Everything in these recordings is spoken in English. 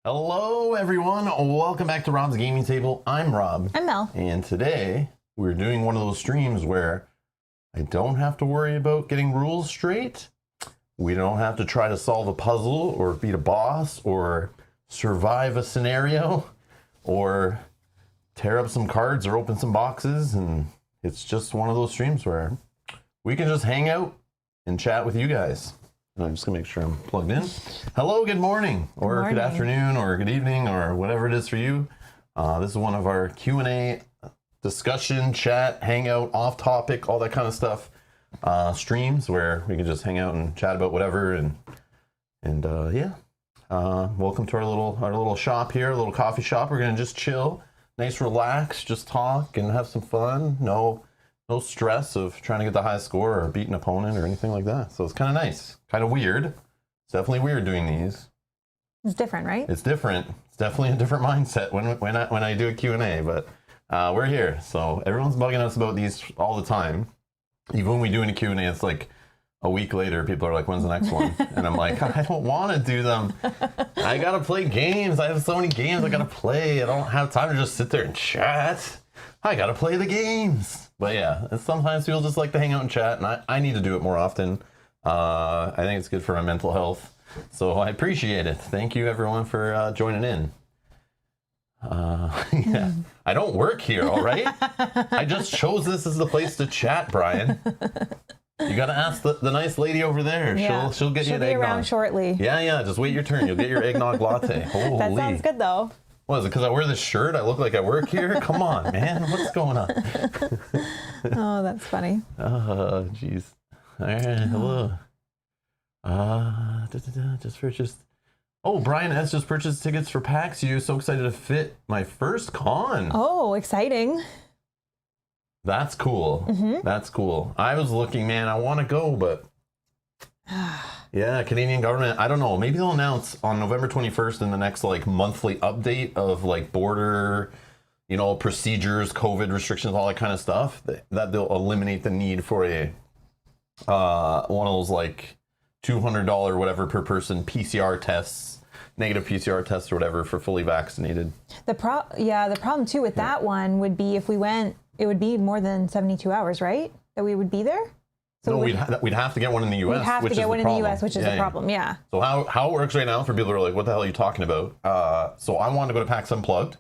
Hello everyone, welcome back to Rob's Gaming Table. I'm Rob. I'm Mel. And today we're doing one of those streams where I don't have to worry about getting rules straight. We don't have to try to solve a puzzle or beat a boss or survive a scenario or tear up some cards or open some boxes. And it's just one of those streams where we can just hang out and chat with you guys. And I'm just gonna make sure I'm plugged in. Hello, good morning, or good afternoon, or good evening, or whatever it is for you. This is one of our Q&A discussion, chat, hangout, off topic, all that kind of stuff streams where we can just hang out and chat about whatever. And yeah, welcome to our little shop here, a little coffee shop. We're gonna just chill, nice, relax, just talk and have some fun. No stress of trying to get the high score or beat an opponent or anything like that. So it's kind of nice, kind of weird. It's definitely weird doing these. It's different, right? It's different. It's definitely a different mindset when I do a Q&A, but we're here. So everyone's bugging us about these all the time. Even when we do a Q&A, it's like a week later, people are like, when's the next one? And I'm like, I don't want to do them. I got to play games. I have so many games I got to play. I don't have time to just sit there and chat. I got to play the games. But yeah, and sometimes people just like to hang out and chat, and I need to do it more often. I think it's good for my mental health. So I appreciate it. Thank you, everyone, for joining in. Yeah, I don't work here, all right? I just chose this as the place to chat, Brian. You got to ask the nice lady over there. Yeah. She'll get you an eggnog. She'll be around shortly. Yeah, just wait your turn. You'll get your eggnog latte. Holy. That sounds good, though. What is it, because I wear this shirt? I look like I work here? Come on, man. What's going on? Oh, that's funny. Oh, jeez. All right, hello. Just purchased. Oh, Brian S. just purchased tickets for PAX U. So excited to fit my first con. Oh, exciting. That's cool. That's cool. I was looking, man, I want to go, but... Yeah, Canadian government, I don't know, maybe they'll announce on November 21st in the next like monthly update of like border, procedures, COVID restrictions, all that kind of stuff, that they'll eliminate the need for a one of those like $200 whatever per person PCR tests, negative PCR tests or whatever for fully vaccinated. The problem too with that one would be if we went, it would be more than 72 hours, right? That we would be there? So no, we'd have to get one in the U.S. We'd have to get one in the U.S., which is the problem, yeah. So how it works right now for people who are like, what the hell are you talking about? So I wanted to go to PAX Unplugged.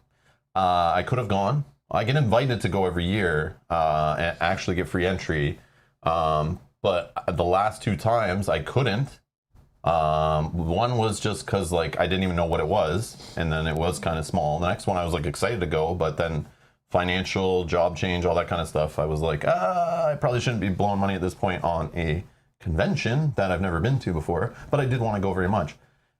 I could have gone. I get invited to go every year and actually get free entry. But the last two times I couldn't. One was just because like I didn't even know what it was. And then it was kind of small. The next one I was like excited to go, but then financial, job change, all that kind of stuff. I was like, I probably shouldn't be blowing money at this point on a convention that I've never been to before, but I did want to go very much.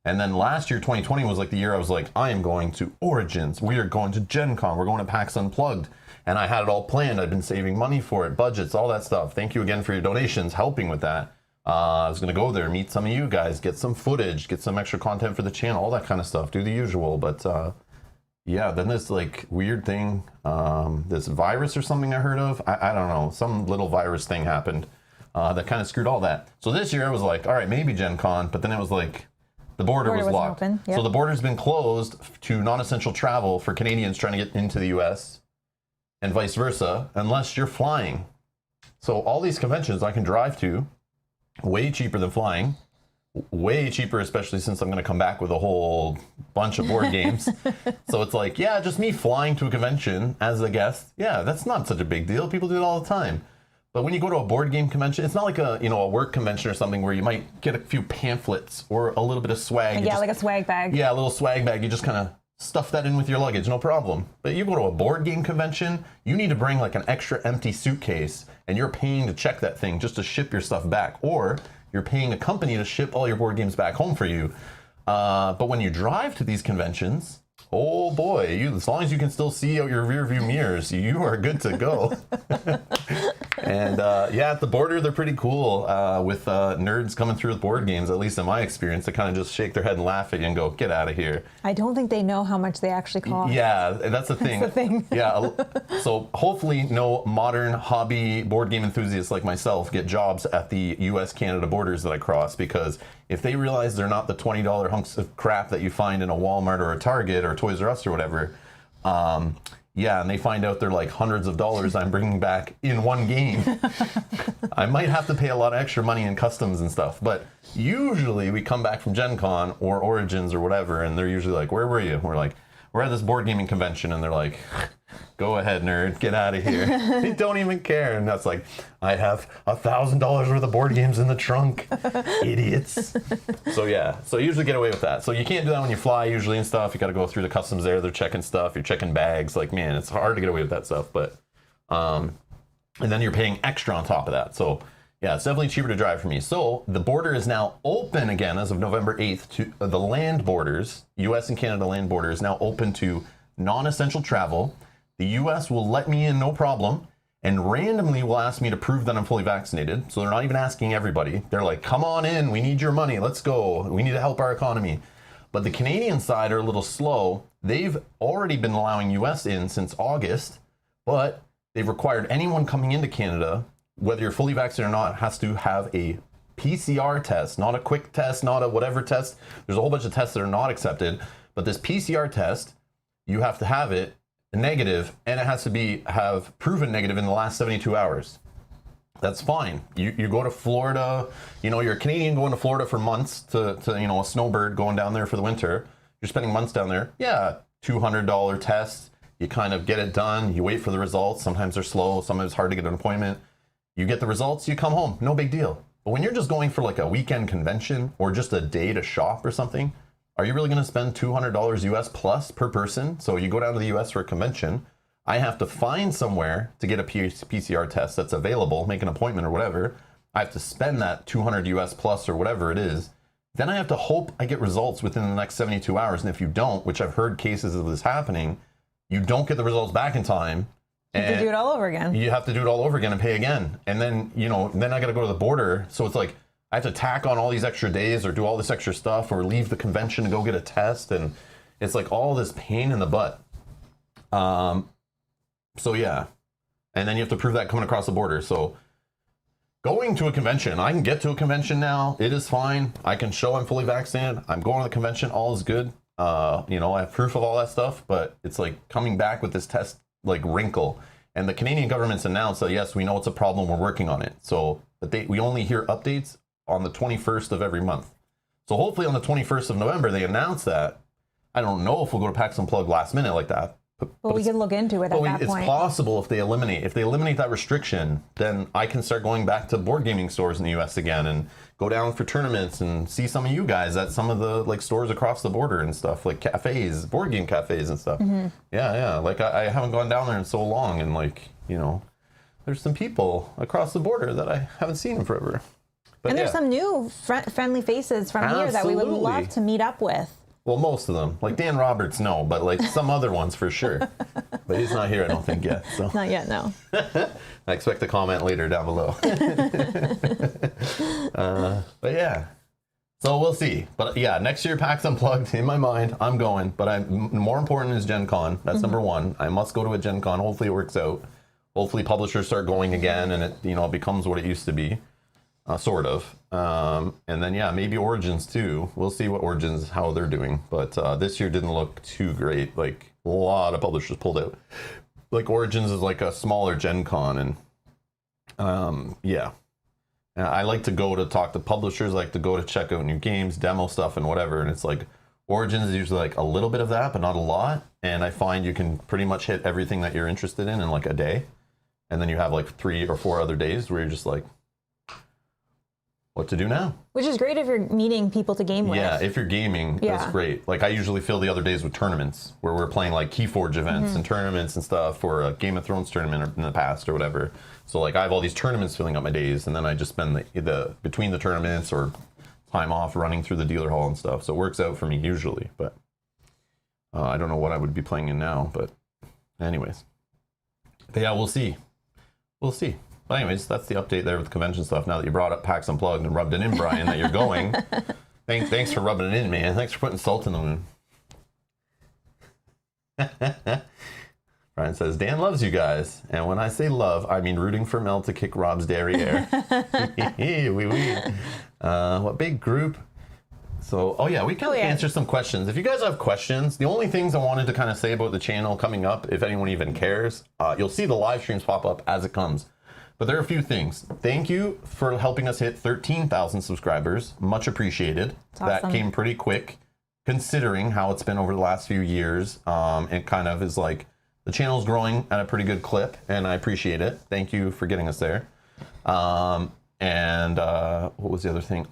And then last year, 2020 was like the year I was like, I am going to Origins. We are going to Gen Con. We're going to PAX Unplugged. And I had it all planned. I'd been saving money for it, budgets, all that stuff. Thank you again for your donations, helping with that. I was going to go there, meet some of you guys, get some footage, get some extra content for the channel, all that kind of stuff, do the usual. But yeah, then this like weird thing, this virus or something I heard of, I don't know, some little virus thing happened that kind of screwed all that. So this year I was like, all right, maybe Gen Con, but then it was like the border was locked. Open. Yep. So the border's been closed to non-essential travel for Canadians trying to get into the US and vice versa, unless you're flying. So all these conventions I can drive to, way cheaper than flying. Way cheaper, especially since I'm going to come back with a whole bunch of board games. So it's like, yeah, just me flying to a convention as a guest. Yeah, that's not such a big deal. People do it all the time. But when you go to a board game convention, it's not like a work convention or something where you might get a few pamphlets or a little bit of swag. Yeah, like a swag bag. Yeah, a little swag bag. You just kind of stuff that in with your luggage, no problem. But you go to a board game convention, you need to bring like an extra empty suitcase, and you're paying to check that thing just to ship your stuff back. Or you're paying a company to ship all your board games back home for you. But when you drive to these conventions, oh boy, as long as you can still see out your rear view mirrors, you are good to go. And yeah, at the border, they're pretty cool with nerds coming through with board games, at least in my experience. They kind of just shake their head and laugh at you and go, get out of here. I don't think they know how much they actually cost. Yeah, that's the thing. That's the thing. Yeah, so hopefully no modern hobby board game enthusiasts like myself get jobs at the US-Canada borders that I cross, because if they realize they're not the $20 hunks of crap that you find in a Walmart or a Target or Toys R Us or whatever, yeah, and they find out they're like hundreds of dollars I'm bringing back in one game, I might have to pay a lot of extra money in customs and stuff. But usually we come back from Gen Con or Origins or whatever, and they're usually like, where were you? We're like, we're at this board gaming convention, and they're like, go ahead, nerd, get out of here. They don't even care. And that's like, I have $1,000 worth of board games in the trunk, idiots. So yeah, so you usually get away with that. So you can't do that when you fly usually and stuff. You got to go through the customs there. They're checking stuff. You're checking bags. Like, man, it's hard to get away with that stuff. But, and then you're paying extra on top of that. So yeah, it's definitely cheaper to drive for me. So the border is now open again as of November 8th to the land borders. US and Canada land border is now open to non-essential travel. The US will let me in no problem, and randomly will ask me to prove that I'm fully vaccinated. So they're not even asking everybody. They're like, come on in, we need your money, let's go. We need to help our economy. But the Canadian side are a little slow. They've already been allowing US in since August, but they've required anyone coming into Canada, whether you're fully vaccinated or not, has to have a PCR test, not a quick test, not a whatever test. There's a whole bunch of tests that are not accepted, but this PCR test, you have to have it negative, and it has to have proven negative in the last 72 hours. That's fine. You go to Florida, you know, you're a Canadian going to Florida for months to you know, a snowbird going down there for the winter. You're spending months down there. Yeah, $200 test. You kind of get it done. You wait for the results. Sometimes they're slow. Sometimes it's hard to get an appointment. You get the results, you come home. No big deal. But when you're just going for like a weekend convention or just a day to shop or something, are you really going to spend $200 US plus per person? So you go down to the US for a convention. I have to find somewhere to get a PCR test that's available, make an appointment or whatever. I have to spend that 200 US plus or whatever it is. Then I have to hope I get results within the next 72 hours. And if you don't, which I've heard cases of this happening, you don't get the results back in time. You have to do it all over again. You have to do it all over again and pay again. And then, you know, then I got to go to the border. So it's like, I have to tack on all these extra days or do all this extra stuff or leave the convention to go get a test. And it's like all this pain in the butt. So yeah. And then you have to prove that coming across the border. So going to a convention, I can get to a convention now. It is fine. I can show I'm fully vaccinated. I'm going to the convention. All is good. You know, I have proof of all that stuff, but it's like coming back with this test, like wrinkle. And the Canadian government's announced that, yes, we know it's a problem. We're working on it. So, but we only hear updates on the 21st of every month. So hopefully on the 21st of November, they announce that. I don't know if we'll go to PAX Unplugged last minute like that. But we can look into it at that it's point. It's possible if they eliminate that restriction, then I can start going back to board gaming stores in the US again and go down for tournaments and see some of you guys at some of the like stores across the border and stuff, like cafes, board game cafes and stuff. Mm-hmm. Yeah. Like I haven't gone down there in so long, and like, you know, there's some people across the border that I haven't seen in forever. But and there's some new friendly faces from here that we would love to meet up with. Well, most of them. Like Dan Roberts, no, but like some other ones for sure. But he's not here, I don't think, yet. So. Not yet, no. I expect a comment later down below. But yeah. So we'll see. But yeah, next year PAX Unplugged, in my mind, I'm going. But more important is Gen Con. That's number one. I must go to a Gen Con. Hopefully it works out. Hopefully publishers start going again and it, you know, becomes what it used to be. Sort of. And then, yeah, maybe Origins too. We'll see what Origins, how they're doing. But this year didn't look too great. Like, a lot of publishers pulled out. Like, Origins is like a smaller Gen Con. And, yeah. I like to go to talk to publishers. I like to go to check out new games, demo stuff, and whatever. And it's like, Origins is usually like a little bit of that, but not a lot. And I find you can pretty much hit everything that you're interested in like a day. And then you have like 3 or 4 other days where you're just like, what to do now? Which is great if you're meeting people to game with. Yeah, if you're gaming, that's great. Like I usually fill the other days with tournaments where we're playing like Keyforge events and tournaments and stuff for a Game of Thrones tournament in the past or whatever. So like I have all these tournaments filling up my days, and then I just spend the between the tournaments or time off running through the dealer hall and stuff. So it works out for me usually, but I don't know what I would be playing in now, but anyways. But yeah, we'll see. We'll see. But anyways, that's the update there with convention stuff. Now that you brought up PAX Unplugged and rubbed it in, Brian, that you're going. Thanks for rubbing it in, man. Thanks for putting salt in the wound. Brian says, Dan loves you guys. And when I say love, I mean rooting for Mel to kick Rob's derriere. What big group. So, oh yeah, we can answer some questions. If you guys have questions, the only things I wanted to kind of say about the channel coming up, if anyone even cares, you'll see the live streams pop up as it comes. But there are a few things. Thank you for helping us hit 13,000 subscribers. Much appreciated. Awesome. That came pretty quick, considering how it's been over the last few years. It kind of is like, the channel's growing at a pretty good clip, and I appreciate it. Thank you for getting us there. What was the other thing?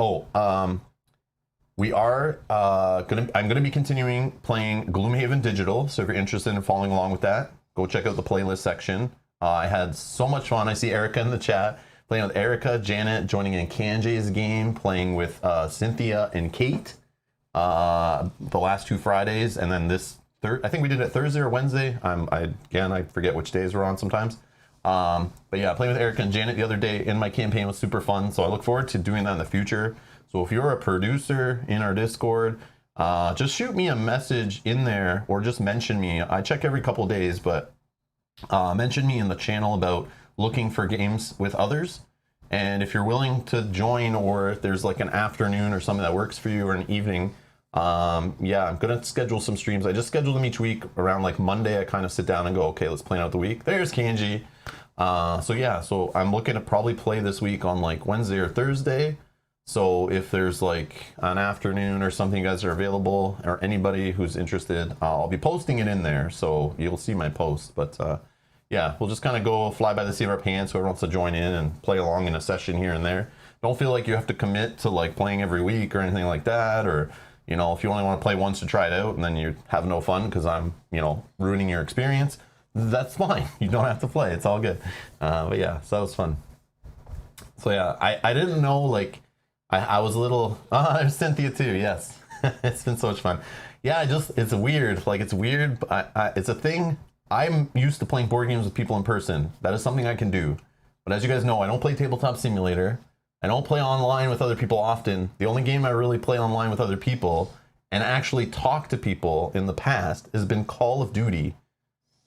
We are I'm gonna be continuing playing Gloomhaven Digital. So if you're interested in following along with that, go check out the playlist section. I had so much fun. I see Erica in the chat, playing with Erica, Janet, joining in Kanjay's game, playing with Cynthia and Kate the last 2 Fridays, and then this I think we did it Thursday or Wednesday. I forget which days we're on sometimes. But yeah, playing with Erica and Janet the other day in my campaign was super fun. So I look forward to doing that in the future. So if you're a producer in our Discord, just shoot me a message in there or just mention me. I check every couple days, but mention me in the channel about looking for games with others. And if you're willing to join, or if there's like an afternoon or something that works for you, or an evening, yeah, I'm gonna schedule some streams. I just schedule them each week. Around like Monday, I kind of sit down and go, okay, let's plan out the week. There's Kanji. So yeah, so I'm looking to probably play this week on like Wednesday or Thursday. So if there's like an afternoon or something you guys are available, or anybody who's interested, I'll be posting it in there, so you'll see my post. But yeah, we'll just kind of go fly by the seat of our pants. Whoever wants to join in and play along in a session here and there. Don't feel like you have to commit to like playing every week or anything like that, or you know, if you only want to play once to try it out and then you have no fun because I'm, you know, ruining your experience, that's fine. You don't have to play. It's all good. But yeah, so that was fun. So yeah, I didn't know, like, I was a little, there's Cynthia too, yes. It's been so much fun. Yeah, it's weird. Like, it's weird, but it's a thing. I'm used to playing board games with people in person. That is something I can do. But as you guys know, I don't play Tabletop Simulator. I don't play online with other people often. The only game I really play online with other people and actually talk to people in the past has been Call of Duty.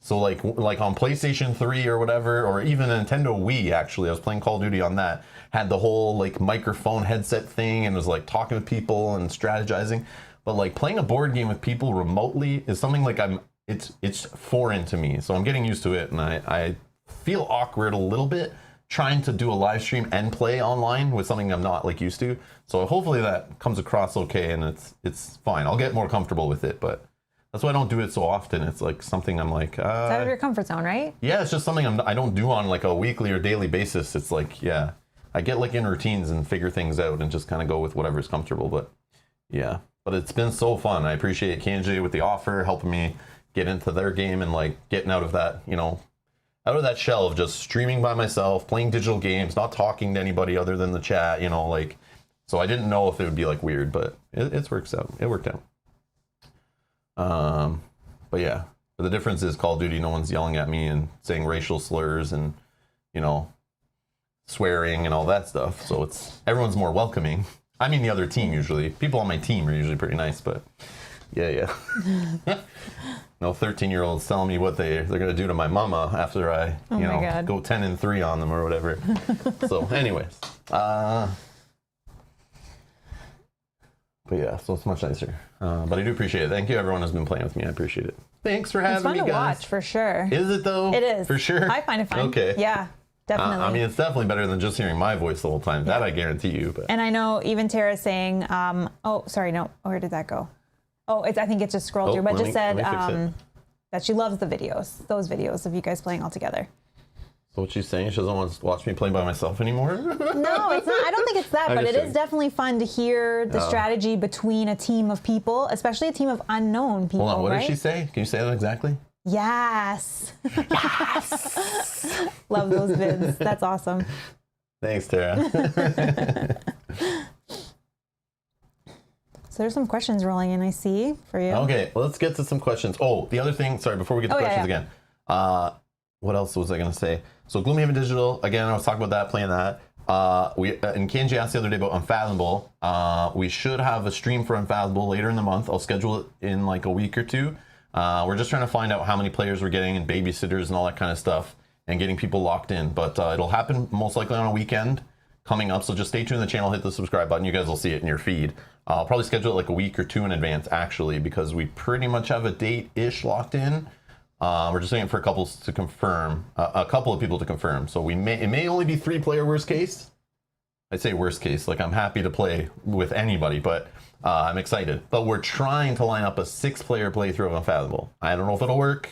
So like on PlayStation 3 or whatever, or even Nintendo Wii, actually, I was playing Call of Duty on that. Had the whole like microphone headset thing and was like talking with people and strategizing. But like playing a board game with people remotely is something like it's foreign to me. So I'm getting used to it, and I feel awkward a little bit trying to do a live stream and play online with something I'm not like used to. So hopefully that comes across okay, and it's fine. I'll get more comfortable with it, but that's why I don't do it so often. It's like something I'm like, it's out of your comfort zone, right? Yeah, it's just something I don't do on like a weekly or daily basis. It's like, yeah, I get like in routines and figure things out and just kind of go with whatever's comfortable. But yeah, but it's been so fun. I appreciate Kanji with the offer, helping me get into their game and like getting out of that, you know, out of that shell of just streaming by myself, playing digital games, not talking to anybody other than the chat, you know, like, so I didn't know if it would be like weird, but it works out. It worked out. But yeah, but the difference is Call of Duty, no one's yelling at me and saying racial slurs and, you know, swearing and all that stuff. So everyone's more welcoming. I mean, the other team usually. People on my team are usually pretty nice, but yeah. No 13-year-olds telling me what they're going to do to my mama after I, go 10-3 on them or whatever. So anyways, but yeah, so it's much nicer. But I do appreciate it. Thank you, everyone who's been playing with me. I appreciate it. Thanks for having me, guys. It's fun to watch, for sure. Is it, though? It is. For sure? I find it fun. Okay. Yeah, definitely. I mean, it's definitely better than just hearing my voice the whole time. That I guarantee you. But. And I know even Tara's saying, oh, sorry, no. Where did that go? Oh, I think it just scrolled through, but just said that she loves the videos, those videos of you guys playing all together. So what she's saying, she doesn't want to watch me play by myself anymore? No, it's not. I don't think it's that, but it is definitely fun to hear the strategy between a team of people, especially a team of unknown people. Hold on, what did she say? Can you say that exactly? Yes. Yes. Love those vids. That's awesome. Thanks, Tara. So there's some questions rolling in, I see, for you. Okay, well, let's get to some questions. Oh, the other thing, sorry, before we get to questions again. What else was I going to say? So Gloomhaven Digital, again, I was talking about that, playing that. And Kenji asked the other day about Unfathomable. We should have a stream for Unfathomable later in the month. I'll schedule it in like a week or two. We're just trying to find out how many players we're getting and babysitters and all that kind of stuff and getting people locked in. But it'll happen most likely on a weekend coming up. So just stay tuned to the channel, hit the subscribe button. You guys will see it in your feed. I'll probably schedule it like a week or two in advance, actually, because we pretty much have a date-ish locked in. We're just waiting for a couple to confirm, a couple of people to confirm. So it may only be 3-player worst case. I'd say worst case, like I'm happy to play with anybody, but I'm excited. But we're trying to line up a 6-player playthrough of Unfathomable. I don't know if it'll work.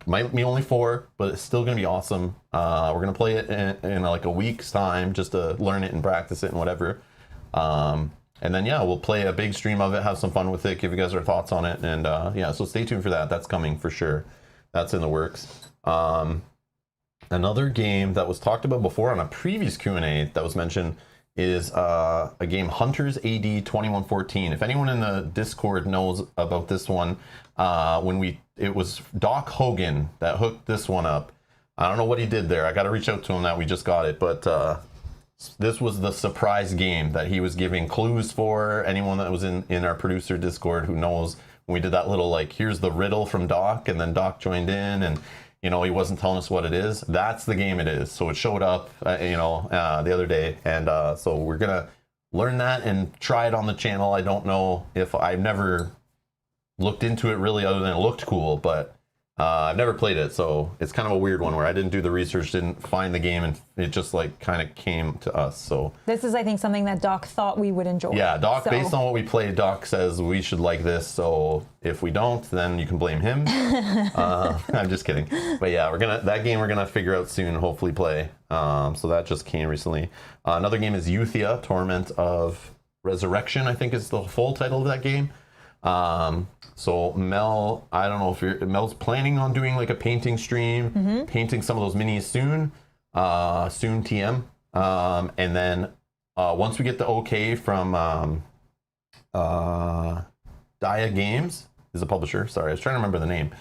Might be only 4, but it's still going to be awesome. We're going to play it in like a week's time just to learn it and practice it and whatever. And then, yeah, we'll play a big stream of it, have some fun with it, give you guys our thoughts on it. And yeah, so stay tuned for that. That's coming for sure. That's in the works. Another game that was talked about before on a previous Q&A that was mentioned is a game, Hunters AD 2114. If anyone in the Discord knows about this one, it was Doc Hogan that hooked this one up. I don't know what he did there. I got to reach out to him now. We just got it, but this was the surprise game that he was giving clues for. Anyone that was in our producer Discord who knows, when we did that little like, here's the riddle from Doc, and then Doc joined in, and you know, he wasn't telling us what it is. That's the game it is. So it showed up, the other day, and so we're gonna learn that and try it on the channel. I don't know if I've never looked into it really, other than it looked cool, but I've never played it, so it's kind of a weird one where I didn't do the research, didn't find the game, and it just like kind of came to us. So this is, I think, something that Doc thought we would enjoy. Yeah, Doc, based on what we played, Doc says we should like this. So if we don't, then you can blame him. I'm just kidding. But yeah, we're gonna figure out soon. Hopefully play. So that just came recently. Another game is Euthia, Torment of Resurrection, I think is the full title of that game. So Mel, I don't know if Mel's planning on doing like a painting stream, painting some of those minis soon, soon TM. And then once we get the okay from Dia Games is a publisher. Sorry, I was trying to remember the name.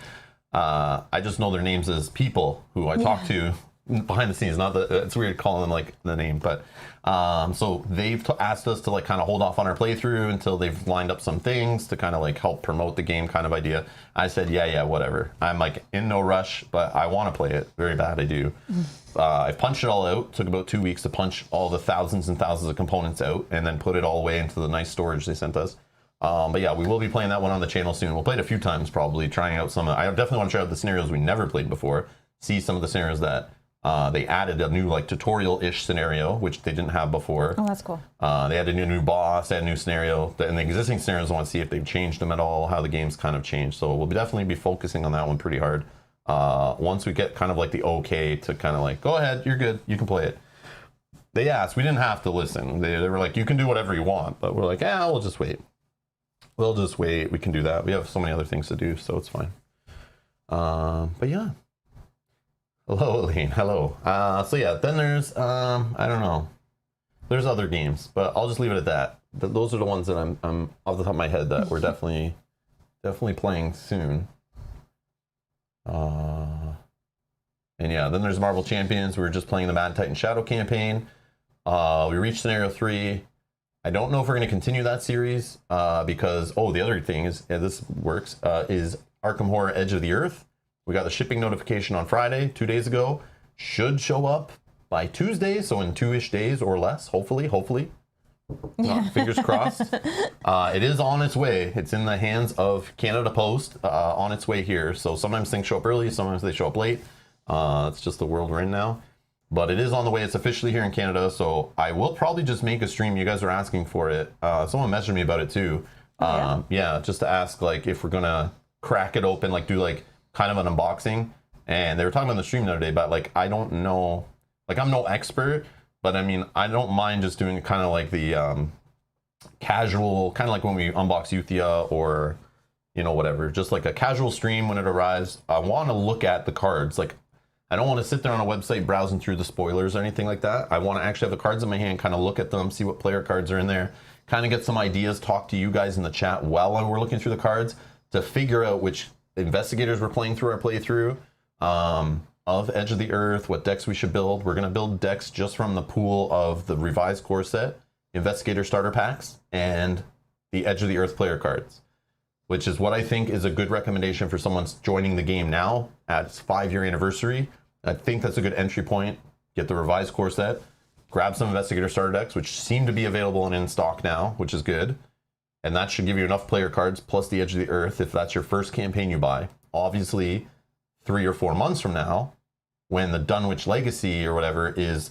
I just know their names as people who I talk to behind the scenes. Not that it's weird calling them like the name, but so they've asked us to like kind of hold off on our playthrough until they've lined up some things to kind of like help promote the game kind of idea. I said, yeah, whatever. I'm like in no rush, but I want to play it very bad. I do. I punched it all out. Took about 2 weeks to punch all the thousands and thousands of components out and then put it all away into the nice storage they sent us. But yeah, we will be playing that one on the channel soon. We'll play it a few times, probably trying out some. I definitely want to try out the scenarios we never played before. See some of the scenarios that they added a new like tutorial-ish scenario, which they didn't have before. Oh, that's cool. They added a new boss, added a new scenario. And the existing scenarios, I want to see if they've changed them at all, how the game's kind of changed. So we'll definitely be focusing on that one pretty hard. Once we get kind of like the okay to kind of like, go ahead, you're good, you can play it. They asked, we didn't have to listen. They were like, you can do whatever you want. But we're like, yeah, we'll just wait. We'll just wait. We can do that. We have so many other things to do, so it's fine. But yeah. Hello, Elaine. Hello. So yeah, then there's, I don't know. There's other games, but I'll just leave it at that. Those are the ones that I'm off the top of my head that we're definitely playing soon. And yeah, then there's Marvel Champions. We were just playing the Mad Titan Shadow campaign. We reached scenario 3. I don't know if we're going to continue that series because, the other thing is, this works, is Arkham Horror Edge of the Earth. We got the shipping notification on Friday, 2 days ago. Should show up by Tuesday, so in 2-ish days or less, hopefully. Fingers crossed. It is on its way. It's in the hands of Canada Post, on its way here. So sometimes things show up early, sometimes they show up late. It's just the world we're in now. But it is on the way. It's officially here in Canada, so I will probably just make a stream. You guys are asking for it. Someone messaged me about it too. Yeah, just to ask like if we're gonna crack it open, like do like kind of an unboxing. And they were talking about the stream the other day, but like I don't know, like I'm no expert, but I mean I don't mind just doing kind of like the casual, kind of like when we unbox Euthia or whatever, just like a casual stream when it arrives. I want to look at the cards. Like I don't want to sit there on a website browsing through the spoilers or anything like that. I want to actually have the cards in my hand, kind of look at them, see what player cards are in there, kind of get some ideas, talk to you guys in the chat while we're looking through the cards to figure out which investigators we're playing through our playthrough. of Edge of the Earth, what decks we should build. We're going to build decks just from the pool of the revised core set, Investigator starter packs, and the Edge of the Earth player cards, which is what I think is a good recommendation for someone joining the game now at its 5-year anniversary. I think that's a good entry point. Get the revised core set, grab some Investigator starter decks, which seem to be available and in stock now, which is good. And that should give you enough player cards plus the Edge of the Earth if that's your first campaign you buy. Obviously, 3 or 4 months from now, when the Dunwich Legacy or whatever is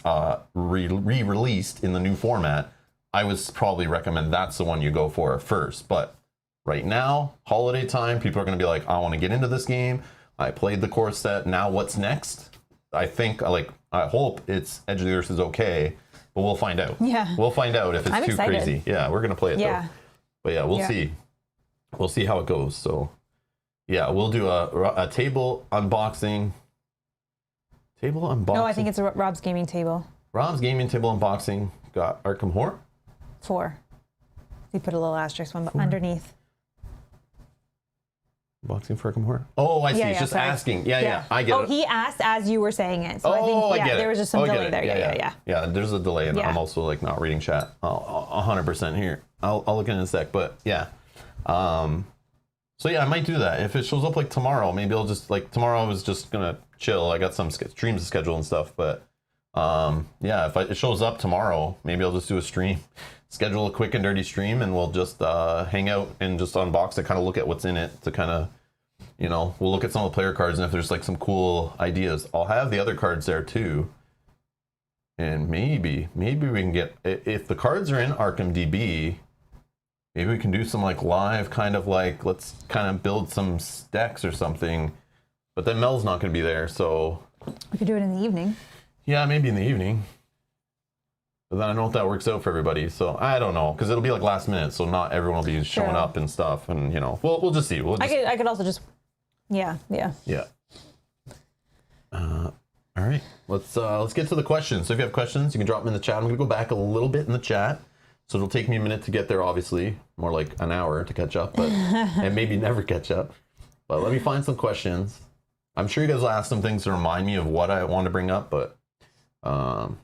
re-released in the new format, I would probably recommend that's the one you go for first. But right now, holiday time, people are going to be like, I want to get into this game. I played the core set. Now what's next? I think, I hope it's Edge of the Earth is okay, but we'll find out. Yeah. We'll find out if it's I'm too excited. crazy. Yeah, we're going to play it though. But yeah, we'll see. We'll see how it goes. So yeah, we'll do a table unboxing. Table unboxing? No, I think it's Rob's gaming table. Rob's gaming table unboxing. Got Arkham Horror? 4. He put a little asterisk one underneath. Unboxing for Arkham Horror? Oh, I see. He's just asking. Yeah, I get it. Oh, he asked as you were saying it. So I think, there was just some delay there. Yeah. There's a delay, and I'm also like not reading chat 100% here. I'll look in a sec, but yeah. So yeah, I might do that. If it shows up like tomorrow, maybe I'll just tomorrow I was just gonna chill. I got some streams to schedule and stuff, but yeah, if it shows up tomorrow, maybe I'll just do a stream, schedule a quick and dirty stream, and we'll just hang out and just unbox it, kind of look at what's in it to kind of, we'll look at some of the player cards, and if there's like some cool ideas, I'll have the other cards there too. And maybe we can get, if the cards are in Arkham DB, maybe we can do some live kind of let's kind of build some decks or something. But then Mel's not going to be there, so we could do it in the evening. Yeah, maybe in the evening. But then I don't know if that works out for everybody, so I don't know, because it'll be last minute, so not everyone will be showing up and stuff, and we'll just see. I could also just, yeah. All right, let's get to the questions. So if you have questions, you can drop them in the chat. I'm gonna go back a little bit in the chat. So it'll take me a minute to get there, obviously. More like an hour to catch up, but and maybe never catch up. But let me find some questions. I'm sure you guys will ask some things to remind me of what I want to bring up, but so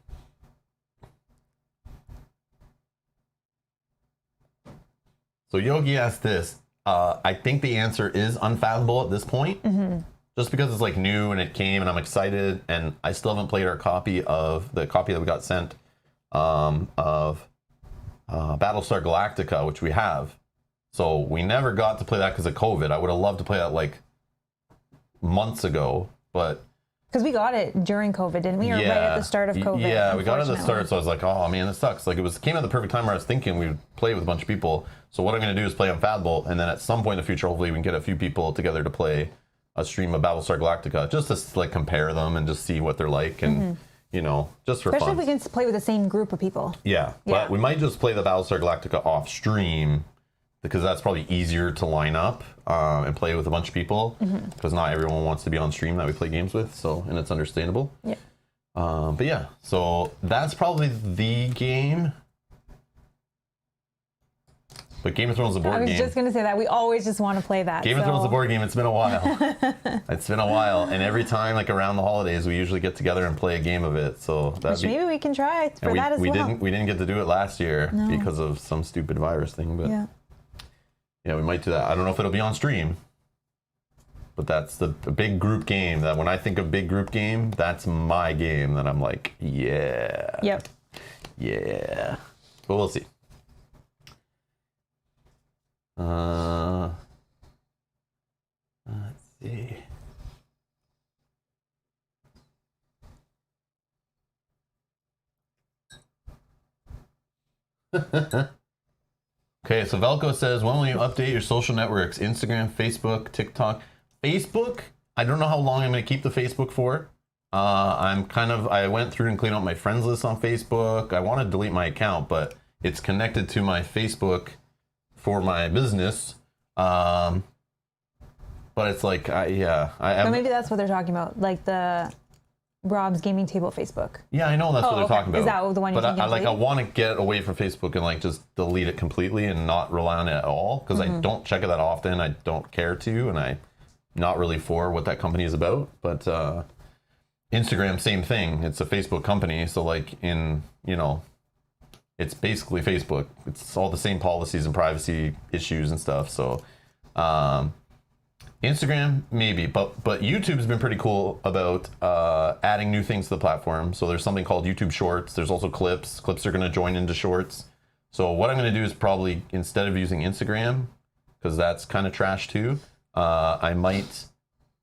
Yogi asked this. I think the answer is Unfathomable at this point. Mm-hmm. Just because it's new and it came and I'm excited, and I still haven't played our copy that we got sent of Battlestar Galactica, which we have. So we never got to play that because of COVID. I would have loved to play that months ago, but because we got it during COVID, didn't we? Or right at the start of COVID. Yeah, we got it at the start, so I was like, oh man, this sucks. It came at the perfect time where I was thinking we would play with a bunch of people. So what I'm going to do is play Unfathomable, and then at some point in the future, hopefully we can get a few people together to play a stream of Battlestar Galactica, just to compare them and just see what they're like, and just for especially fun. If we can play with the same group of people. Yeah, but we might just play the Battlestar Galactica off stream, because that's probably easier to line up and play with a bunch of people, because not everyone wants to be on stream that we play games with, and it's understandable. Yeah. But yeah, so that's probably the game. But Game of Thrones is a board game. I was just going to say that. We always just want to play that. Game of Thrones is a board game. It's been a while. It's been a while. And every time, around the holidays, we usually get together and play a game of it. So maybe we can try for that as well. We didn't get to do it last year because of some stupid virus thing. But yeah, we might do that. I don't know if it'll be on stream. But that's the big group game that when I think of big group game, that's my game that I'm like, yeah. Yep. Yeah. But we'll see. Let's see. Okay, so Velko says, when will you update your social networks? Instagram, Facebook, TikTok. Facebook, I don't know how long I'm going to keep the Facebook for. I went through and cleaned out my friends list on Facebook. I want to delete my account, but it's connected to my Facebook for my business. But it's so maybe that's what they're talking about, the Rob's Gaming Table Facebook. Yeah, I know that's what they're talking about. Is that the one you think? I want to get away from Facebook and just delete it completely and not rely on it at all, because I don't check it that often. I don't care to, and I'm not really for what that company is about. But Instagram, same thing. It's a Facebook company. So like it's basically Facebook. It's all the same policies and privacy issues and stuff. So Instagram, maybe, but YouTube's been pretty cool about adding new things to the platform. So there's something called YouTube Shorts. There's also clips. Clips are going to join into Shorts. So what I'm going to do is probably, instead of using Instagram, because that's kind of trash too, I might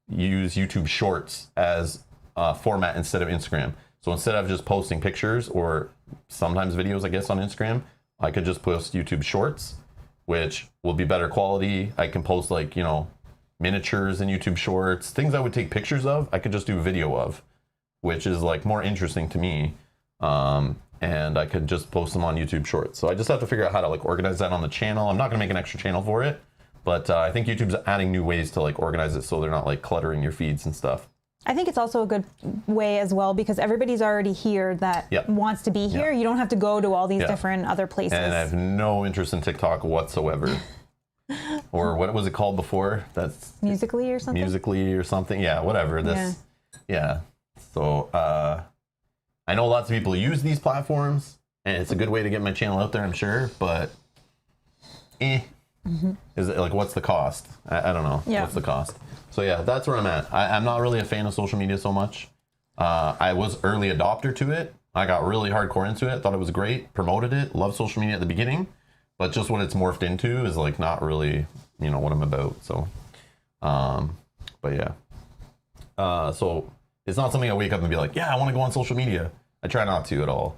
use YouTube Shorts as a format instead of Instagram. So instead of just posting pictures or sometimes videos, I guess, on Instagram, I could just post YouTube Shorts, which will be better quality. I can post like, miniatures in YouTube Shorts, things I would take pictures of, I could just do video of, which is like more interesting to me. And I could just post them on YouTube Shorts. So I just have to figure out how to like organize that on the channel. I'm not gonna make an extra channel for it, but I think YouTube's adding new ways to like organize it so they're not like cluttering your feeds and stuff. I think it's also a good way as well because everybody's already here that wants to be here. You don't have to go to all these different other places. And I have no interest in TikTok whatsoever. Or what was it called before? That's Musically or something? Musically or something. Yeah, whatever. So I know lots of people use these platforms and it's a good way to get my channel out there, I'm sure, but is it like, what's the cost? I don't know. What's the cost? So yeah, that's where I'm at. I'm not really a fan of social media so much. I was early adopter to it. I got really hardcore into it, thought it was great, promoted it, loved social media at the beginning, but just what it's morphed into is like not really, what I'm about. So, but yeah. So it's not something I wake up and be like, yeah, I want to go on social media. I try not to at all.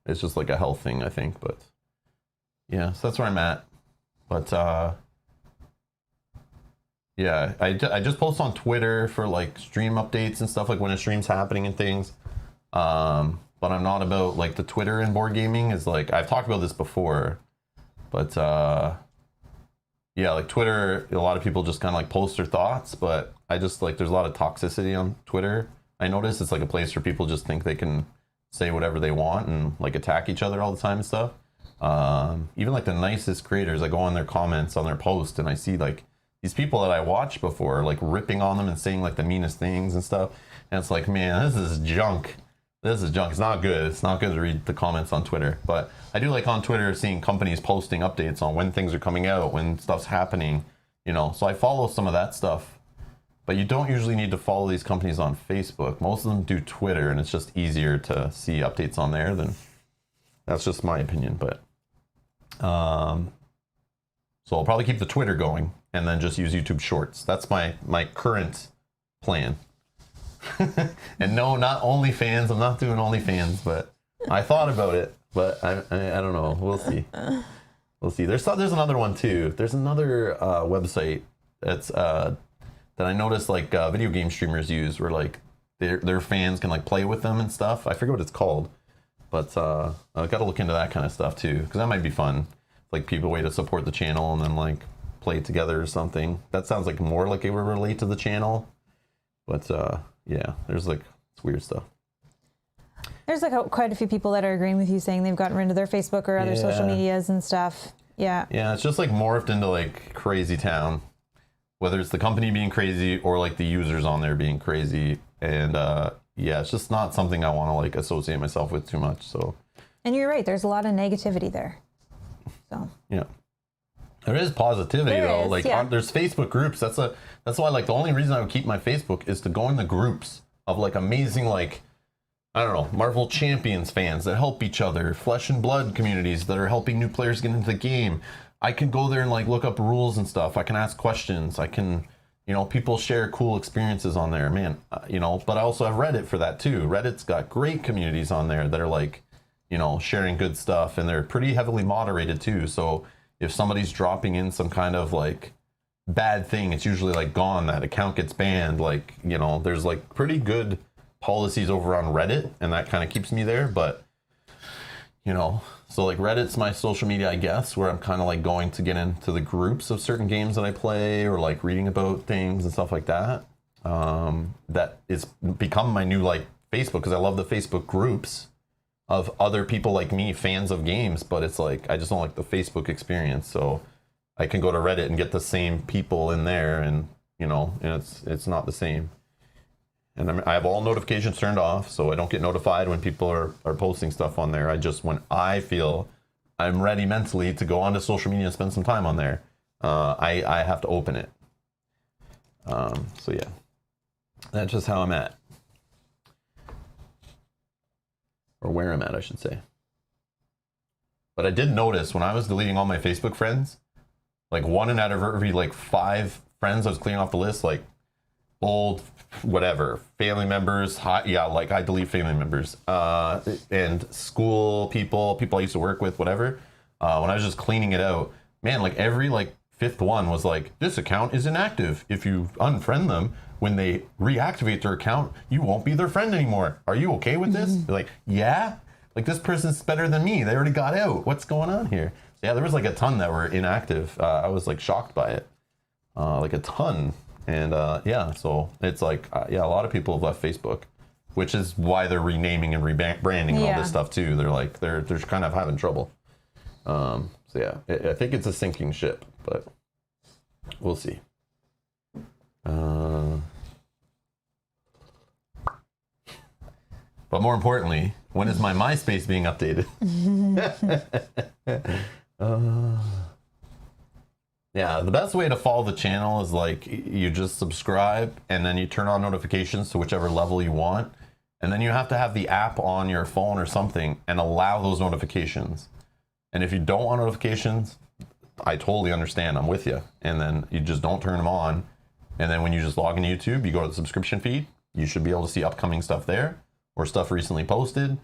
It's just like a health thing, I think, but yeah, so that's where I'm at. But, yeah, I just post on Twitter for like stream updates and stuff, like when a stream's happening and things. But I'm not about like the Twitter and board gaming is like, I've talked about this before, but yeah, like Twitter, a lot of people just kind of like post their thoughts, but I just like, there's a lot of toxicity on Twitter. I notice it's like a place where people just think they can say whatever they want and like attack each other all the time and stuff. Even like the nicest creators, I go on their comments on their post and I see like these people that I watched before, like ripping on them and saying like the meanest things and stuff. And it's like, man, this is junk. This is junk. It's not good. It's not good to read the comments on Twitter. But I do like on Twitter seeing companies posting updates on when things are coming out, when stuff's happening, So I follow some of that stuff. But you don't usually need to follow these companies on Facebook. Most of them do Twitter, and it's just easier to see updates on there than. That's just my opinion, but. So I'll probably keep the Twitter going and then just use YouTube Shorts. That's my current plan. And no, not OnlyFans. I'm not doing OnlyFans, but I thought about it. But I don't know. We'll see. We'll see. There's another one too. There's another website that's that I noticed like video game streamers use, where like their fans can like play with them and stuff. I forget what it's called, but I've got to look into that kind of stuff too, because that might be fun. Like people way to support the channel and then like play together or something. That sounds like more like it would relate to the channel. But yeah, there's like it's weird stuff. There's like quite a few people that are agreeing with you, saying they've gotten rid of their Facebook or other social medias and stuff. Yeah. Yeah, it's just like morphed into like crazy town. Whether it's the company being crazy or like the users on there being crazy. And yeah, it's just not something I want to like associate myself with too much. So. And you're right. There's a lot of negativity there. So. Yeah. There is positivity though. Like there's Facebook groups. That's why like the only reason I would keep my Facebook is to go in the groups of like amazing like I don't know, Marvel Champions fans that help each other, Flesh and Blood communities that are helping new players get into the game. I can go there and like look up rules and stuff. I can ask questions. I can, people share cool experiences on there, man. But I also have Reddit for that too. Reddit's got great communities on there that are like, sharing good stuff, and they're pretty heavily moderated too. So if somebody's dropping in some kind of like bad thing, it's usually like gone. That account gets banned. Like, there's like pretty good policies over on Reddit, and that kind of keeps me there. But, so like Reddit's my social media, I guess, where I'm kind of like going to get into the groups of certain games that I play or like reading about things and stuff like that. That is become my new like Facebook, because I love the Facebook groups of other people like me, fans of games, but it's like I just don't like the Facebook experience. So I can go to Reddit and get the same people in there, and and it's not the same. and I have all notifications turned off, so I don't get notified when people are posting stuff on there. I just, when I feel I'm ready mentally to go onto social media and spend some time on there, I have to open it. So yeah, that's just how I'm at. Or where I'm at, I should say. But I did notice when I was deleting all my Facebook friends, like 1 out of every like 5 friends I was clearing off the list, like old, whatever, family members, yeah, like I delete family members, and school people I used to work with, whatever. When I was just cleaning it out, man, like every like 5th one was like, this account is inactive. If you unfriend them, when they reactivate their account, you won't be their friend anymore. Are you okay with this? They're like, yeah. Like, this person's better than me. They already got out. What's going on here? So yeah, there was like a ton that were inactive. I was like shocked by it, like a ton. And yeah, so it's like, yeah, a lot of people have left Facebook, which is why they're renaming and rebranding and all this stuff too. They're like, they're kind of having trouble. So yeah, I think it's a sinking ship, but we'll see. But more importantly, when is my MySpace being updated? Yeah, the best way to follow the channel is like you just subscribe and then you turn on notifications to whichever level you want. And then you have to have the app on your phone or something and allow those notifications. And if you don't want notifications, I totally understand. I'm with you. And then you just don't turn them on. And then when you just log into YouTube, you go to the subscription feed, you should be able to see upcoming stuff there or stuff recently posted,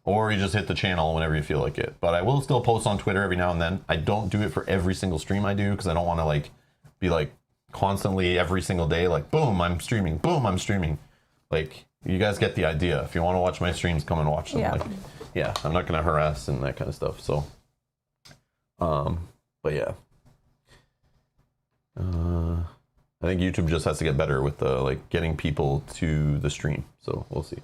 or you just hit the channel whenever you feel like it. But I will still post on Twitter every now and then. I don't do it for every single stream I do because I don't want to like be like constantly every single day, like boom, I'm streaming, boom, I'm streaming. Like, you guys get the idea. If you want to watch my streams, come and watch them. Yeah. Like, yeah, I'm not going to harass and that kind of stuff. So, but yeah. I think YouTube just has to get better with the like getting people to the stream. So we'll see.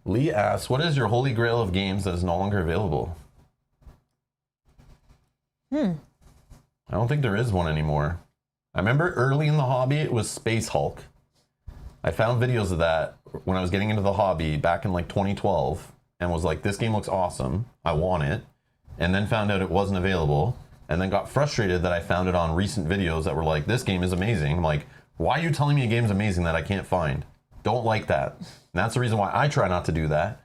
Lee asks, what is your holy grail of games that is no longer available? I don't think there is one anymore. I remember early in the hobby, it was Space Hulk. I found videos of that when I was getting into the hobby back in like 2012 and was like, this game looks awesome. I want it. And then found out it wasn't available. And then got frustrated that I found it on recent videos that were like, this game is amazing. I'm like, why are you telling me a game's amazing that I can't find? Don't like that. And that's the reason why I try not to do that.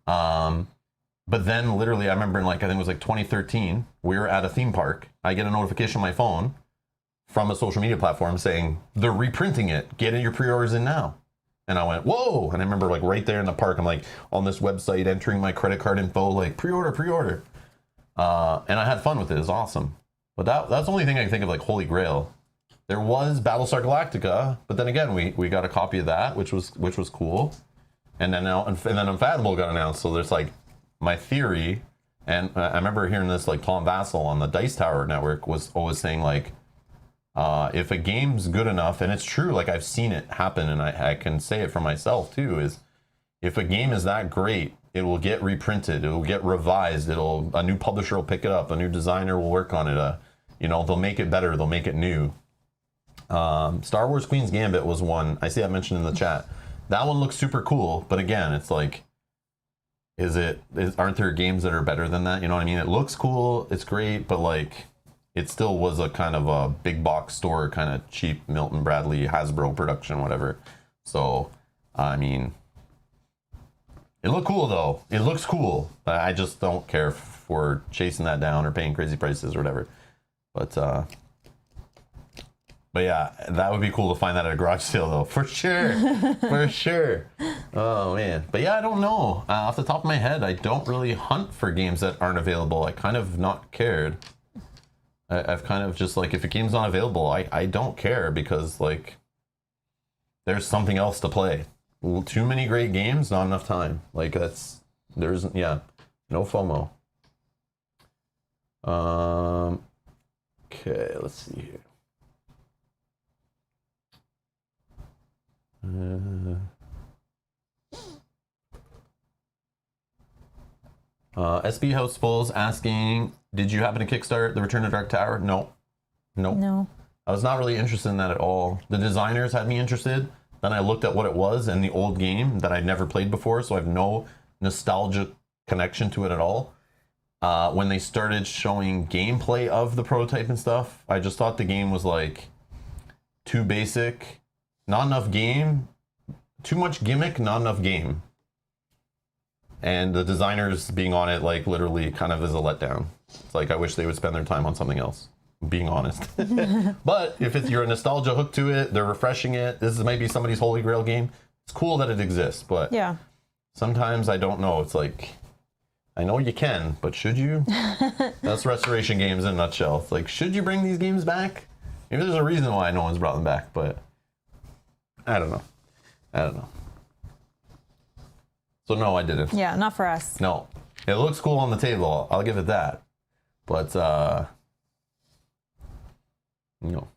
But then literally, I remember in like, I think it was like 2013, we were at a theme park. I get a notification on my phone from a social media platform saying, they're reprinting it. Get your pre-orders in now. And I went, whoa. And I remember like right there in the park, I'm like on this website entering my credit card info, like pre-order. And I had fun with it. It was awesome. But that's the only thing I can think of like Holy Grail. There was Battlestar Galactica, but then again, we got a copy of that, which was cool. And then Unfathomable got announced. So there's like my theory, and I remember hearing this like Tom Vassell on the Dice Tower Network was always saying like, if a game's good enough, and it's true, like I've seen it happen, and I can say it for myself too, is if a game is that great, it will get reprinted, it will get revised, a new publisher will pick it up, a new designer will work on it, they'll make it better, they'll make it new. Star Wars Queen's Gambit was one, I see that mentioned in the chat. That one looks super cool, but again, it's like, aren't there games that are better than that? You know what I mean? It looks cool, it's great, but like, it still was a kind of a big box store, kind of cheap Milton Bradley, Hasbro production, whatever. So, I mean, it looked cool though. It looks cool. I just don't care for chasing that down or paying crazy prices or whatever. But yeah, that would be cool to find that at a garage sale though, for sure, for sure. Oh man, but yeah, I don't know. Off the top of my head, I don't really hunt for games that aren't available. I kind of not cared. I've kind of just like, if a game's not available, I don't care because like there's something else to play. Too many great games, not enough time. Like no FOMO. Okay, let's see here. SB Housefuls asking, did you happen to kickstart the Return to Dark Tower? No. No. I was not really interested in that at all. The designers had me interested. Then I looked at what it was and the old game that I'd never played before, so I have no nostalgic connection to it at all. When they started showing gameplay of the prototype and stuff, I just thought the game was like too basic, not enough game, too much gimmick, not enough game. And the designers being on it, like, literally kind of is a letdown. It's like, I wish they would spend their time on something else, being honest. But if you're a nostalgia hook to it, they're refreshing it. This might be somebody's Holy Grail game. It's cool that it exists, but Yeah. sometimes I don't know. It's like, I know you can, but should you? That's restoration games in a nutshell. It's like, should you bring these games back? Maybe there's a reason why no one's brought them back, but I don't know. So no, I didn't. Yeah, not for us. No. It looks cool on the table. I'll give it that. But, no.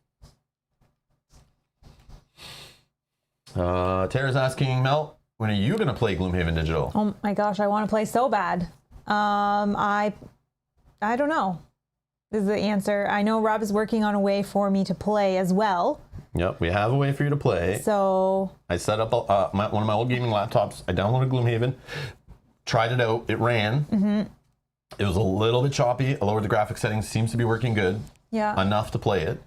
Tara's asking, Mel, when are you going to play Gloomhaven Digital? Oh my gosh, I want to play so bad. I don't know. Is the answer. I know Rob is working on a way for me to play as well. Yep, we have a way for you to play. So I set up one of my old gaming laptops. I downloaded Gloomhaven, tried it out. It ran. Mm-hmm. It was a little bit choppy. I lowered the graphic settings. Seems to be working good. yeah, Enough to play it.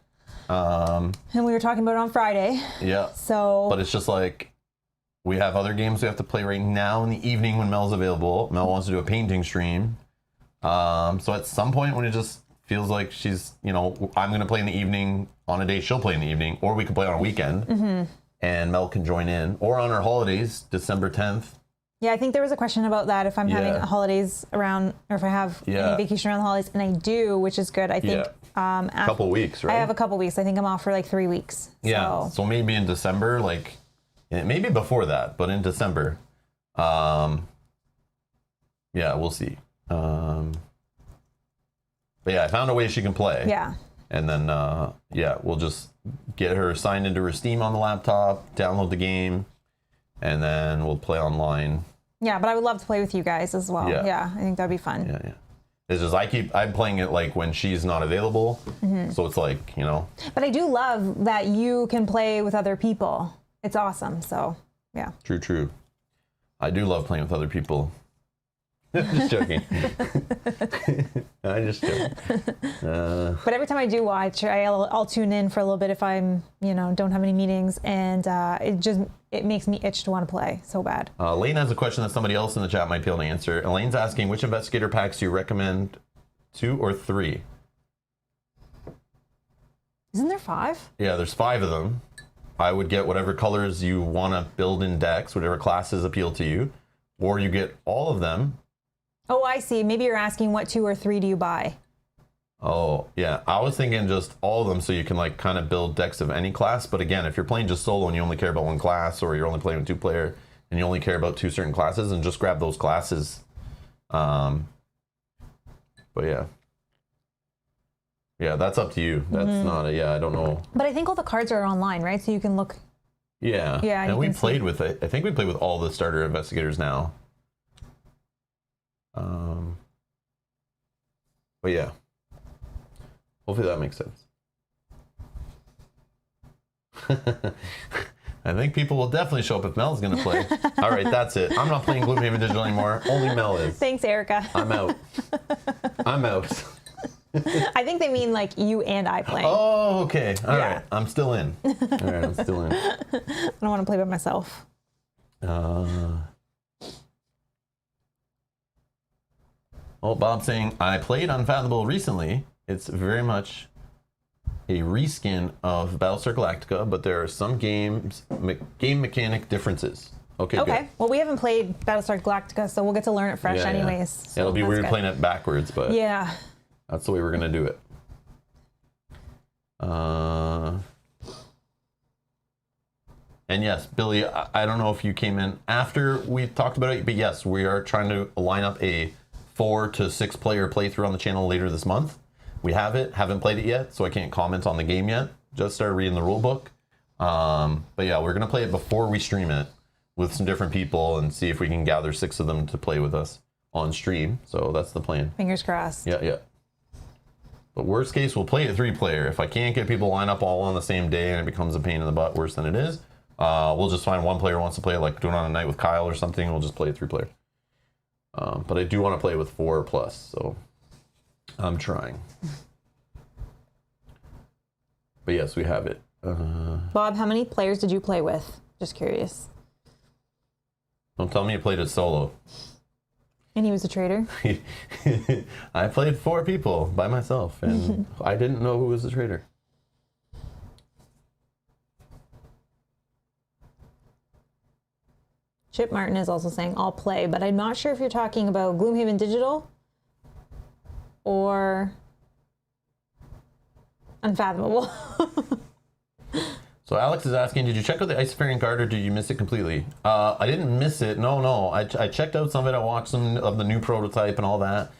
and we were talking about it on Friday. Yeah. So But it's just like, we have other games we have to play right now in the evening when Mel's available. Mel wants to do a painting stream. So at some point when it just feels like she's, I'm going to play in the evening on a day she'll play in the evening, or we could play on a weekend and Mel can join in, or on our holidays, December 10th. yeah, I think there was a question about that. If I'm having holidays around, or if I have any vacation around the holidays, and I do, which is good. I think a couple weeks, right? I have a couple weeks. I think I'm off for like 3 weeks. Yeah. So maybe in December, like maybe before that, but in December, yeah, we'll see. But yeah, I found a way she can play. Yeah. And then, we'll just get her signed into her Steam on the laptop, download the game, and then we'll play online. Yeah, but I would love to play with you guys as well. Yeah, I think that'd be fun. Yeah. It's just I'm playing it like when she's not available. So it's like, But I do love that you can play with other people. It's awesome. So, yeah. True. I do love playing with other people. Just joking. I just joking. But every time I do watch, I'll tune in for a little bit if I'm, don't have any meetings, and it makes me itch to want to play so bad. Elaine has a question that somebody else in the chat might be able to answer. Elaine's asking, which Investigator packs do you recommend, 2 or 3? Isn't there 5? Yeah, there's 5 of them. I would get whatever colors you want to build in decks, whatever classes appeal to you, or you get all of them. Oh, I see. Maybe you're asking what 2 or 3 do you buy? Oh, yeah. I was thinking just all of them so you can like kind of build decks of any class. But again, if you're playing just solo and you only care about one class, or you're only playing with 2-player and you only care about 2 certain classes, and just grab those classes. But yeah. Yeah, that's up to you. That's not I don't know. But I think all the cards are online, right? So you can look. Yeah. Yeah. And we played with it. I think we played with all the starter investigators now. But yeah, hopefully that makes sense. I think people will definitely show up if Mel's gonna play. All right, that's it. I'm not playing Gloomhaven Digital anymore. Only Mel is. Thanks, Erica. I'm out. I think they mean like you and I playing. Oh, okay. All right. I'm still in. I don't want to play by myself. Oh, Bob's saying, I played Unfathomable recently. It's very much a reskin of Battlestar Galactica, but there are some game mechanic differences. Okay, good. Well, we haven't played Battlestar Galactica, so we'll get to learn it fresh anyways. So it'll be weird good. playing it backwards, but that's the way we're going to do it. And yes, Billy, I don't know if you came in after we talked about it, but yes, we are trying to line up a 4 to 6 player playthrough on the channel later this month. We have it, haven't played it yet, so I can't comment on the game yet. Just started reading the rule book. But yeah, we're going to play it before we stream it with some different people and see if we can gather 6 of them to play with us. on stream. So that's the plan. Fingers crossed. Yeah. But worst case, we'll play it 3-player. If I can't get people lined up all on the same day and it becomes a pain in the butt worse than it is, we'll just find one player who wants to play it, like doing it on a night with Kyle or something, and we'll just play it 3-player. But I do want to play with 4+, so I'm trying. But yes, we have it. Bob, how many players did you play with? Just curious. Don't tell me you played it solo. And he was a traitor? I played 4 people by myself, and I didn't know who was the traitor. Chip Martin is also saying, I'll play, but I'm not sure if you're talking about Gloomhaven Digital or Unfathomable. So Alex is asking, did you check out the Ice-Fairing Guard or did you miss it completely? I didn't miss it. No. I checked out some of it. I watched some of the new prototype and all that.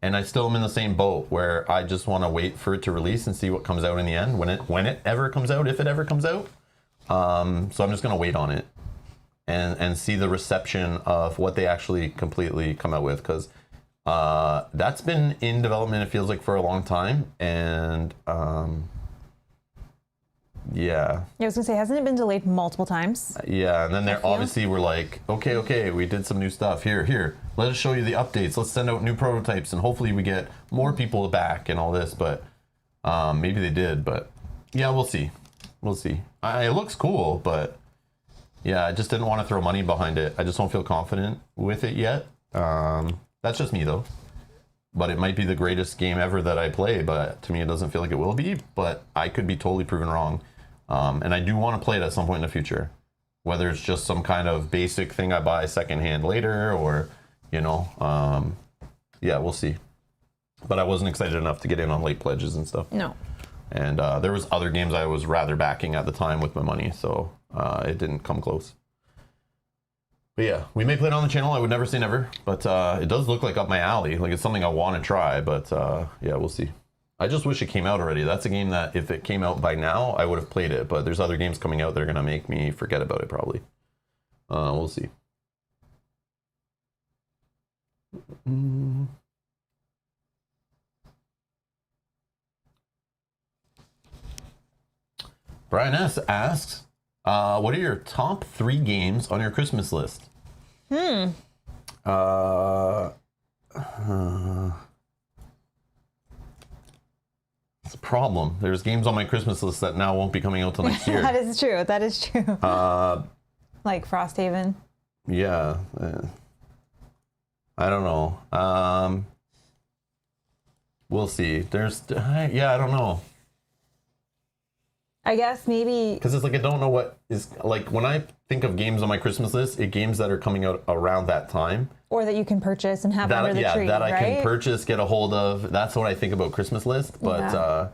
And I still am in the same boat where I just want to wait for it to release and see what comes out in the end when it ever comes out, if it ever comes out. So I'm just going to wait on it and see the reception of what they actually completely come out with, because that's been in development, it feels like, for a long time. And yeah. I was gonna say, hasn't it been delayed multiple times? Yeah, and then they obviously were like, okay, we did some new stuff. Here, let us show you the updates. Let's send out new prototypes, and hopefully we get more people back and all this. But maybe they did, but yeah, we'll see. It looks cool, but yeah, I just didn't want to throw money behind it. I just don't feel confident with it yet. That's just me, though. But it might be the greatest game ever that I play, but to me it doesn't feel like it will be, but I could be totally proven wrong. And I do want to play it at some point in the future, whether it's just some kind of basic thing I buy secondhand later, or, yeah, we'll see. But I wasn't excited enough to get in on late pledges and stuff. No. And there was other games I was rather backing at the time with my money, so it didn't come close. But yeah, we may play it on the channel. I would never say never, but it does look like up my alley. Like, it's something I want to try, but yeah, we'll see. I just wish it came out already. That's a game that if it came out by now, I would have played it, but there's other games coming out that are going to make me forget about it probably. We'll see. Brian S. asks, what are your top 3 games on your Christmas list? It's a problem. There's games on my Christmas list that now won't be coming out till next year. That is true. Like Frosthaven. Yeah. I don't know. We'll see. Yeah, I don't know. I guess maybe because it's like I don't know what is, like, when I think of games on my Christmas list, it's games that are coming out around that time, or that you can purchase and have under the tree. That I right? can purchase, get a hold of. That's what I think about Christmas list. But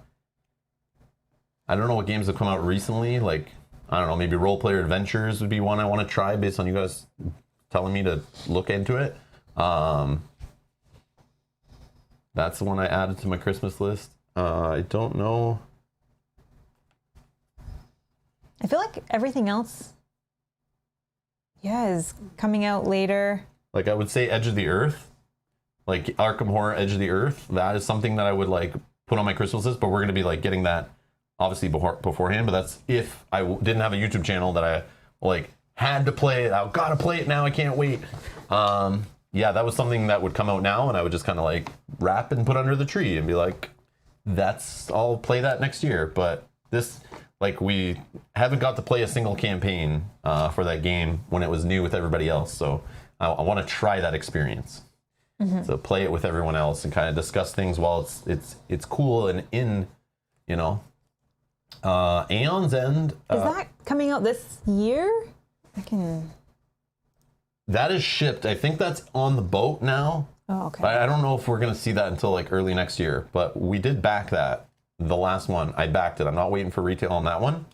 I don't know what games have come out recently. Like, I don't know, maybe Role Player Adventures would be one I want to try based on you guys telling me to look into it. That's the one I added to my Christmas list. I don't know. I feel like everything else, is coming out later. Like, I would say Edge of the Earth, like Arkham Horror Edge of the Earth. That is something that I would like put on my Christmas list, but we're going to be like getting that obviously beforehand. But that's if I didn't have a YouTube channel that I like had to play it. I gotta play it now. I can't wait. Yeah, that was something that would come out now, and I would just kind of like wrap and put under the tree and be like, I'll play that next year. But this, like, we haven't got to play a single campaign for that game when it was new with everybody else. So I want to try that experience. Mm-hmm. So play it with everyone else and kind of discuss things while it's cool and in, Aeon's End. Is that coming out this year? That is shipped. I think that's on the boat now. Oh, okay. But I don't know if we're going to see that until like early next year. But we did back that. The last one, I backed it. I'm not waiting for retail on that one.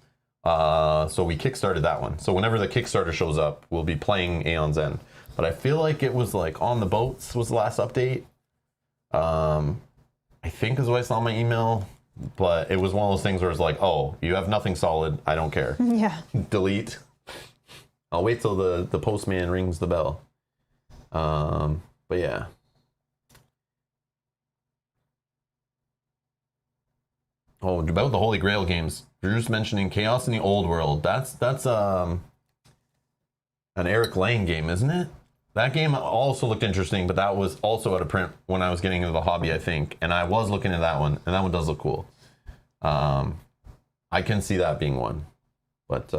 So we kickstarted that one. So whenever the Kickstarter shows up, we'll be playing Aeon's End. But I feel like it was like on the boats was the last update. I think is what I saw in my email. But it was one of those things where it's like, oh, you have nothing solid. I don't care. Yeah. Delete. I'll wait till the postman rings the bell. But yeah. Oh, about the Holy Grail games. Drew's mentioning Chaos in the Old World. That's an Eric Lang game, isn't it? That game also looked interesting, but that was also out of print when I was getting into the hobby, I think. And I was looking at that one, and that one does look cool. I can see that being one. But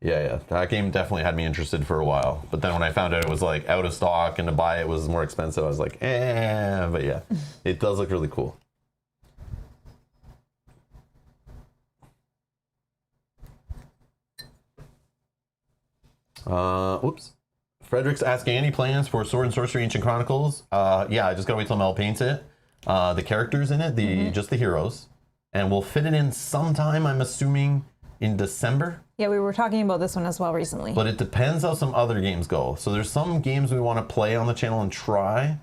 yeah, that game definitely had me interested for a while. But then when I found out it was like out of stock and to buy it was more expensive, I was like, but yeah, it does look really cool. Oops. Frederick's asking, any plans for Sword and Sorcery Ancient Chronicles? Yeah, I just gotta wait till Mel paints it. The characters in it, just the heroes. And we'll fit it in sometime, I'm assuming, in December. Yeah, we were talking about this one as well recently. But it depends how some other games go. So there's some games we want to play on the channel and try.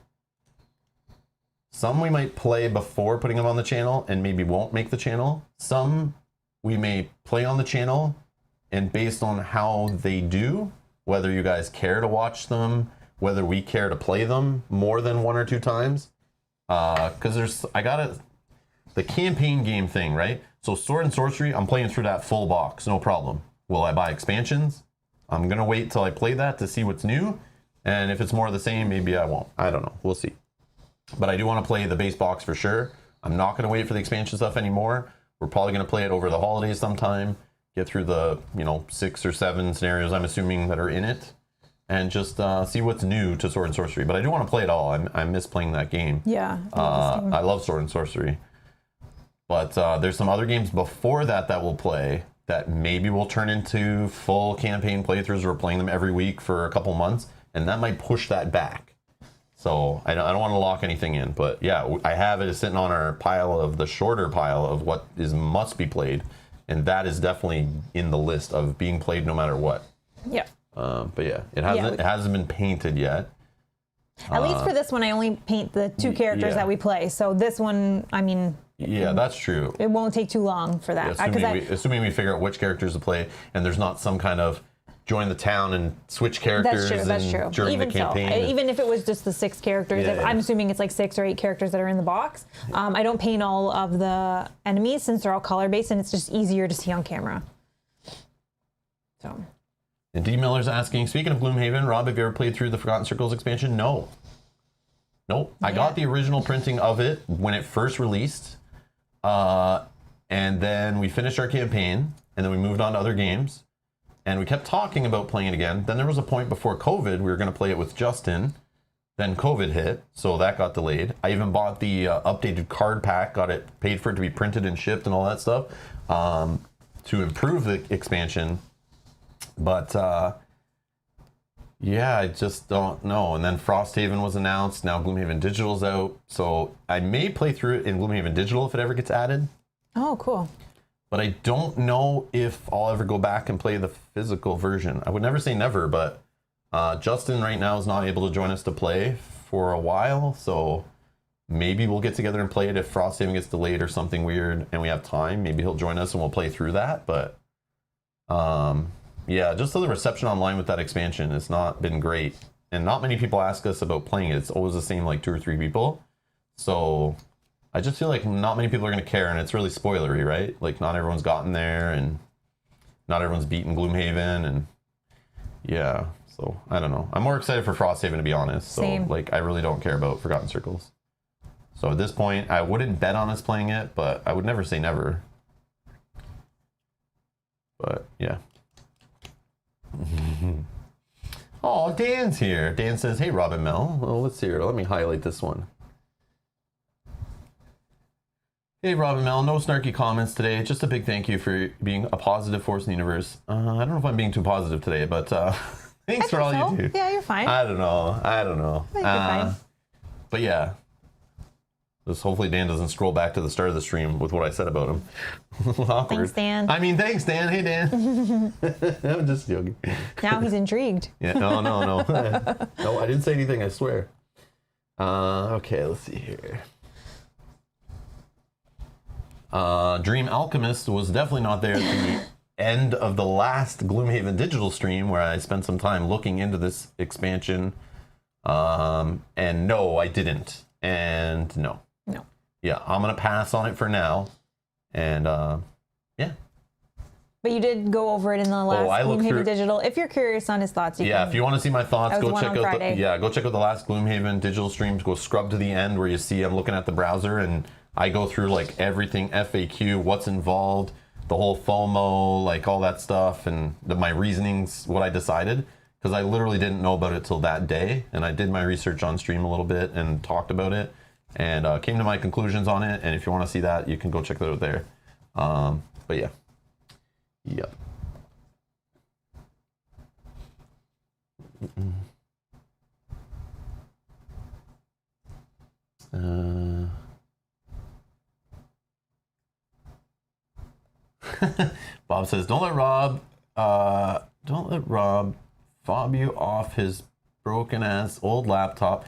Some we might play before putting them on the channel and maybe won't make the channel. Some we may play on the channel, and based on how they do, whether you guys care to watch them, whether we care to play them more than 1 or 2 times. Because the campaign game thing, right? So Sword and Sorcery, I'm playing through that full box, no problem. Will I buy expansions? I'm gonna wait till I play that to see what's new. And if it's more of the same, maybe I won't. I don't know, we'll see. But I do want to play the base box for sure. I'm not gonna wait for the expansion stuff anymore. We're probably gonna play it over the holidays sometime. Get through the 6 or 7 scenarios I'm assuming that are in it, and just see what's new to Sword and Sorcery. But I do want to play it all. I miss playing that game. Yeah. I love Sword and Sorcery. But there's some other games before that we'll play that maybe will turn into full campaign playthroughs. We're playing them every week for a couple months, and that might push that back. So I don't want to lock anything in. But yeah, I have it sitting on our shorter pile of what must be played. And that is definitely in the list of being played no matter what. Yeah. But yeah, it hasn't been painted yet. At least for this one, I only paint the 2 characters that we play. So this one, I mean. Yeah, that's true. It won't take too long for that. Assuming we figure out which characters to play, and there's not some kind of join the town and switch characters. That's true. During the campaign. Even if it was just the 6 characters, I'm assuming it's like 6 or 8 characters that are in the box. I don't paint all of the enemies since they're all color based, and it's just easier to see on camera. So. And D Miller's asking, speaking of Gloomhaven, Rob, have you ever played through the Forgotten Circles expansion? No. Nope. I got the original printing of it when it first released, and then we finished our campaign, and then we moved on to other games. And we kept talking about playing it again. Then there was a point before COVID, we were going to play it with Justin. Then COVID hit, so that got delayed. I even bought the updated card pack, got it paid for it to be printed and shipped and all that stuff to improve the expansion. But yeah, I just don't know. And then Frosthaven was announced. Now Gloomhaven Digital's out. So I may play through it in Gloomhaven Digital if it ever gets added. Oh, cool. But I don't know if I'll ever go back and play the physical version. I would never say never, but Justin right now is not able to join us to play for a while. So maybe we'll get together and play it if Frosthaven gets delayed or something weird and we have time. Maybe he'll join us and we'll play through that. But yeah, just so the reception online with that expansion has not been great. And not many people ask us about playing it. It's always the same, like 2 or 3 people. So I just feel like not many people are going to care, and it's really spoilery, right? Like, not everyone's gotten there, and not everyone's beaten Gloomhaven, and yeah, so I don't know. I'm more excited for Frosthaven, to be honest. So, Same. like, I really don't care about Forgotten Circles. So at this point, I wouldn't bet on us playing it, but I would never say never. But yeah. Oh, Dan's here. Dan says, hey, Rob and Mel. Well, let's see here. Let me highlight this one. Hey, Rob and Mel, no snarky comments today. Just a big thank you for being a positive force in the universe. I don't know if I'm being too positive today, but thanks for all you do. Yeah, you're fine. I don't know. I think you're fine. But yeah. Just hopefully Dan doesn't scroll back to the start of the stream with what I said about him. Awkward. Thanks, Dan. I mean, thanks, Dan. Hey, Dan. I'm just joking. Now he's intrigued. Yeah, no. No, I didn't say anything, I swear. Okay, let's see here. Dream Alchemist was definitely not there at the end of the last Gloomhaven digital stream where I spent some time looking into this expansion. And no, I didn't. And no. No. Yeah, I'm going to pass on it for now. And yeah. But you did go over it in the last Gloomhaven digital. If you're curious on his thoughts, you can. If you want to see my thoughts, go check out go check out the last Gloomhaven digital streams. Go scrub to the end where you see I'm looking at the browser and I go through like everything FAQ, what's involved, the whole FOMO, like all that stuff, and my reasonings, what I decided, because I literally didn't know about it till that day, and I did my research on stream a little bit and talked about it, and came to my conclusions on it. And if you want to see that, you can go check that out there. But yeah. Yep. Bob says, don't let Rob fob you off his broken ass old laptop.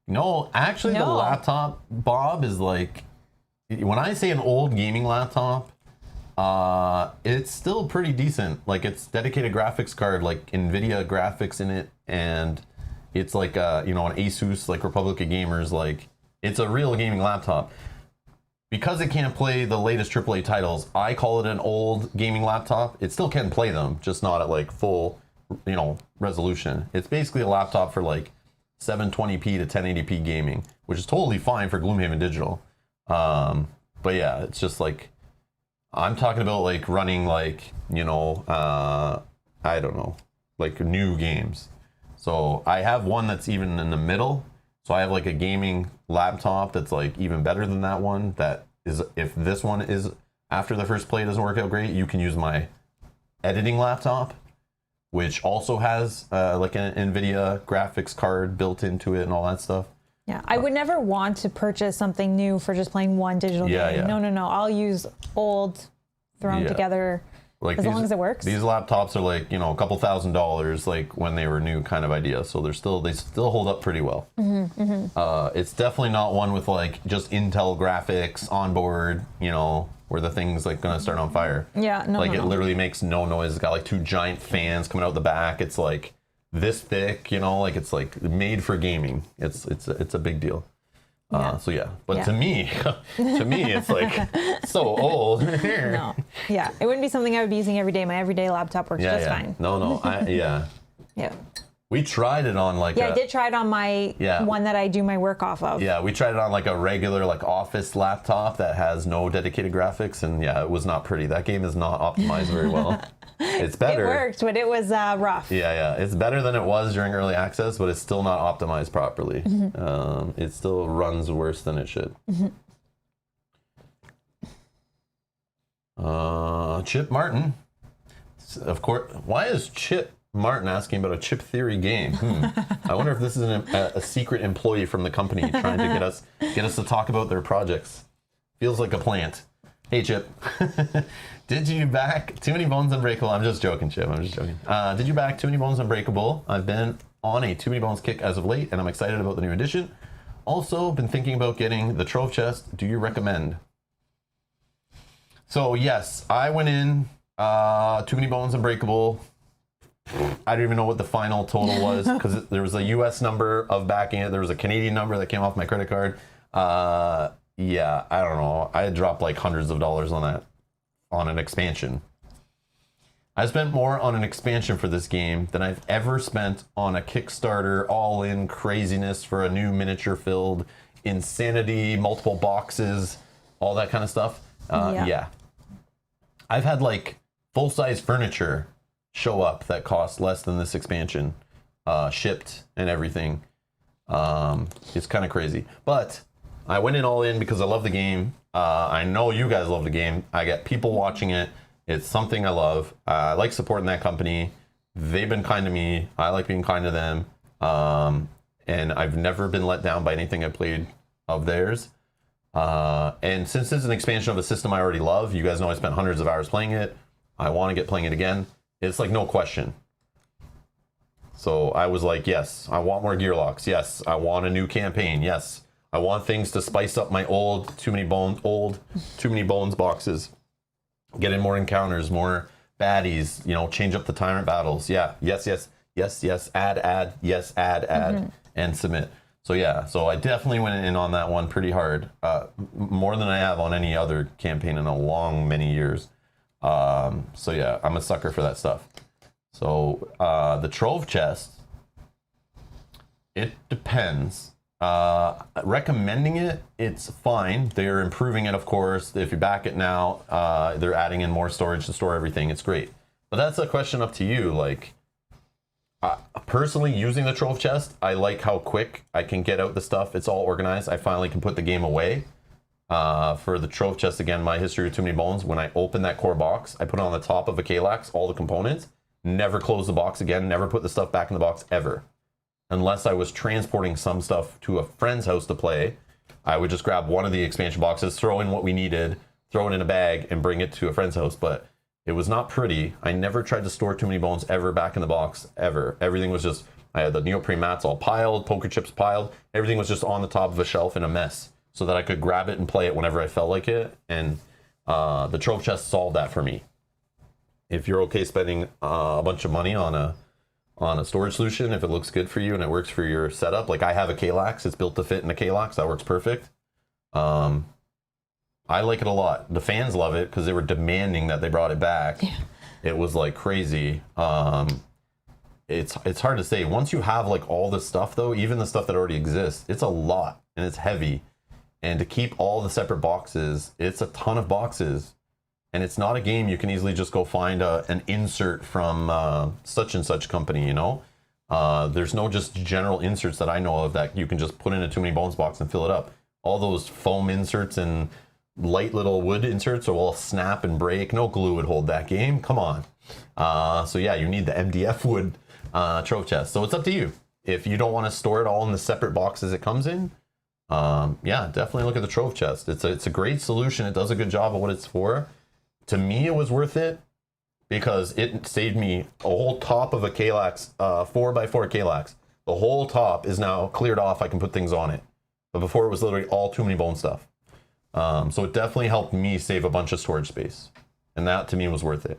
No, actually, the laptop, Bob, is like, when I say an old gaming laptop, it's still pretty decent. Like, it's dedicated graphics card, like NVIDIA graphics in it, and it's like an Asus, like Republic of Gamers, like it's a real gaming laptop. Because it can't play the latest AAA titles, I call it an old gaming laptop. It still can play them, just not at like full, resolution. It's basically a laptop for like 720p to 1080p gaming, which is totally fine for Gloomhaven Digital. But yeah, it's just like, I'm talking about like running like, I don't know, like new games. So I have one that's even in the middle. So I have like a gaming laptop that's like even better than that one. That is, if this one is after the first play doesn't work out great, you can use my editing laptop, which also has like an NVIDIA graphics card built into it and all that stuff. Yeah, I would never want to purchase something new for just playing one digital game. Yeah. No. I'll use old, thrown together, like as long as it works. These laptops are like, a couple $1,000s, like when they were new kind of idea. So they still hold up pretty well. It's definitely not one with like just Intel graphics on board, where the thing's like gonna start on fire. Yeah, no. It literally makes no noise. It's got like 2 giant fans coming out the back. It's like this thick, like it's like made for gaming. It's a big deal. So yeah, but to me, it's like so old. No, yeah, it wouldn't be something I would be using every day. My everyday laptop works just fine. No, yeah. We tried it on like I did try it on my one that I do my work off of. Yeah, we tried it on like a regular like office laptop that has no dedicated graphics, and it was not pretty. That game is not optimized very well. It's better. It worked, but it was rough. Yeah. It's better than it was during early access, but it's still not optimized properly. It still runs worse than it should. Chip Martin. Of course, why is Chip Martin asking about a chip theory game? I wonder if this is a secret employee from the company trying to get us to talk about their projects. Feels like a plant. Hey, Chip. Did you back Too Many Bones Unbreakable? I'm just joking, Chip. I'm just joking. Did you back Too Many Bones Unbreakable? I've been on a Too Many Bones kick as of late, and I'm excited about the new edition. Also, been thinking about getting the Trove Chest. Do you recommend? So, yes, I went in Too Many Bones Unbreakable. I don't even know what the final total was, because there was a US number of backing it. There was a Canadian number that came off my credit card. I don't know. I had dropped like hundreds of dollars on that, on an expansion. I spent more on an expansion for this game than I've ever spent on a Kickstarter all-in craziness for a new miniature-filled insanity, multiple boxes, all that kind of stuff. Yeah. I've had like full-size furniture show up that cost less than this expansion, shipped and everything. It's kind of crazy, but I went in all in because I love the game. I know you guys love the game. I get people watching it. It's something I love. I like supporting that company. They've been kind to me. I like being kind to them. And I've never been let down by anything I played of theirs. And since this is an expansion of a system I already love, you guys know I spent hundreds of hours playing it. I want to get playing it again. It's like no question. So I was like, yes, I want more gear locks. Yes, I want a new campaign. Yes, I want things to spice up my old Too Many Bones boxes. Get in more encounters, more baddies, you know, change up the tyrant battles. Yeah, yes, add, yes, add, and submit. So yeah, so I definitely went in on that one pretty hard, more than I have on any other campaign in a long many years. So yeah, I'm a sucker for that stuff. So the Trove chest, it depends. Recommending it, it's fine. They're improving it, of course. If you back it now, they're adding in more storage to store everything. It's great. But that's a question up to you. Like, personally, using the Trove chest, I like how quick I can get out the stuff. It's all organized. I finally can put the game away. For the Trove chest, again, my history with Too Many Bones, when I open that core box, I put it on the top of a Kalax, all the components, never close the box again, never put the stuff back in the box ever. Unless I was transporting some stuff to a friend's house to play, I would just grab one of the expansion boxes, throw in what we needed, throw it in a bag, and bring it to a friend's house. But it was not pretty. I never tried to store Too Many Bones ever back in the box, ever. Everything was just, I had the neoprene mats all piled, poker chips piled. Everything was just on the top of a shelf in a mess so that I could grab it and play it whenever I felt like it. And the Trove chest solved that for me. If you're okay spending a bunch of money on a storage solution, if it looks good for you and it works for your setup, like I have a Kalax, it's built to fit in a Kalax, that works perfect. I like it a lot. The fans love it because they were demanding that they brought it back. Yeah. It was like crazy. It's hard to say. Once you have like all this stuff though, even the stuff that already exists, it's a lot and it's heavy. And to keep all the separate boxes, it's a ton of boxes. And it's not a game you can easily just go find an insert from such and such company, you know? There's no just general inserts that I know of that you can just put in a Too Many Bones box and fill it up. All those foam inserts and light little wood inserts will all snap and break. No glue would hold that game. Come on. So yeah, you need the MDF wood Trove chest. So it's up to you. If you don't want to store it all in the separate boxes it comes in, yeah, definitely look at the Trove chest. It's a great solution. It does a good job of what it's for. To me, it was worth it because it saved me a whole top of a Kalax, 4x4 Kalax. The whole top is now cleared off. I can put things on it. But before it was literally all Too Many Bones stuff. So it definitely helped me save a bunch of storage space. And that to me was worth it.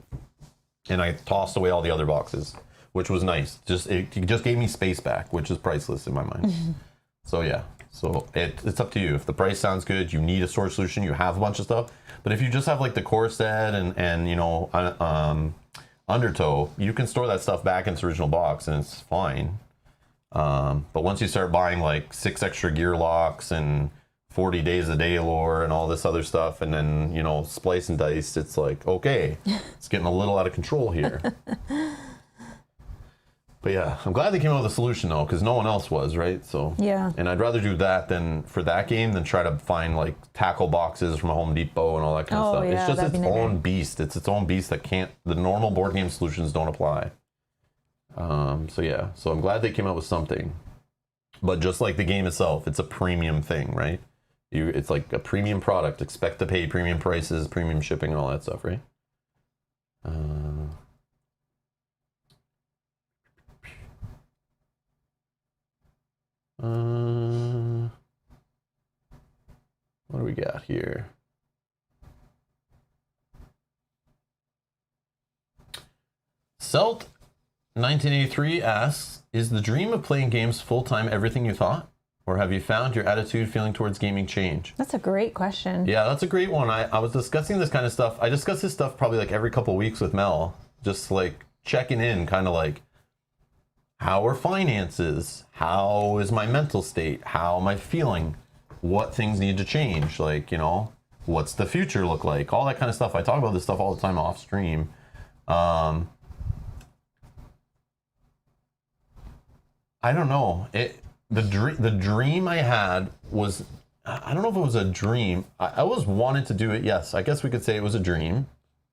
And I tossed away all the other boxes, which was nice. It just gave me space back, which is priceless in my mind. So yeah, so it's up to you. If the price sounds good, you need a storage solution, you have a bunch of stuff. But if you just have like the core set and you know, Undertow, you can store that stuff back in its original box and it's fine. But once you start buying like 6 extra gear locks and 40 days a day lore and all this other stuff, and then, you know, splice and dice, it's like, okay, it's getting a little out of control here. But yeah, I'm glad they came up with a solution though, because no one else was, right? So yeah. And I'd rather do that for that game than try to find like tackle boxes from a Home Depot and all that kind of stuff. Yeah, it's just its own beast. It's its own beast that the normal board game solutions don't apply. So yeah, so I'm glad they came up with something. But just like the game itself, it's a premium thing, right? It's like a premium product. Expect to pay premium prices, premium shipping, and all that stuff, right? What do we got here? Selt 1983 asks, is the dream of playing games full-time everything you thought? Or have you found your attitude feeling towards gaming change? That's a great question. Yeah, that's a great one. I was discussing this kind of stuff. I discuss this stuff probably like every couple of weeks with Mel. Just like checking in, kind of like, how are finances? How is my mental state? How am I feeling? What things need to change? Like, you know, what's the future look like? All that kind of stuff. I talk about this stuff all the time off stream. I don't know. The dream I had was, I don't know if it was a dream. I always wanted to do it. Yes, I guess we could say it was a dream.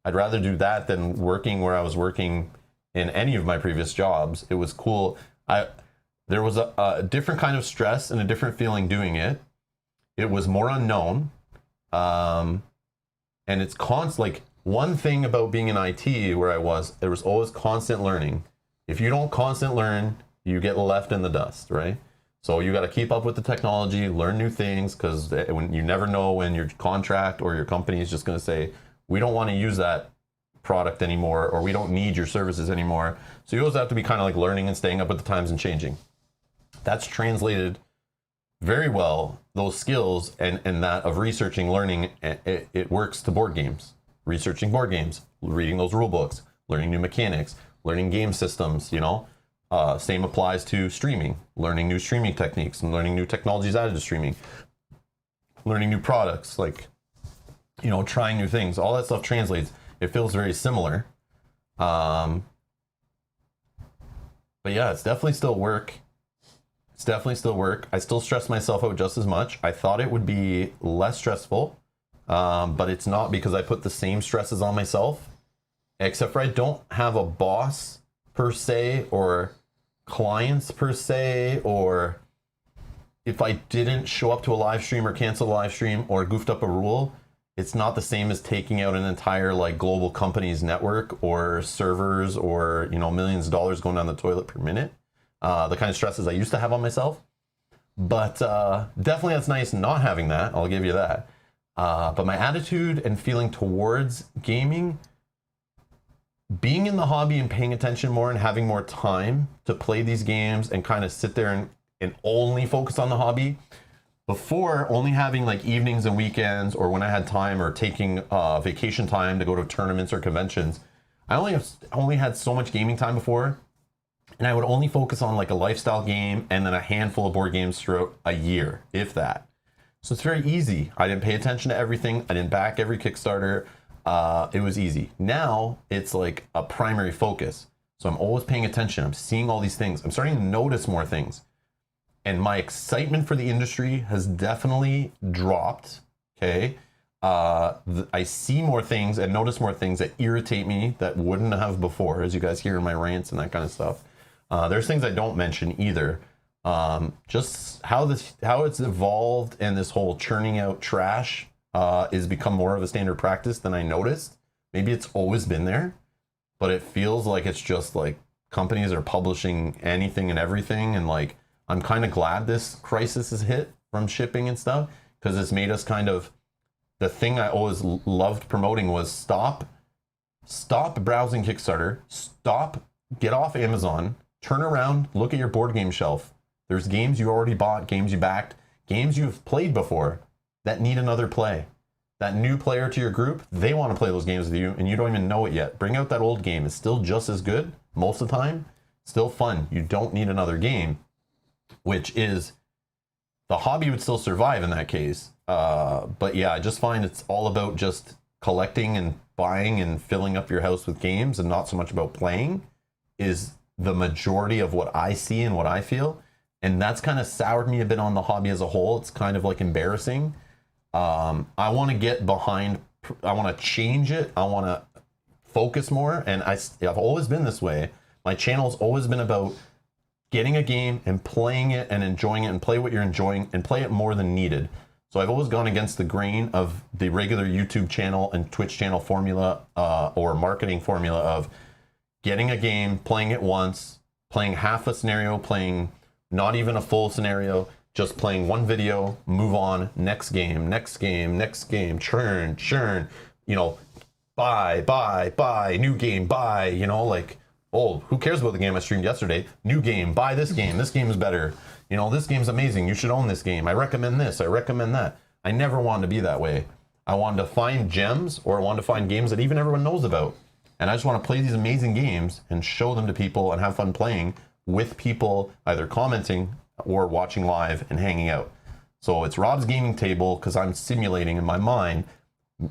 I'd rather do that than working where I was working in any of my previous jobs. It was cool. There was a different kind of stress and a different feeling doing it. It was more unknown. And it's like one thing about being in IT where there was always constant learning. If you don't constant learn, you get left in the dust, right? So you got to keep up with the technology, learn new things, because when you never know when your contract or your company is just going to say, we don't want to use that product anymore, or we don't need your services anymore. So you always have to be kind of like learning and staying up with the times and changing. That's translated very well, those skills and that of researching, learning, it works to board games. Researching board games, reading those rule books, learning new mechanics, learning game systems, you know. Same applies to streaming, learning new streaming techniques and learning new technologies added to streaming, learning new products, like, you know, trying new things. All that stuff translates. It feels very similar. But yeah, it's definitely still work. It's definitely still work. I still stress myself out just as much. I thought it would be less stressful, but it's not, because I put the same stresses on myself, except for I don't have a boss per se, or clients per se, or if I didn't show up to a live stream or cancel a live stream or goofed up a rule, it's not the same as taking out an entire like global company's network or servers, or, you know, millions of dollars going down the toilet per minute. The kind of stresses I used to have on myself. But definitely that's nice not having that, I'll give you that. But my attitude and feeling towards gaming, being in the hobby and paying attention more and having more time to play these games and kind of sit there and only focus on the hobby. Before, only having like evenings and weekends, or when I had time, or taking vacation time to go to tournaments or conventions. I only had so much gaming time before, and I would only focus on like a lifestyle game and then a handful of board games throughout a year, if that. So it's very easy. I didn't pay attention to everything. I didn't back every Kickstarter. It was easy. Now it's like a primary focus. So I'm always paying attention. I'm seeing all these things. I'm starting to notice more things. And my excitement for the industry has definitely dropped. Okay. I see more things and notice more things that irritate me that wouldn't have before, as you guys hear in my rants and that kind of stuff. There's things I don't mention either. Just how it's evolved, and this whole churning out trash is become more of a standard practice than I noticed. Maybe it's always been there, but it feels like it's just like companies are publishing anything and everything. And like, I'm kind of glad this crisis has hit from shipping and stuff, because it's made us kind of, the thing I always loved promoting was stop browsing Kickstarter, get off Amazon, turn around, look at your board game shelf. There's games you already bought, games you backed, games you've played before that need another play. That new player to your group, they want to play those games with you and you don't even know it yet. Bring out that old game. It's still just as good most of the time. Still fun. You don't need another game, which is, the hobby would still survive in that case. But yeah, I just find it's all about just collecting and buying and filling up your house with games, and not so much about playing, is the majority of what I see and what I feel. And that's kind of soured me a bit on the hobby as a whole. It's kind of like embarrassing. I want to get behind, I want to change it. I want to focus more. And I've always been this way. My channel's always been about getting a game and playing it and enjoying it, and play what you're enjoying and play it more than needed. So I've always gone against the grain of the regular YouTube channel and Twitch channel formula, or marketing formula of getting a game, playing it once, playing half a scenario, playing not even a full scenario, just playing one video, move on, next game, churn, you know, buy, new game, buy, you know, like, oh, who cares about the game I streamed yesterday? New game, buy this game is better. You know, this game's amazing, you should own this game. I recommend this, I recommend that. I never wanted to be that way. I wanted to find gems, or I wanted to find games that even everyone knows about. And I just want to play these amazing games and show them to people and have fun playing with people, either commenting or watching live and hanging out. So it's Rob's gaming table, because I'm simulating in my mind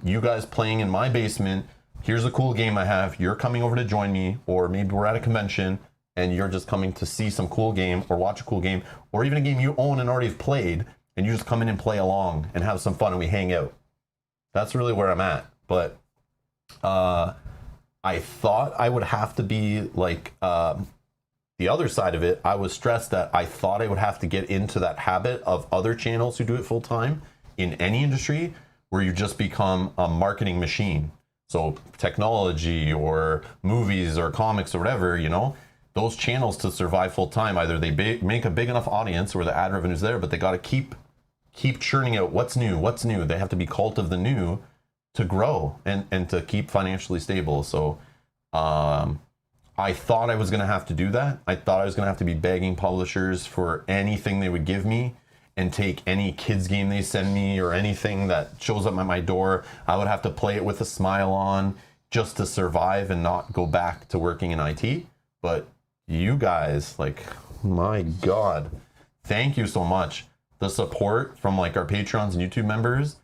you guys playing in my basement. Here's a cool game I have. You're coming over to join me, or maybe we're at a convention and you're just coming to see some cool game or watch a cool game, or even a game you own and already have played, and you just come in and play along and have some fun and we hang out. That's really where I'm at. But I thought I would have to be like, the other side of it, I was stressed that I thought I would have to get into that habit of other channels who do it full time in any industry, where you just become a marketing machine. So technology or movies or comics or whatever, you know, those channels, to survive full time, either they make a big enough audience where the ad revenue's there, but they got to keep churning out what's new. They have to be cult of the new, to grow and to keep financially stable. So I thought I was going to have to do that. I thought I was going to have to be begging publishers for anything they would give me and take any kids game they send me or anything that shows up at my door. I would have to play it with a smile on just to survive and not go back to working in IT. But you guys, like, my God, thank you so much. The support from like our Patrons and YouTube members,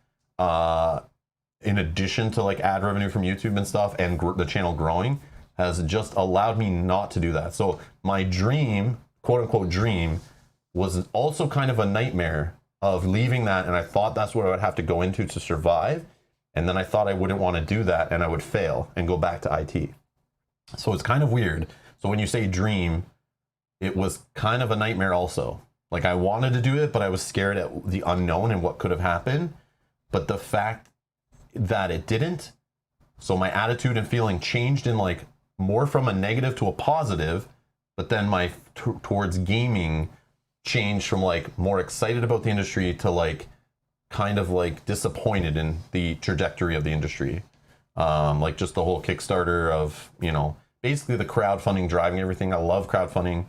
in addition to like ad revenue from YouTube and stuff and the channel growing, has just allowed me not to do that. So my dream, quote unquote dream, was also kind of a nightmare of leaving that, and I thought that's what I would have to go into to survive, and then I thought I wouldn't want to do that and I would fail and go back to IT. So it's kind of weird. So when you say dream, it was kind of a nightmare also. Like I wanted to do it, but I was scared at the unknown and what could have happened. But the fact that it didn't, so my attitude and feeling changed in like more from a negative to a positive, but then my towards gaming changed from like more excited about the industry to like kind of like disappointed in the trajectory of the industry. Like just the whole Kickstarter of, you know, basically the crowdfunding driving everything. I love crowdfunding.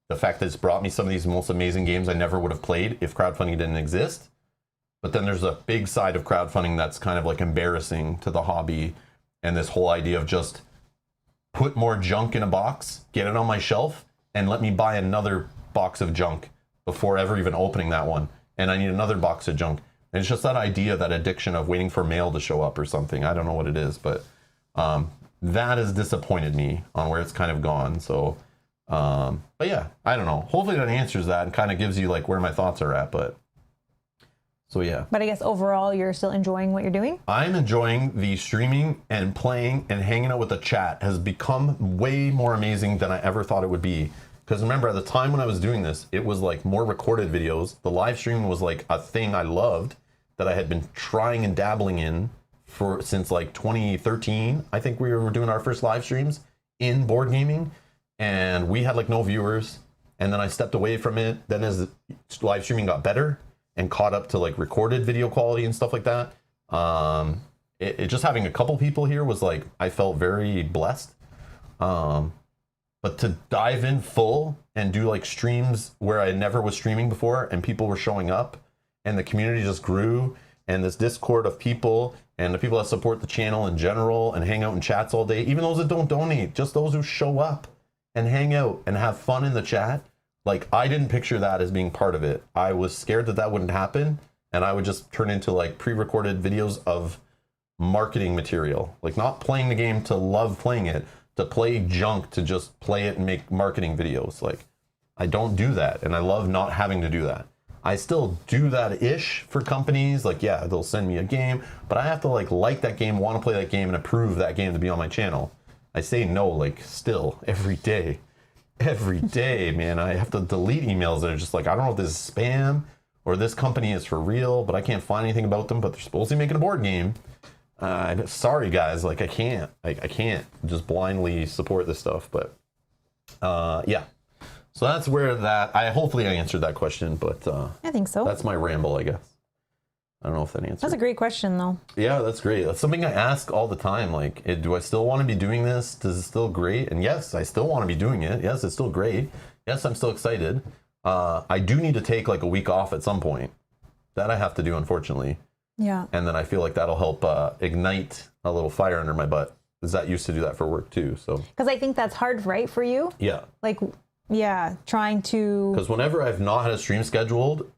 The fact that it's brought me some of these most amazing games I never would have played if crowdfunding didn't exist. But then there's a big side of crowdfunding that's kind of like embarrassing to the hobby, and this whole idea of just put more junk in a box, get it on my shelf, and let me buy another box of junk before ever even opening that one. And I need another box of junk. And it's just that idea, that addiction of waiting for mail to show up or something. I don't know what it is, but that has disappointed me on where it's kind of gone. So, but yeah, I don't know. Hopefully that answers that and kind of gives you like where my thoughts are at, but so yeah. But I guess overall, you're still enjoying what you're doing? I'm enjoying the streaming and playing and hanging out with the chat has become way more amazing than I ever thought it would be. Because remember, at the time when I was doing this, it was like more recorded videos. The live streaming was like a thing I loved that I had been trying and dabbling in since like 2013. I think we were doing our first live streams in board gaming, and we had like no viewers. And then I stepped away from it. Then as live streaming got better and caught up to like recorded video quality and stuff like that, it just having a couple people here was like, I felt very blessed. But to dive in full and do like streams where I never was streaming before and people were showing up and the community just grew, and this Discord of people and the people that support the channel in general and hang out in chats all day, even those that don't donate, just those who show up and hang out and have fun in the chat. Like, I didn't picture that as being part of it. I was scared that that wouldn't happen, and I would just turn into like pre-recorded videos of marketing material, like not playing the game to love playing it, to play junk to just play it and make marketing videos. Like, I don't do that, and I love not having to do that. I still do that ish for companies. Like, yeah, they'll send me a game, but I have to like that game, want to play that game, and approve that game to be on my channel. I say no, like, still every day. Every day, man. I have to delete emails that are just like, I don't know if this is spam or this company is for real, but I can't find anything about them, but they're supposed to be making a board game. Sorry guys, like I can't just blindly support this stuff, but yeah. So that's where hopefully I answered that question, but I think so. That's my ramble, I guess. I don't know if that answers. That's a great question though. Yeah, that's great. That's something I ask all the time. Like, do I still want to be doing this? Does it still great? And yes, I still want to be doing it. Yes, it's still great. Yes, I'm still excited. I do need to take like a week off at some point. That I have to do, unfortunately. Yeah. And then I feel like that'll help ignite a little fire under my butt. Because that used to do that for work too. So. Because I think that's hard, right, for you? Yeah. Like, yeah, trying to. Because whenever I've not had a stream scheduled,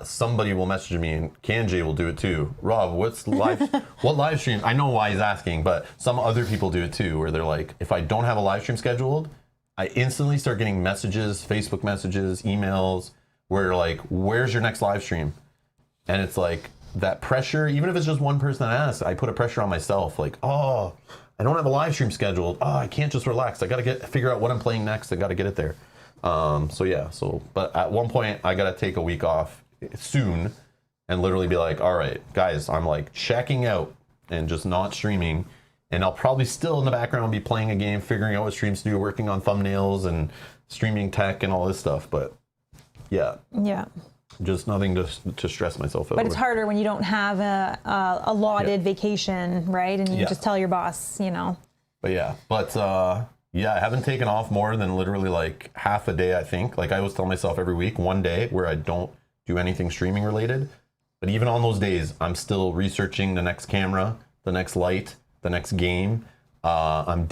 somebody will message me, and Kanjay will do it too. Rob, what live stream? I know why he's asking, but some other people do it too, where they're like, if I don't have a live stream scheduled, I instantly start getting messages, Facebook messages, emails, where like, where's your next live stream? And it's like that pressure, even if it's just one person that asks, I put a pressure on myself, like, oh, I don't have a live stream scheduled. Oh, I can't just relax. I got to figure out what I'm playing next. I got to get it there. So yeah, but at one point I got to take a week off soon and literally be like, all right, guys, I'm like checking out and just not streaming. And I'll probably still in the background be playing a game, figuring out what streams to do, working on thumbnails and streaming tech and all this stuff. But yeah. Yeah. Just nothing to stress myself out. But it's harder when you don't have a allotted vacation, right? And you just tell your boss, you know. But I haven't taken off more than literally like half a day, I think. Like I always tell myself every week, one day where I don't do anything streaming related. But even on those days, I'm still researching the next camera, the next light, the next game. I'm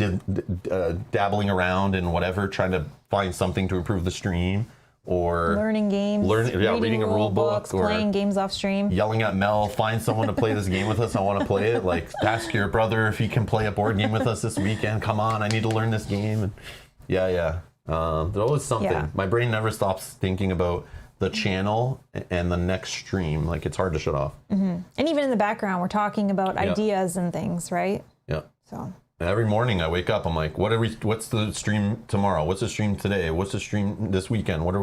dabbling around in whatever, trying to find something to improve the stream. Or learning games, reading a rule book, or playing games off stream, yelling at Mel, find someone to play this game with us. I want to play it. Like, ask your brother if he can play a board game with us this weekend. Come on, I need to learn this game. And there's always something. Yeah. My brain never stops thinking about the channel and the next stream. Like, it's hard to shut off. And even in the background, we're talking about ideas and things, right? Yeah. So. Every morning I wake up, I'm like, what's the stream tomorrow? What's the stream today? What's the stream this weekend? What are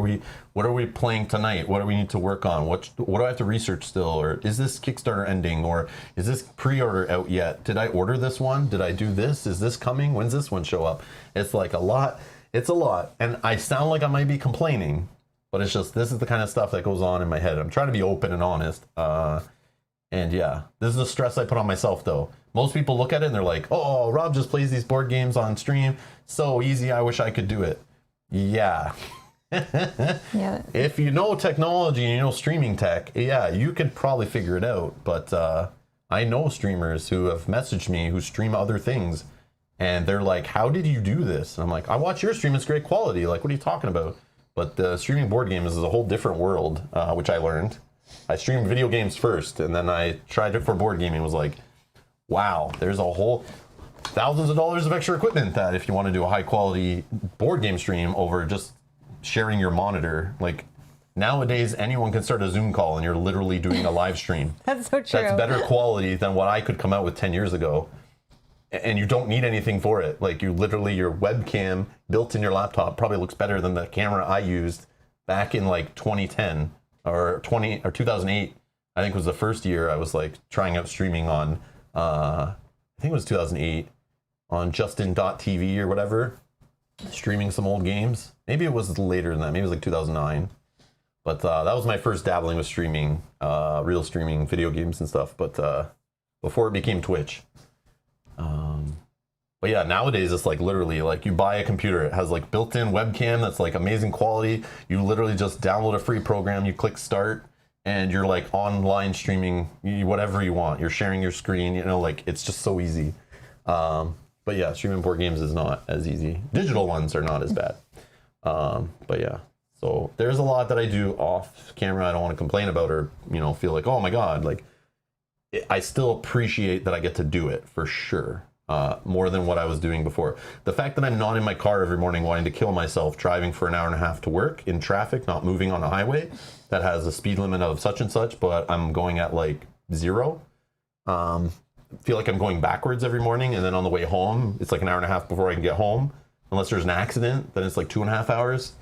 we playing tonight? What do we need to work on? What do I have to research still? Or is this Kickstarter ending? Or is this pre-order out yet? Did I order this one? Did I do this? Is this coming? When's this one show up? It's like a lot. It's a lot. And I sound like I might be complaining, but it's just, this is the kind of stuff that goes on in my head. I'm trying to be open and honest. And yeah, this is the stress I put on myself though. Most people look at it and they're like, oh, Rob just plays these board games on stream. So easy, I wish I could do it. Yeah. If you know technology and you know streaming tech, you could probably figure it out. But I know streamers who have messaged me who stream other things. And they're like, how did you do this? And I'm like, I watch your stream, it's great quality. Like, what are you talking about? But the streaming board games is a whole different world, which I learned. I streamed video games first, and then I tried it for board gaming. Was like, wow, there's a whole thousands of dollars of extra equipment that if you want to do a high quality board game stream over just sharing your monitor, like nowadays anyone can start a Zoom call and you're literally doing a live stream. That's so true. That's better quality than what I could come out with 10 years ago. And you don't need anything for it. Like you literally, your webcam built in your laptop probably looks better than the camera I used back in like 2010. Or 2008, I think was the first year I was like trying out streaming on, I think it was 2008, on Justin.tv or whatever, streaming some old games. Maybe it was later than that. Maybe it was like 2009. But that was my first dabbling with streaming, real streaming video games and stuff. But before it became Twitch. But yeah, nowadays it's like literally like you buy a computer, it has like built-in webcam that's like amazing quality. You literally just download a free program, you click start, and you're like online streaming whatever you want. You're sharing your screen, you know, like it's just so easy. But yeah, streaming board games is not as easy. Digital ones are not as bad. But yeah, so there's a lot that I do off camera I don't want to complain about or, you know, feel like, oh my God, like I still appreciate that I get to do it for sure. More than what I was doing before. The fact that I'm not in my car every morning wanting to kill myself, driving for an hour and a half to work in traffic, not moving on a highway that has a speed limit of such and such, but I'm going at like 0. Feel like I'm going backwards every morning, and then on the way home, it's like an hour and a half before I can get home. Unless there's an accident, then it's like 2.5 hours.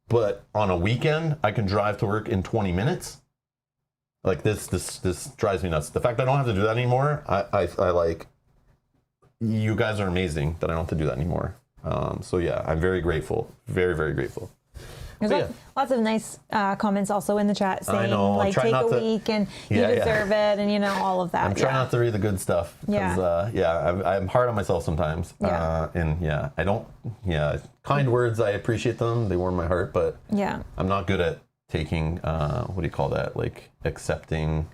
But on a weekend, I can drive to work in 20 minutes. Like this drives me nuts. The fact that I don't have to do that anymore, I like. You guys are amazing that I don't have to do that anymore. So yeah, I'm very grateful. Very, very grateful. There's lots of nice comments also in the chat saying like take a week and you deserve it and you know all of that. I'm trying not to read the good stuff because I'm hard on myself sometimes. Kind words, I appreciate them. They warm my heart, but I'm not good at taking what do you call that? Like accepting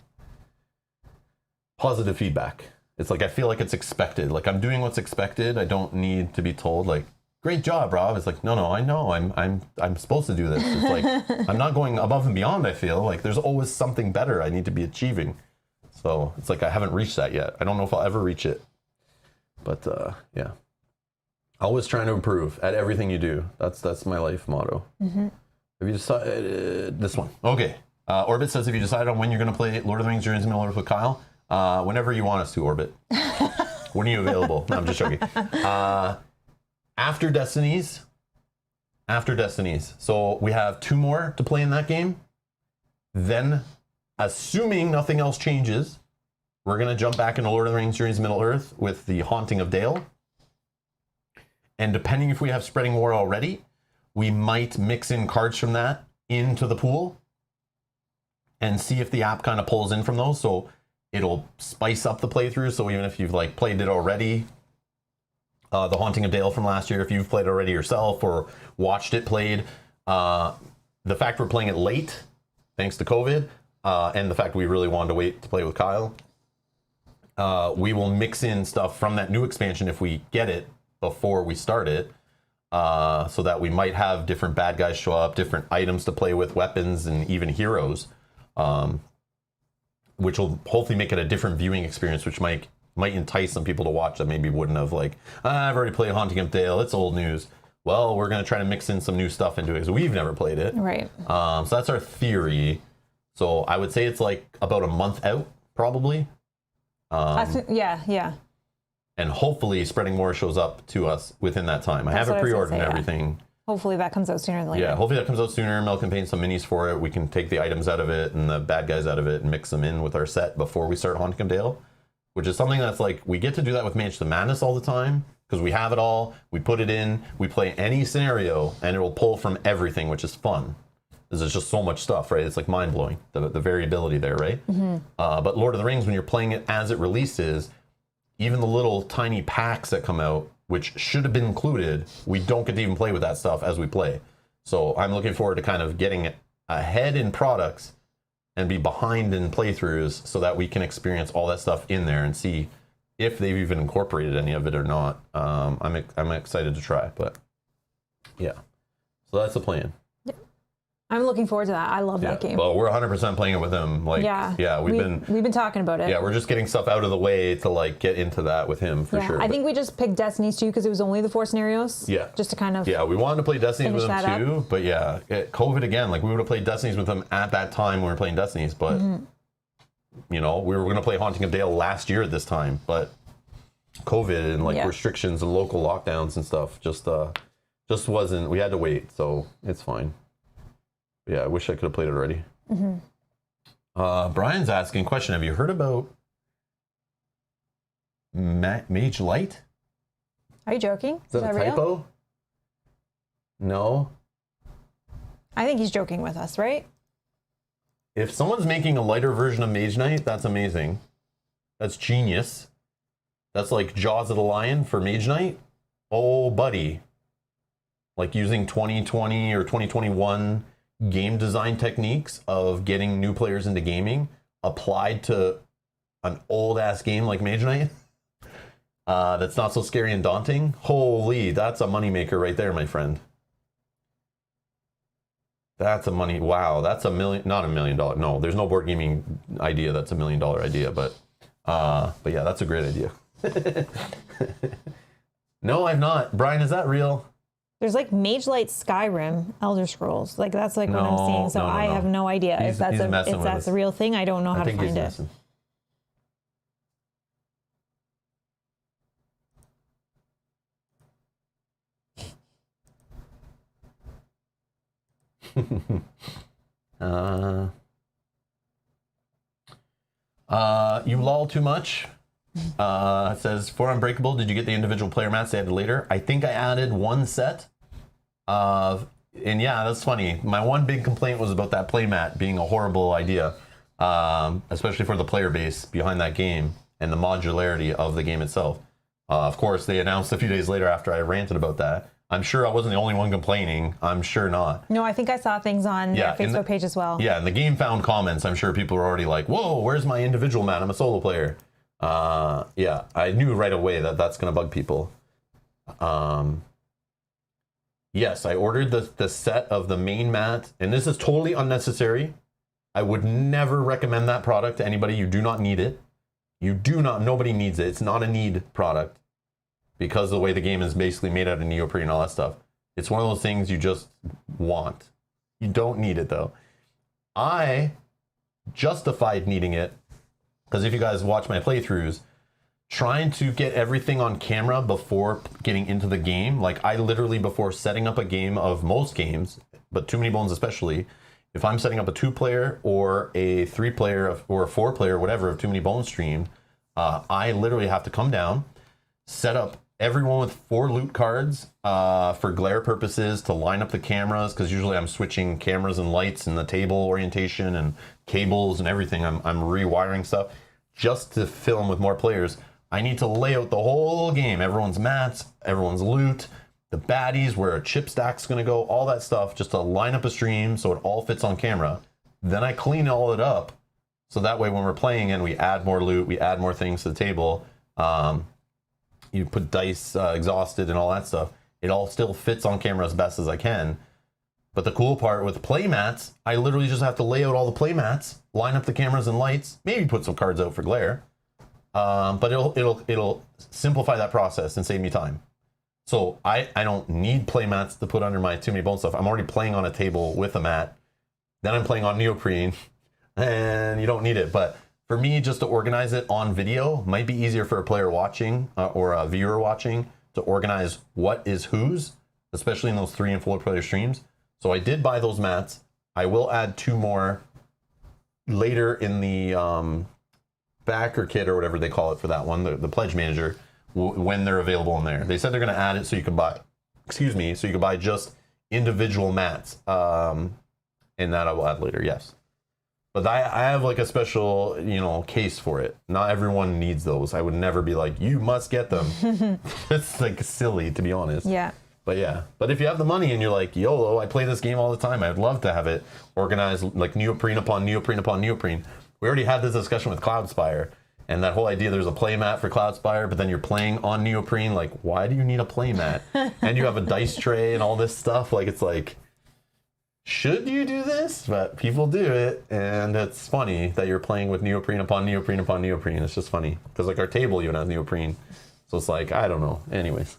positive feedback. It's like I feel like it's expected. Like I'm doing what's expected. I don't need to be told like, "Great job, Rob." It's like, no, I know. I'm supposed to do this. It's like I'm not going above and beyond. I feel like there's always something better I need to be achieving. So it's like I haven't reached that yet. I don't know if I'll ever reach it. But yeah, always trying to improve at everything you do. That's my life motto. Mm-hmm. Have you decided this one? Okay. Orbit says, "Have you decided on when you're going to play Lord of the Rings: Journey to Middle-earth with Kyle?" Whenever you want us to, Orbit. When are you available? No, I'm just joking. After Destinies. So we have 2 more to play in that game. Then, assuming nothing else changes, we're going to jump back into Lord of the Rings: Journey to Middle-earth with the Haunting of Dale. And depending if we have Spreading War already, we might mix in cards from that into the pool. and see if the app kind of pulls in from those. So it'll spice up the playthrough. So even if you've like played it already, The Haunting of Dale from last year, if you've played it already yourself or watched it played, the fact we're playing it late, thanks to COVID, and the fact we really wanted to wait to play with Kyle, we will mix in stuff from that new expansion if we get it before we start it, so that we might have different bad guys show up, different items to play with, weapons, and even heroes, which will hopefully make it a different viewing experience, which might entice some people to watch that maybe wouldn't have, like, I've already played Haunting of Dale, it's old news. Well, we're going to try to mix in some new stuff into it because we've never played it. Right. So that's our theory. So I would say it's like about a month out, probably. Yeah. And hopefully Spreading More shows up to us within that time. I have it pre-ordered and everything. Hopefully that comes out sooner than later. Yeah, hopefully that comes out sooner. Mel can paint some minis for it. We can take the items out of it and the bad guys out of it and mix them in with our set before we start Haunting of Dale, which is something that's like, we get to do that with Mage the Madness all the time because we have it all. We put it in, we play any scenario, and it will pull from everything, which is fun. There's just so much stuff, right? It's like mind-blowing, the variability there, right? Mm-hmm. But Lord of the Rings, when you're playing it as it releases, even the little tiny packs that come out, which should have been included, we don't get to even play with that stuff as we play. So I'm looking forward to kind of getting ahead in products and be behind in playthroughs so that we can experience all that stuff in there and see if they've even incorporated any of it or not. I'm excited to try, but yeah. So that's the plan. I'm looking forward to that. I love that game. Well, we're 100% playing it with him. Like, yeah, we've been talking about it. Yeah, we're just getting stuff out of the way to like get into that with him for sure. I think we just picked Destiny's 2 because it was only the 4 scenarios. Yeah. Just to kind of we wanted to play Destiny's with him too, but yeah, COVID again. Like we would have played Destiny's with him at that time when we were playing Destiny's, but you know, we were going to play Haunting of Dale last year at this time, but COVID and like restrictions and local lockdowns and stuff just wasn't. We had to wait, so it's fine. Yeah, I wish I could have played it already. Brian's asking question. Have you heard about Mage Light? Are you joking? Is that a typo? Real? No. I think he's joking with us, right? If someone's making a lighter version of Mage Knight, that's amazing. That's genius. That's like Jaws of the Lion for Mage Knight. Oh, buddy. Like using 2020 or 2021 game design techniques of getting new players into gaming applied to an old ass game like Mage Knight that's not so scary and daunting. Holy, that's a moneymaker right there, my friend. That's a money. Wow, that's not $1 million. No, there's no board gaming idea that's $1 million idea, but yeah, that's a great idea. No, I've not. Brian, is that real? There's like Mage Light Skyrim Elder Scrolls. Like that's like what I'm seeing. So I have no idea if that's a real thing. I don't know how to find it. You lol too much. It says, for Unbreakable, did you get the individual player mats they added later? I think I added one set of, and yeah, that's funny. My one big complaint was about that play mat being a horrible idea, especially for the player base behind that game and the modularity of the game itself. Of course, they announced a few days later after I ranted about that. I'm sure I wasn't the only one complaining. I'm sure not. No, I think I saw things on their Facebook page as well. Yeah, and the game found comments. I'm sure people were already like, whoa, where's my individual mat? I'm a solo player. Yeah, I knew right away that that's going to bug people. Yes, I ordered the set of the main mat, and this is totally unnecessary. I would never recommend that product to anybody. You do not need it. Nobody needs it. It's not a need product because of the way the game is basically made out of neoprene and all that stuff. It's one of those things you just want. You don't need it though. I justified needing it because if you guys watch my playthroughs, trying to get everything on camera before getting into the game, like I literally, before setting up a game of most games, but Too Many Bones especially, if I'm setting up a 2-player or a 3-player or a 4-player, whatever, of Too Many Bones stream, I literally have to come down, set up everyone with 4 loot cards for glare purposes to line up the cameras, because usually I'm switching cameras and lights and the table orientation and cables and everything. I'm rewiring stuff just to film with more players. I need to lay out the whole game, everyone's mats, everyone's loot, the baddies, where a chip stack's going to go, all that stuff, just to line up a stream so it all fits on camera. Then I clean all it up, so that way when we're playing and we add more loot, we add more things to the table, you put dice, exhausted, and all that stuff, it all still fits on camera as best as I can. But the cool part with play mats, I literally just have to lay out all the play mats, line up the cameras and lights, maybe put some cards out for glare, but it'll simplify that process and save me time. So I don't need play mats to put under my Too Many Bones stuff. I'm already playing on a table with a mat. Then I'm playing on neoprene, and you don't need it. But for me, just to organize it on video might be easier for a player watching or a viewer watching to organize what is whose, especially in those 3 and 4 player streams. So I did buy those mats. I will add 2 more later in the backer kit or whatever they call it for that one, the pledge manager, when they're available in there. They said they're going to add it so you can buy, so you can buy just individual mats. And that I will add later, yes. But I have like a special, case for it. Not everyone needs those. I would never be like, you must get them. It's like silly, to be honest. Yeah. But yeah. But if you have the money and you're like, YOLO, I play this game all the time, I'd love to have it organized like neoprene upon neoprene upon neoprene. We already had this discussion with Cloudspire. And that whole idea, there's a play mat for Cloudspire, but then you're playing on neoprene. Like, why do you need a play mat? And you have a dice tray and all this stuff. Like, it's like, should you do this? But people do it, and it's funny that you're playing with neoprene upon neoprene upon neoprene. It's just funny because like our table even has neoprene, so it's like I don't know. Anyways.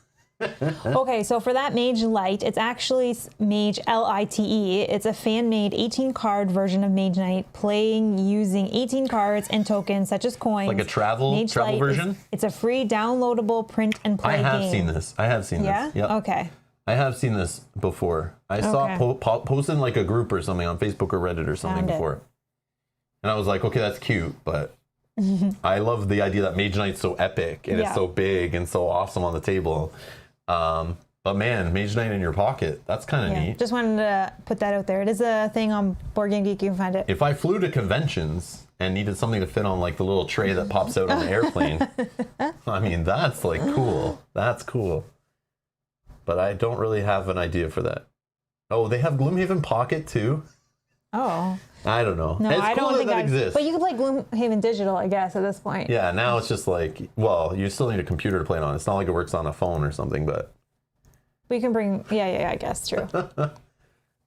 Okay, so for that Mage Light, it's actually Mage Lite. It's a fan-made 18-card version of Mage Knight, playing using 18 cards and tokens such as coins. Like a travel version? It's a free downloadable print and play game. I have seen this. Yeah? Yep. Okay. I have seen this before. I saw it posted in like a group or something on Facebook or Reddit or something before. And I was like, okay, that's cute, but I love the idea that Mage Knight's so epic and it's so big and so awesome on the table. But man, Mage Knight in your pocket, that's kind of neat. Just wanted to put that out there. It is a thing on Board Game Geek. You can find it. If I flew to conventions and needed something to fit on like the little tray that pops out on the airplane, I mean, that's like cool. That's cool. But I don't really have an idea for that. Oh, they have Gloomhaven Pocket too? Oh. I don't know. No, it's I cool don't think that exists. But you can play Gloomhaven Digital, I guess, at this point. Yeah, now it's just like, well, you still need a computer to play it on. It's not like it works on a phone or something, but... We can bring... Yeah, I guess, true.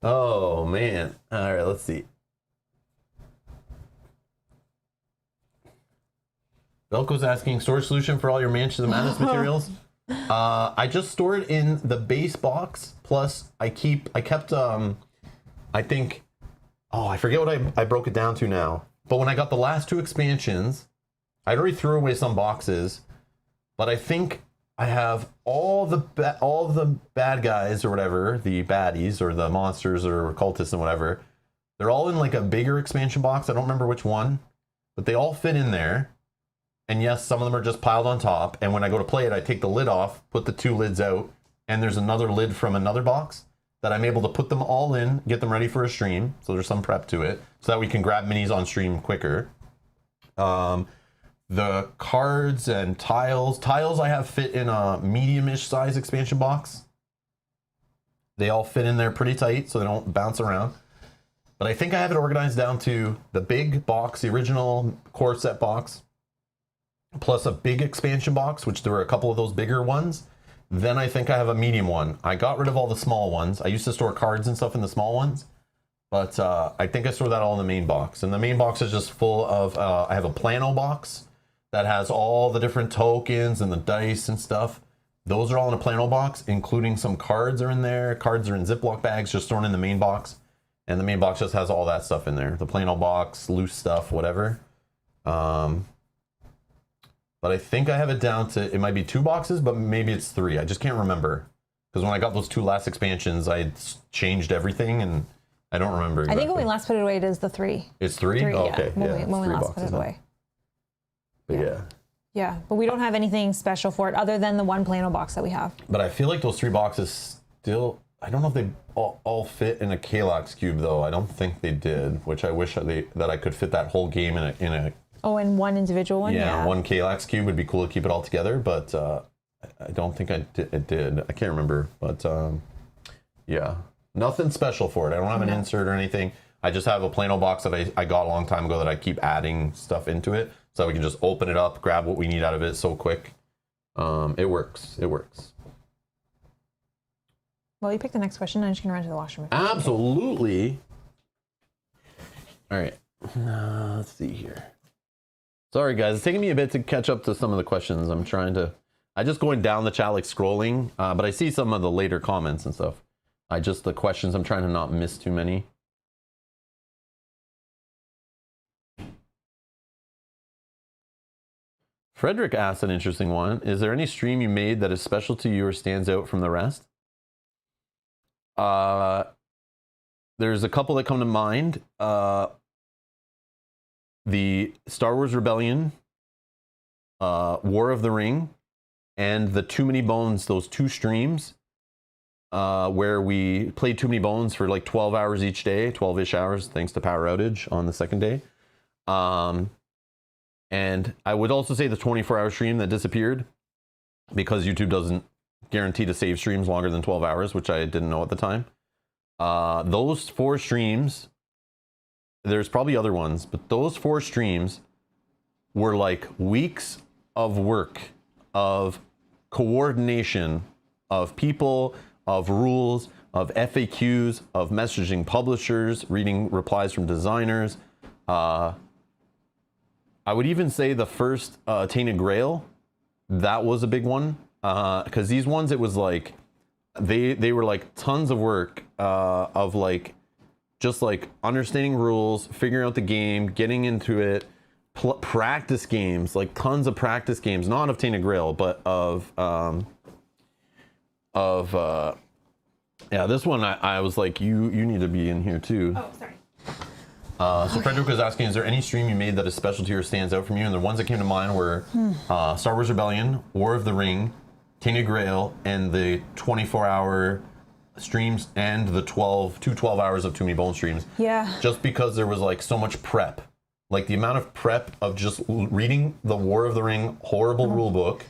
Oh, man. All right, let's see. Velko's asking, storage solution for all your Mansions of Madness materials? I just store it in the base box, plus I kept, I think... Oh, I forget what I broke it down to now. But when I got the last 2 expansions, I'd already threw away some boxes, but I think I have all the bad guys or whatever, the baddies or the monsters or cultists and whatever. They're all in like a bigger expansion box. I don't remember which one, but they all fit in there. And yes, some of them are just piled on top. And when I go to play it, I take the lid off, put the 2 lids out, and there's another lid from another box that I'm able to put them all in, get them ready for a stream. So there's some prep to it, so that we can grab minis on stream quicker. The cards and tiles I have fit in a medium-ish size expansion box. They all fit in there pretty tight, so they don't bounce around. But I think I have it organized down to the big box, the original core set box, plus a big expansion box, which there were a couple of those bigger ones. Then I think I have a medium one. I got rid of all the small ones. I used to store cards and stuff in the small ones, but I think I store that all in the main box. And the main box is just full of, I have a plano box that has all the different tokens and the dice and stuff. Those are all in a plano box, including some cards are in there. Cards are in Ziploc bags, just thrown in the main box. And the main box just has all that stuff in there. The plano box, loose stuff, whatever. But I think I have it down to, it might be 2 boxes, but maybe it's 3. I just can't remember. Because when I got those 2 last expansions, I had changed everything, and I don't remember exactly. I think when we last put it away, it is the 3. It's 3? 3, oh, okay. When we last put it now. away. But yeah. Yeah, but we don't have anything special for it other than the one Plano box that we have. But I feel like those 3 boxes still, I don't know if they all fit in a Kalax cube though. I don't think they did, which I wish that I could fit that whole game in a Oh, in one individual one? Yeah, one Kalax cube would be cool to keep it all together, but I don't think it did. I can't remember, but yeah. Nothing special for it. I don't have an insert or anything. I just have a Plano box that I got a long time ago that I keep adding stuff into it so we can just open it up, grab what we need out of it so quick. It works. It works. Well, you pick the next question. I'm just going to run to the washroom. Absolutely. All right. Let's see here. Sorry, guys. It's taking me a bit to catch up to some of the questions. I just going down the chat, like scrolling, but I see some of the later comments and stuff. The questions, I'm trying to not miss too many. Frederick asked an interesting one. Is there any stream you made that is special to you or stands out from the rest? There's a couple that come to mind. The Star Wars Rebellion, War of the Ring, and the Too Many Bones, those 2 streams, where we played Too Many Bones for like 12 hours each day, 12-ish hours, thanks to power outage on the second day. And I would also say the 24-hour stream that disappeared because YouTube doesn't guarantee to save streams longer than 12 hours, which I didn't know at the time. Those 4 streams, there's probably other ones, but those 4 streams were like weeks of work, of coordination, of people, of rules, of FAQs, of messaging publishers, reading replies from designers. I would even say the first Tainted Grail, that was a big one. Because these ones, it was like, they were like tons of work of like, just like understanding rules, figuring out the game, getting into it, practice games, like tons of practice games, not of Tainted Grail, but of yeah, this one I was like, you need to be in here too. Oh, sorry. So Frederick was asking, is there any stream you made that is special to you or stands out from you? And the ones that came to mind were Star Wars Rebellion, War of the Ring, Tainted Grail, and the 24-hour streams and the 12 hours of Too Many Bones streams. Yeah. Just because there was like so much prep. Like the amount of prep of just reading the War of the Ring horrible rule book,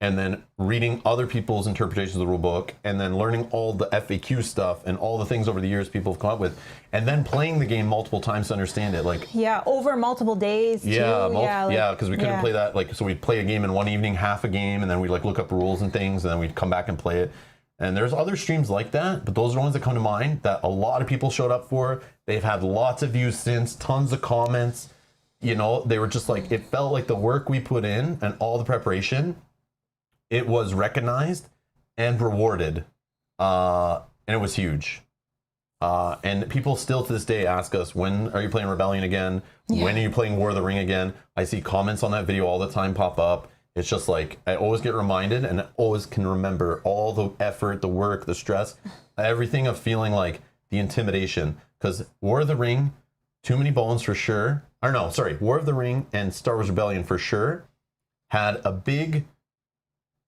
and then reading other people's interpretations of the rule book, and then learning all the FAQ stuff and all the things over the years people have come up with, and then playing the game multiple times to understand it. Like, yeah, over multiple days too. Yeah, because we couldn't play that, like, so we'd play a game in one evening, half a game, and then we'd like look up rules and things, and then we'd come back and play it. And there's other streams like that, but those are the ones that come to mind that a lot of people showed up for. They've had lots of views since, tons of comments. You know, they were just like, it felt like the work we put in and all the preparation, it was recognized and rewarded, and it was huge. And people still to this day ask us, when are you playing Rebellion again? Yeah. When are you playing War of the Ring again? I see comments on that video all the time pop up. It's just like, I always get reminded and I always can remember all the effort, the work, the stress, everything of feeling like the intimidation. Because War of the Ring, Too Many Bones for sure, or no, sorry, War of the Ring and Star Wars Rebellion for sure had a big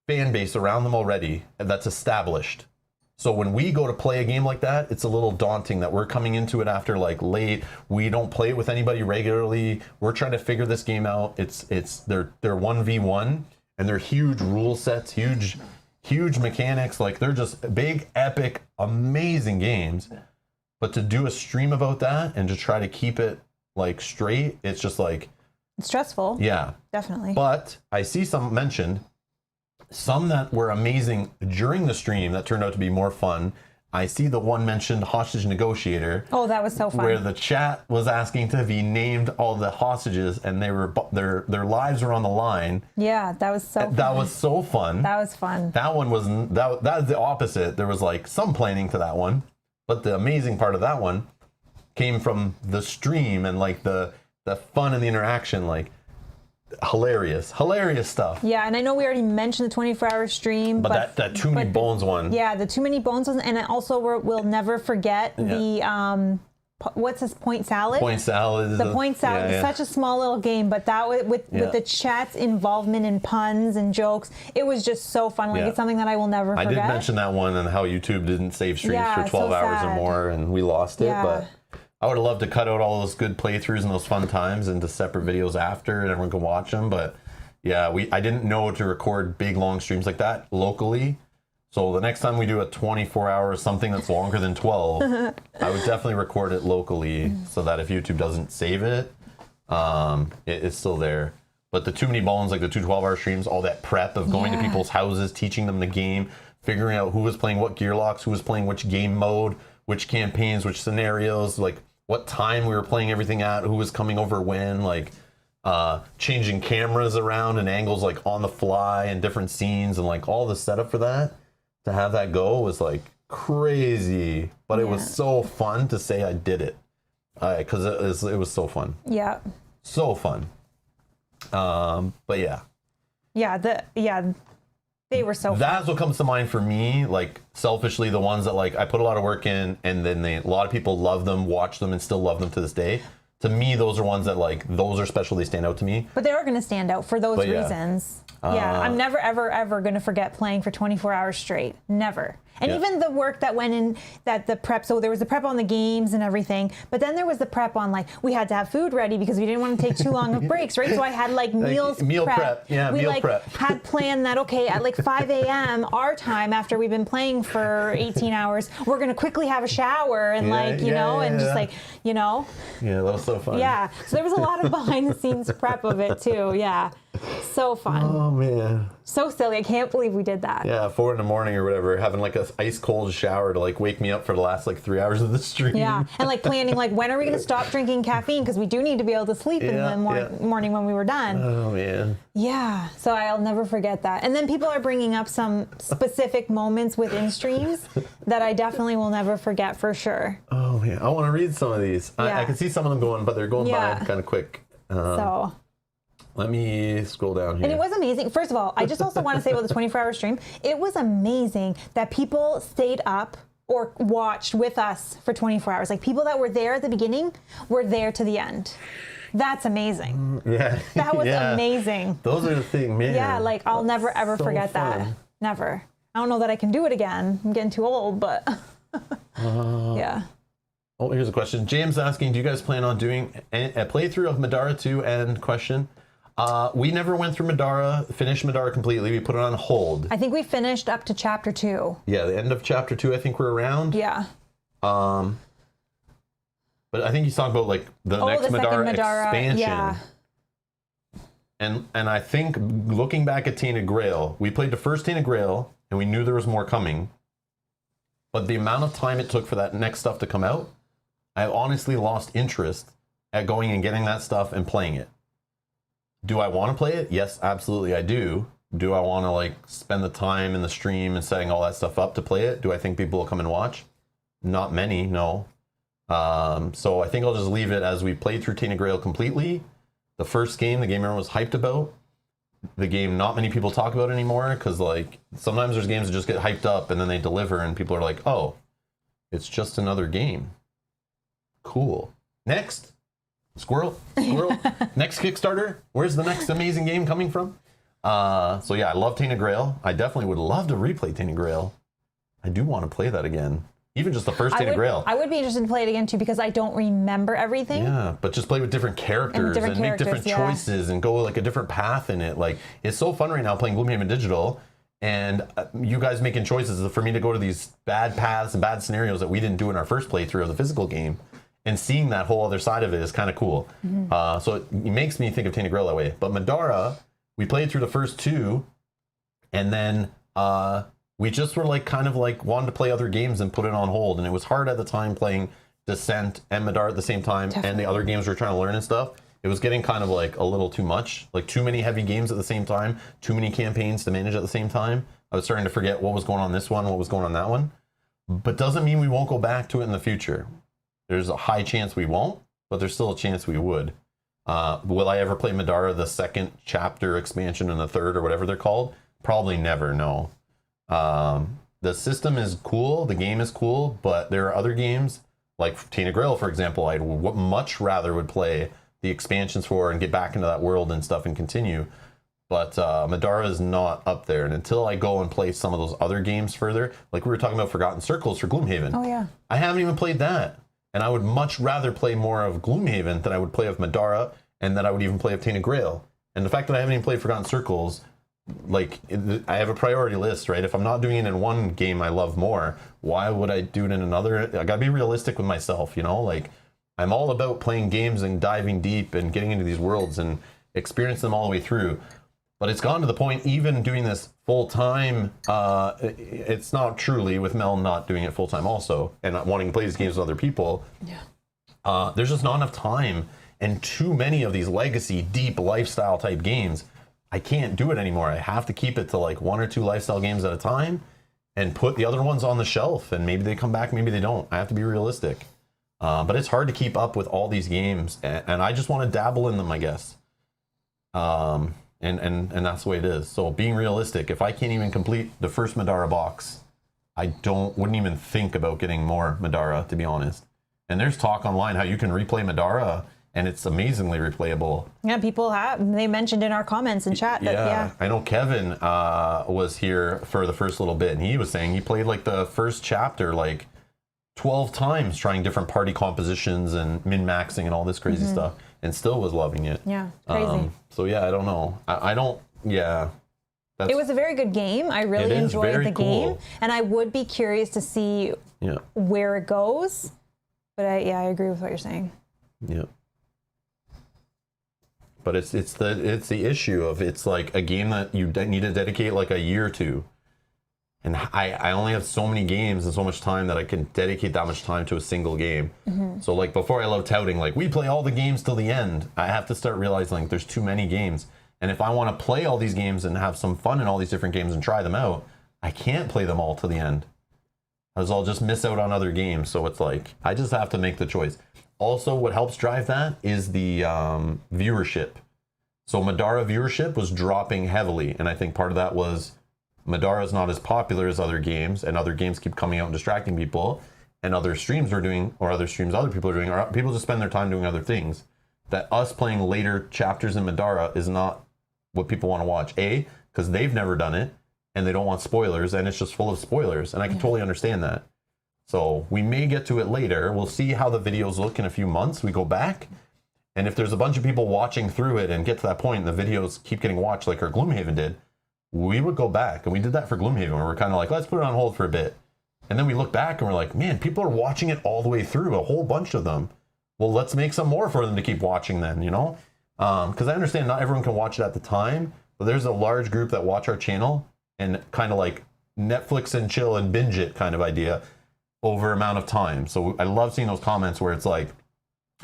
fan base around them already that's established. So when we go to play a game like that, it's a little daunting that we're coming into it after like late. We don't play it with anybody regularly. We're trying to figure this game out. They're 1v1 and they're huge rule sets, huge mechanics. Like they're just big, epic, amazing games. But to do a stream about that and to try to keep it like straight, it's just like, it's stressful. Yeah, definitely. But I see some mentioned. Some that were amazing during the stream that turned out to be more fun. I see the one mentioned Hostage Negotiator. Oh, that was so fun. Where the chat was asking to be named all the hostages, and they were their lives were on the line. Yeah, that was so fun. That was so fun. That was fun. That one was that is the opposite. There was like some planning to that one, but the amazing part of that one came from the stream and like the fun and the interaction, like. Hilarious stuff. Yeah, and I know we already mentioned the 24-hour stream, but that Too Many Bones one. Yeah, the Too Many Bones one, and also we'll never forget the what's this, point salad? Point salad. The point salad is such a small little game, but that with the chat's involvement in puns and jokes, it was just so fun. Like it's something that I will never forget. I did mention that one and how YouTube didn't save streams for 12 hours or more, and we lost it. But I would have loved to cut out all those good playthroughs and those fun times into separate videos after, and everyone can watch them. But yeah, I didn't know to record big long streams like that locally. So the next time we do a 24-hour something that's longer than 12, I would definitely record it locally so that if YouTube doesn't save it, it's still there. But the too many bones, like the 2 12-hour streams, all that prep of going to people's houses, teaching them the game, figuring out who was playing what gear locks, who was playing which game mode, which campaigns, which scenarios, like what time we were playing everything at, who was coming over when, like changing cameras around and angles like on the fly and different scenes and like all the setup for that. To have that go was like crazy, but it was so fun to say I did it because it was so fun. Yeah. So fun. But they were so fun. That's what comes to mind for me, like selfishly, the ones that like I put a lot of work in and then a lot of people love them, watch them, and still love them to this day. To me, those are ones that like, those are special, they stand out to me. But they are going to stand out for those reasons. I'm never, ever, ever going to forget playing for 24 hours straight. Never. And even the work that went in, that the prep, so there was the prep on the games and everything, but then there was the prep on like, we had to have food ready because we didn't want to take too long of breaks, right? So I had like meal prep. Yeah, we meal like prep. had planned that, okay, at like 5 a.m. our time after we've been playing for 18 hours, we're going to quickly have a shower and and just like, Yeah, that was so fun. Yeah, so there was a lot of behind the scenes prep of it too, So fun. Oh, man. So silly. I can't believe we did that. Yeah, 4 in the morning or whatever, having like a ice cold shower to like wake me up for the last like 3 hours of the stream. Yeah, and like planning like when are we going to stop drinking caffeine because we do need to be able to sleep in the morning when we were done. Oh, man. Yeah, so I'll never forget that. And then people are bringing up some specific moments within streams that I definitely will never forget for sure. Oh, man. I want to read some of these. I can see some of them going, but they're going by kind of quick. Let me scroll down here. And it was amazing. First of all, I just also want to say about the 24-hour stream, it was amazing that people stayed up or watched with us for 24 hours. Like people that were there at the beginning were there to the end. That's amazing. Yeah. That was amazing. Those are the things, man. Yeah, like I'll never ever forget that. Never. I don't know that I can do it again. I'm getting too old, but yeah. Oh, here's a question. James asking, do you guys plan on doing a playthrough of Medara 2? And question. We never went through Medara, finished Medara completely. We put it on hold. I think we finished up to chapter 2. Yeah, the end of chapter 2, I think we're around. Yeah. But I think he's talking about like the next Medara expansion. Yeah. And I think looking back at Tainted Grail, we played the first Tainted Grail and we knew there was more coming. But the amount of time it took for that next stuff to come out, I honestly lost interest at going and getting that stuff and playing it. Do I want to play it? Yes, absolutely I do. Do I want to like spend the time in the stream and setting all that stuff up to play it? Do I think people will come and watch? Not many, no. So I think I'll just leave it as we played through Tainted Grail completely. The first game, the game everyone was hyped about. The game not many people talk about anymore because like sometimes there's games that just get hyped up and then they deliver and people are like, oh, it's just another game. Cool. Next. Squirrel. Next Kickstarter. Where's the next amazing game coming from? So yeah, I love Tainted Grail. I definitely would love to replay Tainted Grail. I do want to play that again. Even just the first Tainted Grail. I would be interested to play it again too because I don't remember everything. Yeah, but just play with different characters and make different choices and go like a different path in it. Like it's so fun right now playing Gloomhaven Digital and you guys making choices for me to go to these bad paths and bad scenarios that we didn't do in our first playthrough of the physical game. And seeing that whole other side of it is kind of cool. Mm-hmm. So it makes me think of Tainted Grail that way. But Medara, we played through the first 2, and then we just were like kind of like wanted to play other games and put it on hold. And it was hard at the time playing Descent and Medara at the same time, and the other games we were trying to learn and stuff. It was getting kind of like a little too much, like too many heavy games at the same time, too many campaigns to manage at the same time. I was starting to forget what was going on this one, what was going on that one. But doesn't mean we won't go back to it in the future. There's a high chance we won't, but there's still a chance we would. Will I ever play Medara, the second chapter expansion and the third or whatever they're called? Probably never, no. The system is cool, the game is cool, but there are other games Like Tina Grail, for example, I'd much rather would play the expansions for and get back into that world and stuff and continue. But Medara is not up there. And until I go and play some of those other games further, like we were talking about Forgotten Circles for Gloomhaven. Oh, yeah. I haven't even played that. And I would much rather play more of Gloomhaven than I would play of Medara, and that I would even play of Tina Grail. And the fact that I haven't even played Forgotten Circles, like, I have a priority list, right? If I'm not doing it in one game I love more, why would I do it in another? I gotta be realistic with myself, you know? Like, I'm all about playing games and diving deep and getting into these worlds and experience them all the way through. But it's gone to the point, even doing this full time, it's not truly, with Mel not doing it full time also, and not wanting to play these games with other people. Yeah. There's just not enough time, and too many of these legacy, deep lifestyle type games, I can't do it anymore. I have to keep it to like 1 or 2 lifestyle games at a time, and put the other ones on the shelf. And maybe they come back, maybe they don't. I have to be realistic. But it's hard to keep up with all these games, and I just want to dabble in them, I guess. And that's the way it is. So being realistic, if I can't even complete the first Medara box, I wouldn't even think about getting more Medara, to be honest. And there's talk online how you can replay Medara, and it's amazingly replayable. Yeah, people they mentioned in our comments and chat that, yeah. I know Kevin was here for the first little bit, and he was saying he played like the first chapter like 12 times, trying different party compositions and min-maxing and all this crazy stuff, and still was loving it. Yeah, crazy. So yeah, I don't know. I don't, yeah. It was a very good game. I really enjoyed the game. Cool. And I would be curious to see where it goes. But I agree with what you're saying. Yeah. But it's the issue of, it's like a game that you need to dedicate like a year to. And I only have so many games and so much time that I can dedicate that much time to a single game. So like before, I love touting, like we play all the games till the end. I have to start realizing like there's too many games. And if I want to play all these games and have some fun in all these different games and try them out, I can't play them all to the end, as I'll just miss out on other games. So it's like, I just have to make the choice. Also, what helps drive that is the viewership. So Medara viewership was dropping heavily. And I think part of that was Medara is not as popular as other games, and other games keep coming out and distracting people, and other streams are doing, or other streams other people are doing, or people just spend their time doing other things. That us playing later chapters in Medara is not what people want to watch. A, because they've never done it, and they don't want spoilers, and it's just full of spoilers, and I can totally understand that. So we may get to it later. We'll see how the videos look in a few months. We go back, and if there's a bunch of people watching through it and get to that point, and the videos keep getting watched like our Gloomhaven did, we would go back. And we did that for Gloomhaven, where we're kind of like, let's put it on hold for a bit. And then we look back and we're like, man, people are watching it all the way through, a whole bunch of them. Well, let's make some more for them to keep watching then, you know? Because I understand not everyone can watch it at the time, but there's a large group that watch our channel and kind of like Netflix and chill and binge it kind of idea over amount of time. So I love seeing those comments where it's like,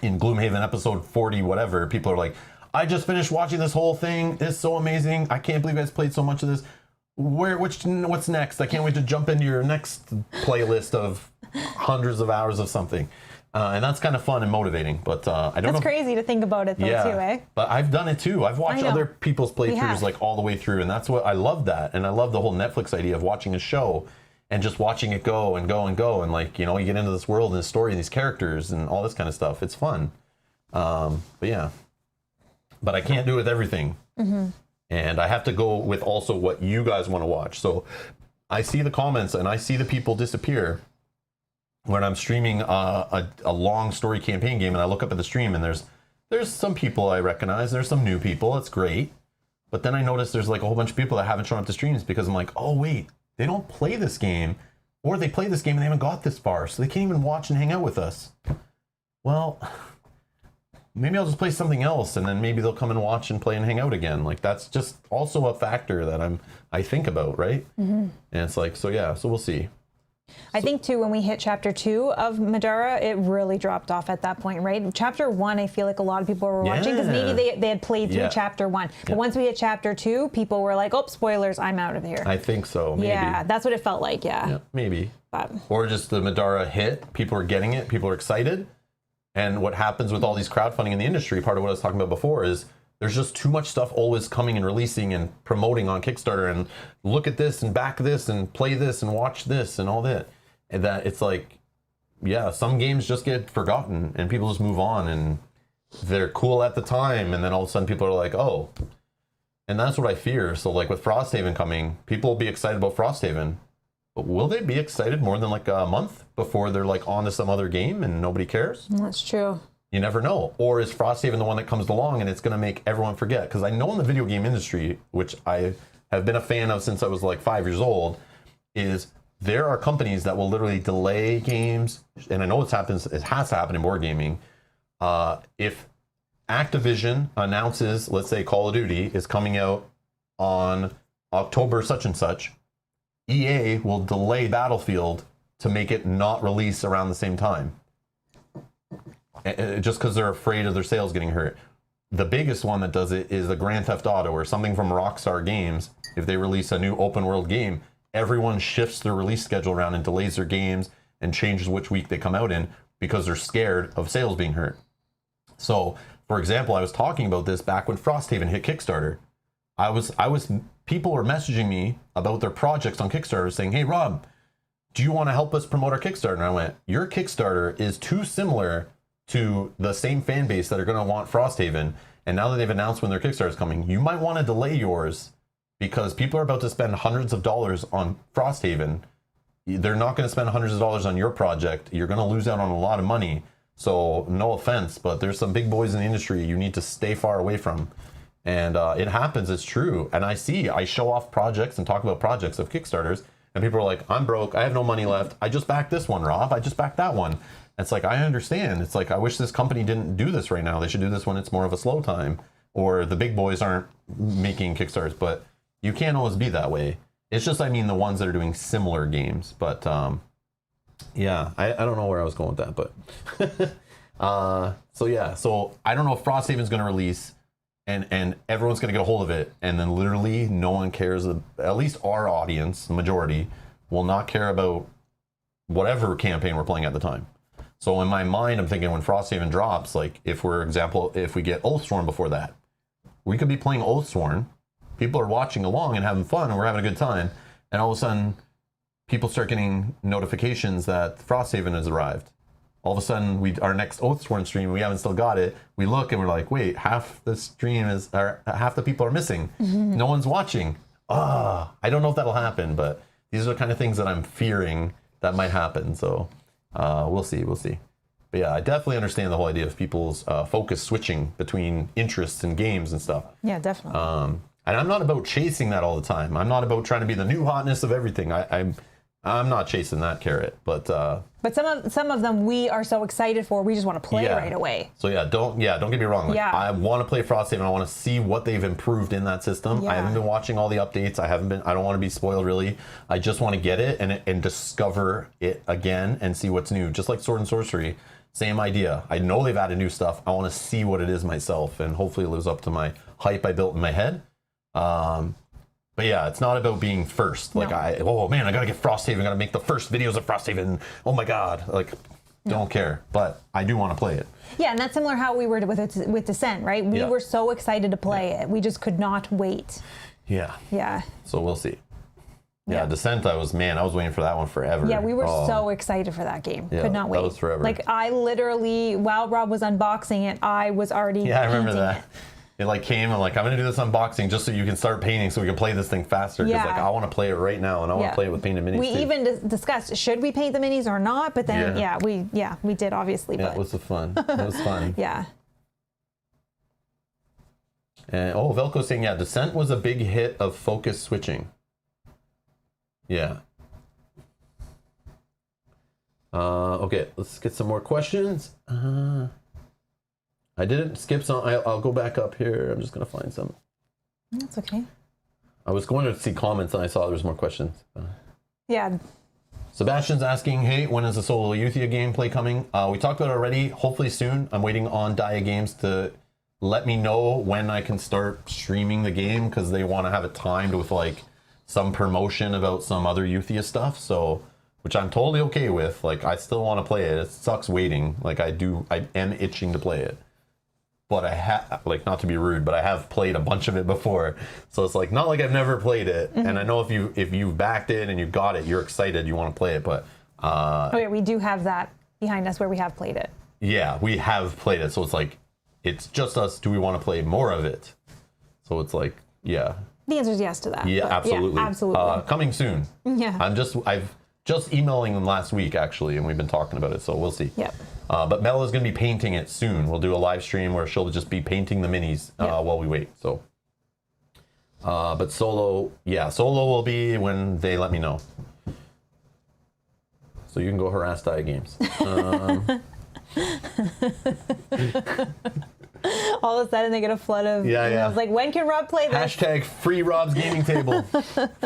in Gloomhaven episode 40, whatever, people are like, I just finished watching this whole thing. It's so amazing. I can't believe you guys played so much of this. What's next? I can't wait to jump into your next playlist of hundreds of hours of something. And that's kind of fun and motivating. But I don't know. That's crazy to think about it though, too, eh? But I've done it too. I've watched other people's playthroughs like all the way through. And that's what I love that. And I love the whole Netflix idea of watching a show and just watching it go and go and go. And like, you know, you get into this world and this story and these characters and all this kind of stuff. It's fun. But yeah. But I can't do it with everything. And I have to go with also what you guys want to watch. So I see the comments and I see the people disappear when I'm streaming a long story campaign game, and I look up at the stream and there's some people I recognize. There's some new people. It's great. But then I notice there's like a whole bunch of people that haven't shown up to streams because I'm like, oh, wait, they don't play this game, or they play this game and they haven't got this far. So they can't even watch and hang out with us. Well, maybe I'll just play something else, and then maybe they'll come and watch and play and hang out again. Like, that's just also a factor that I think about, right? And it's like, so yeah, so we'll see. I think too, when we hit chapter 2 of Medara, it really dropped off at that point, right? Chapter 1, I feel like a lot of people were watching because maybe they had played through chapter 1. But once we hit chapter 2, people were like, oh, spoilers, I'm out of here. I think so, maybe. Yeah, that's what it felt like, yeah maybe. But. Or just the Medara hit, people are getting it, people are excited. And what happens with all these crowdfunding in the industry, part of what I was talking about before, is there's just too much stuff always coming and releasing and promoting on Kickstarter, and look at this and back this and play this and watch this and all that. And that it's like, yeah, some games just get forgotten and people just move on and they're cool at the time. And then all of a sudden people are like, oh, and that's what I fear. So like with Frosthaven coming, people will be excited about Frosthaven, but will they be excited more than like a month before they're like on to some other game and nobody cares? That's true. You never know. Or is Frosthaven the one that comes along and it's going to make everyone forget? Because I know in the video game industry, which I have been a fan of since I was like 5 years old, is there are companies that will literally delay games. And I know it has to happen in wargaming. If Activision announces, let's say Call of Duty is coming out on October such and such, EA will delay Battlefield to make it not release around the same time. Just because they're afraid of their sales getting hurt. The biggest one that does it is the Grand Theft Auto or something from Rockstar Games. If they release a new open world game, everyone shifts their release schedule around and delays their games and changes which week they come out in because they're scared of sales being hurt. So, for example, I was talking about this back when Frosthaven hit Kickstarter. People were messaging me about their projects on Kickstarter saying, hey, Rob, do you want to help us promote our Kickstarter? And I went, your Kickstarter is too similar to the same fan base that are going to want Frosthaven. And now that they've announced when their Kickstarter is coming, you might want to delay yours because people are about to spend hundreds of dollars on Frosthaven. They're not going to spend hundreds of dollars on your project. You're going to lose out on a lot of money. So no offense, but there's some big boys in the industry you need to stay far away from. And it happens, it's true. And I show off projects and talk about projects of Kickstarters. And people are like, I'm broke. I have no money left. I just backed this one, Rob. I just backed that one. It's like, I understand. It's like, I wish this company didn't do this right now. They should do this when it's more of a slow time. Or the big boys aren't making Kickstarters. But you can't always be that way. It's just, I mean, the ones that are doing similar games. But yeah, I don't know where I was going with that. But so yeah, so I don't know if Frosthaven's going to release. And everyone's going to get a hold of it. And then literally no one cares. At least our audience, the majority, will not care about whatever campaign we're playing at the time. So in my mind, I'm thinking when Frosthaven drops, like if we get Oathsworn before that, we could be playing Oathsworn. People are watching along and having fun and we're having a good time. And all of a sudden, people start getting notifications that Frosthaven has arrived. All of a sudden, our next Oathsworn stream, we haven't still got it. We look and we're like, wait, half the people are missing. Mm-hmm. No one's watching. I don't know if that'll happen, but these are the kind of things that I'm fearing that might happen. So we'll see. But yeah, I definitely understand the whole idea of people's focus switching between interests and games and stuff. Yeah, definitely. And I'm not about chasing that all the time. I'm not about trying to be the new hotness of everything. I'm not chasing that carrot, but some of them we are so excited for, we just want to play right away. So don't get me wrong. Like, I want to play Frosthaven. I want to see what they've improved in that system. Yeah. I haven't been watching all the updates. I don't want to be spoiled really. I just want to get it and discover it again and see what's new. Just like Sword and Sorcery, same idea. I know they've added new stuff. I want to see what it is myself, and hopefully it lives up to my hype I built in my head. But yeah, it's not about being first. Like, oh man, I gotta get Frosthaven. I gotta make the first videos of Frosthaven. Oh my god, like, don't care. But I do want to play it. Yeah, and that's similar how we were with Descent, right? We were so excited to play it. We just could not wait. Yeah. Yeah. So we'll see. Yeah, Descent, I was waiting for that one forever. Yeah, we were so excited for that game. Yeah, could not wait. That was forever. Like, I literally, while Rob was unboxing it, I was already I remember that. It like came and like, I'm going to do this unboxing just so you can start painting so we can play this thing faster. Because like, I want to play it right now and I want to play it with painted minis. We even discussed, should we paint the minis or not? But then, we did obviously. Yeah, it was fun. It was fun. Yeah. And Velco's saying, Descent was a big hit of focus switching. Yeah. Okay, let's get some more questions. I didn't skip some. I'll go back up here. I'm just going to find some. That's okay. I was going to see comments and I saw there was more questions. Yeah. Sebastian's asking, hey, when is the solo Euthia gameplay coming? We talked about it already. Hopefully soon. I'm waiting on Dia Games to let me know when I can start streaming the game because they want to have it timed with like some promotion about some other Euthia stuff. So, which I'm totally okay with. Like, I still want to play it. It sucks waiting. Like, I am itching to play it. But I have, like, not to be rude, but I have played a bunch of it before. So it's like, not like I've never played it. Mm-hmm. And I know if you've backed it and you got it, you're excited, you want to play it. But we do have that behind us where we have played it. Yeah, we have played it, so it's like, it's just us. Do we want to play more of it? So it's like, yeah. The answer is yes to that. Yeah, absolutely. Yeah, absolutely. Coming soon. Yeah. I've just emailing them last week, actually, and we've been talking about it, so we'll see. Yep. But Mel is going to be painting it soon. We'll do a live stream where she'll just be painting the minis while we wait. So, but solo will be when they let me know. So you can go harass Dia Games. All of a sudden they get a flood of emails like, when can Rob play this? Hashtag free Rob's gaming table.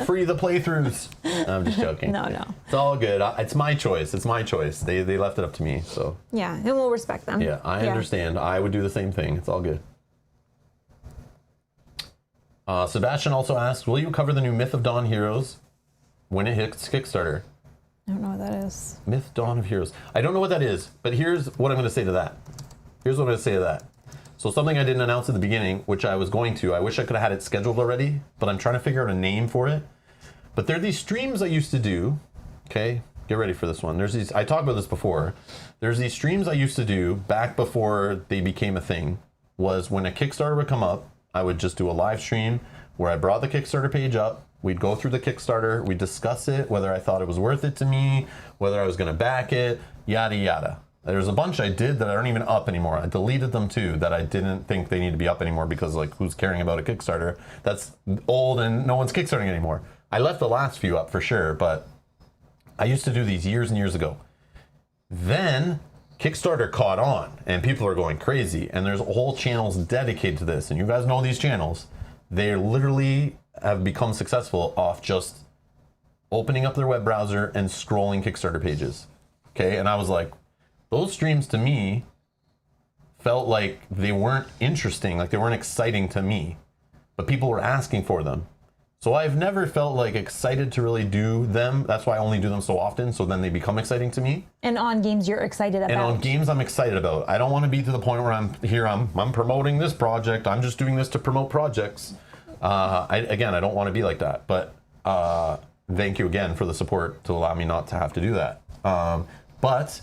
Free the playthroughs. I'm just joking. No. It's all good. It's my choice. It's my choice. They left it up to me. So yeah, and we'll respect them. Yeah, I understand. I would do the same thing. It's all good. Sebastian also asked, will you cover the new Myth of Dawn Heroes when it hits Kickstarter? I don't know what that is. Myth Dawn of Heroes. I don't know what that is, but here's what I'm going to say to that. So something I didn't announce at the beginning, which I was going to. I wish I could have had it scheduled already, but I'm trying to figure out a name for it. But there are these streams I used to do. Okay, get ready for this one. I talked about this before. There's these streams I used to do back before they became a thing. Was when a Kickstarter would come up, I would just do a live stream where I brought the Kickstarter page up. We'd go through the Kickstarter, we'd discuss it, whether I thought it was worth it to me, whether I was going to back it, yada yada. There's a bunch I did that aren't even up anymore. I deleted them too, that I didn't think they need to be up anymore because, like, who's caring about a Kickstarter? That's old and no one's Kickstarting anymore. I left the last few up for sure, but I used to do these years and years ago. Then Kickstarter caught on and people are going crazy, and there's whole channels dedicated to this, and you guys know these channels. They literally have become successful off just opening up their web browser and scrolling Kickstarter pages. Okay, and I was like, those streams to me felt like they weren't interesting, like they weren't exciting to me, but people were asking for them. So I've never felt like excited to really do them. That's why I only do them so often, so then they become exciting to me. And on games you're excited about. And on games I'm excited about. I don't want to be to the point where I'm promoting this project. I'm just doing this to promote projects. I don't want to be like that. But thank you again for the support to allow me not to have to do that. But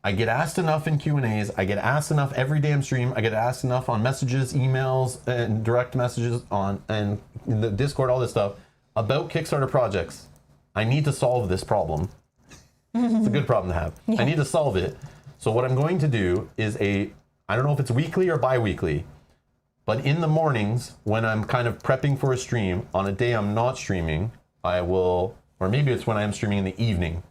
I get asked enough in Q&As. I get asked enough every damn stream. I get asked enough on messages, emails, and direct messages and in the Discord, all this stuff about Kickstarter projects. I need to solve this problem. It's a good problem to have. Yeah. I need to solve it. So what I'm going to do is I don't know if it's weekly or bi-weekly, but in the mornings when I'm kind of prepping for a stream, on a day I'm not streaming, I will, or maybe it's when I am streaming in the evening,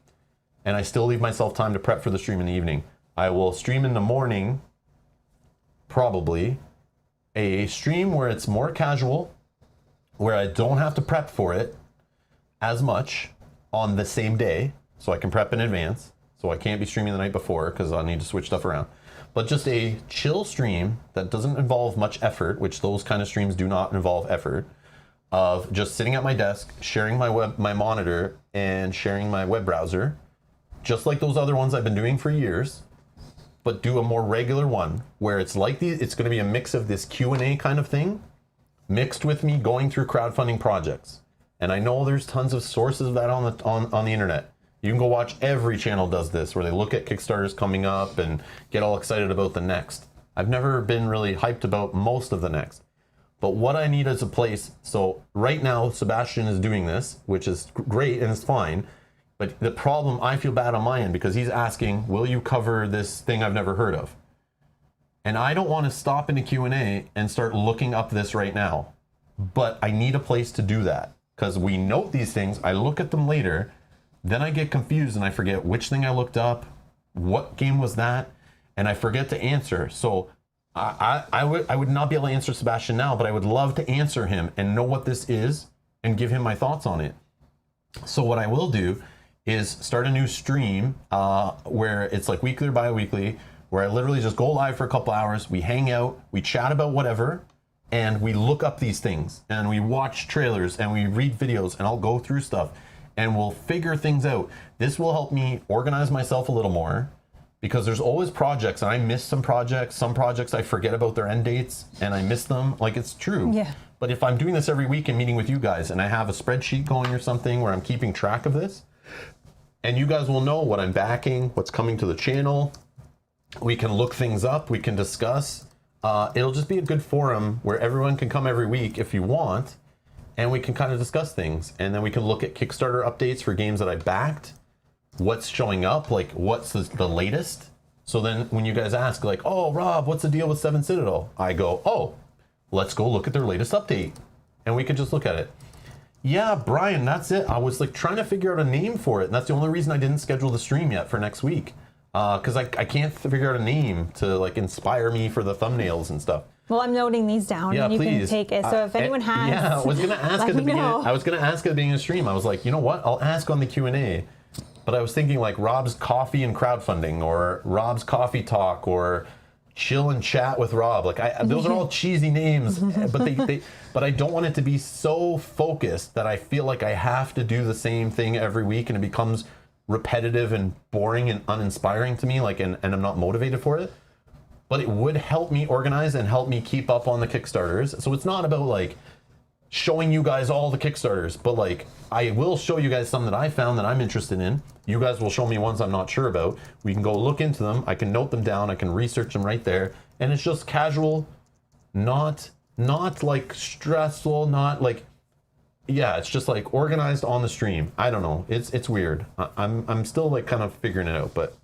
and I still leave myself time to prep for the stream in the evening. I will stream in the morning, probably, a stream where it's more casual, where I don't have to prep for it as much on the same day, so I can prep in advance, so I can't be streaming the night before because I need to switch stuff around. But just a chill stream that doesn't involve much effort, which those kind of streams do not involve effort, of just sitting at my desk, sharing my monitor, and sharing my web browser, just like those other ones I've been doing for years, but do a more regular one where it's like it's going to be a mix of this Q&A kind of thing mixed with me going through crowdfunding projects. And I know there's tons of sources of that on the internet. You can go watch, every channel does this, where they look at Kickstarters coming up and get all excited about the next. I've never been really hyped about most of the next. But what I need is a place, so right now Sebastian is doing this, which is great and it's fine. But the problem, I feel bad on my end because he's asking, will you cover this thing I've never heard of? And I don't want to stop in the Q&A and start looking up this right now. But I need a place to do that because we note these things. I look at them later. Then I get confused and I forget which thing I looked up, what game was that, and I forget to answer. So I would not be able to answer Sebastian now, but I would love to answer him and know what this is and give him my thoughts on it. So what I will do is start a new stream where it's like weekly or bi-weekly, where I literally just go live for a couple hours, we hang out, we chat about whatever, and we look up these things, and we watch trailers, and we read videos, and I'll go through stuff, and we'll figure things out. This will help me organize myself a little more, because there's always projects, and I miss some projects I forget about their end dates, and I miss them, like it's true. Yeah. But if I'm doing this every week and meeting with you guys, and I have a spreadsheet going or something where I'm keeping track of this, and you guys will know what I'm backing, what's coming to the channel. We can look things up. We can discuss. It'll just be a good forum where everyone can come every week if you want, and we can kind of discuss things. And then we can look at Kickstarter updates for games that I backed, what's showing up, like what's the latest. So then when you guys ask like, oh, Rob, what's the deal with Seven Citadel? I go, oh, let's go look at their latest update. And we can just look at it. Yeah, Brian, that's it. I was like trying to figure out a name for it. And that's the only reason I didn't schedule the stream yet for next week. Because I can't figure out a name to like inspire me for the thumbnails and stuff. Well, I'm noting these down, and you can take it. So if anyone has, yeah, I was gonna ask at the beginning. I was gonna ask at the beginning of the stream. I was like, you know what? I'll ask on the Q&A. But I was thinking like Rob's Coffee and Crowdfunding, or Rob's Coffee Talk, or Chill and Chat with Rob. Like those are all cheesy names, but I don't want it to be so focused that I feel like I have to do the same thing every week, and it becomes repetitive and boring and uninspiring to me, like, and I'm not motivated for it. But it would help me organize and help me keep up on the Kickstarters. So it's not about like showing you guys all the Kickstarters, but like I will show you guys some that I found that I'm interested in. You guys will show me ones I'm not sure about. We can go look into them. I can note them down. I can research them right there. And it's just casual, not like stressful, not like, yeah, it's just like organized on the stream. I don't know. It's weird. I'm still like kind of figuring it out, but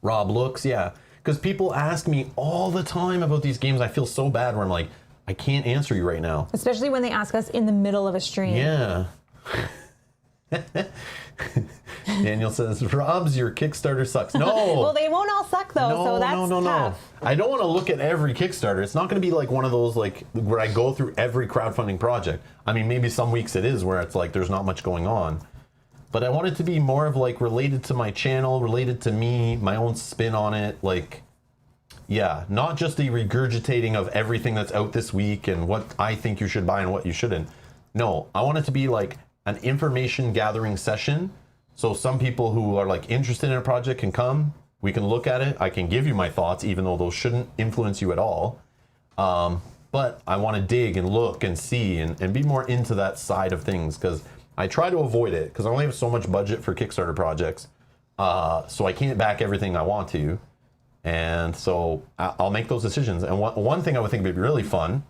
Rob looks, yeah. Because people ask me all the time about these games. I feel so bad where I'm like, I can't answer you right now. Especially when they ask us in the middle of a stream. Yeah. Daniel says, Rob's, your Kickstarter sucks. No. Well, they won't all suck though, so that's tough. I don't want to look at every Kickstarter. It's not going to be like one of those like where I go through every crowdfunding project. I mean, maybe some weeks it is where it's like there's not much going on. But I want it to be more of like related to my channel, related to me, my own spin on it. Like, yeah, not just the regurgitating of everything that's out this week and what I think you should buy and what you shouldn't. No, I want it to be like an information gathering session. So some people who are like interested in a project can come. We can look at it. I can give you my thoughts, even though those shouldn't influence you at all. But I want to dig and look and see and be more into that side of things, because I try to avoid it because I only have so much budget for Kickstarter projects. So I can't back everything I want to. And so I'll make those decisions. And one thing I would think would be really fun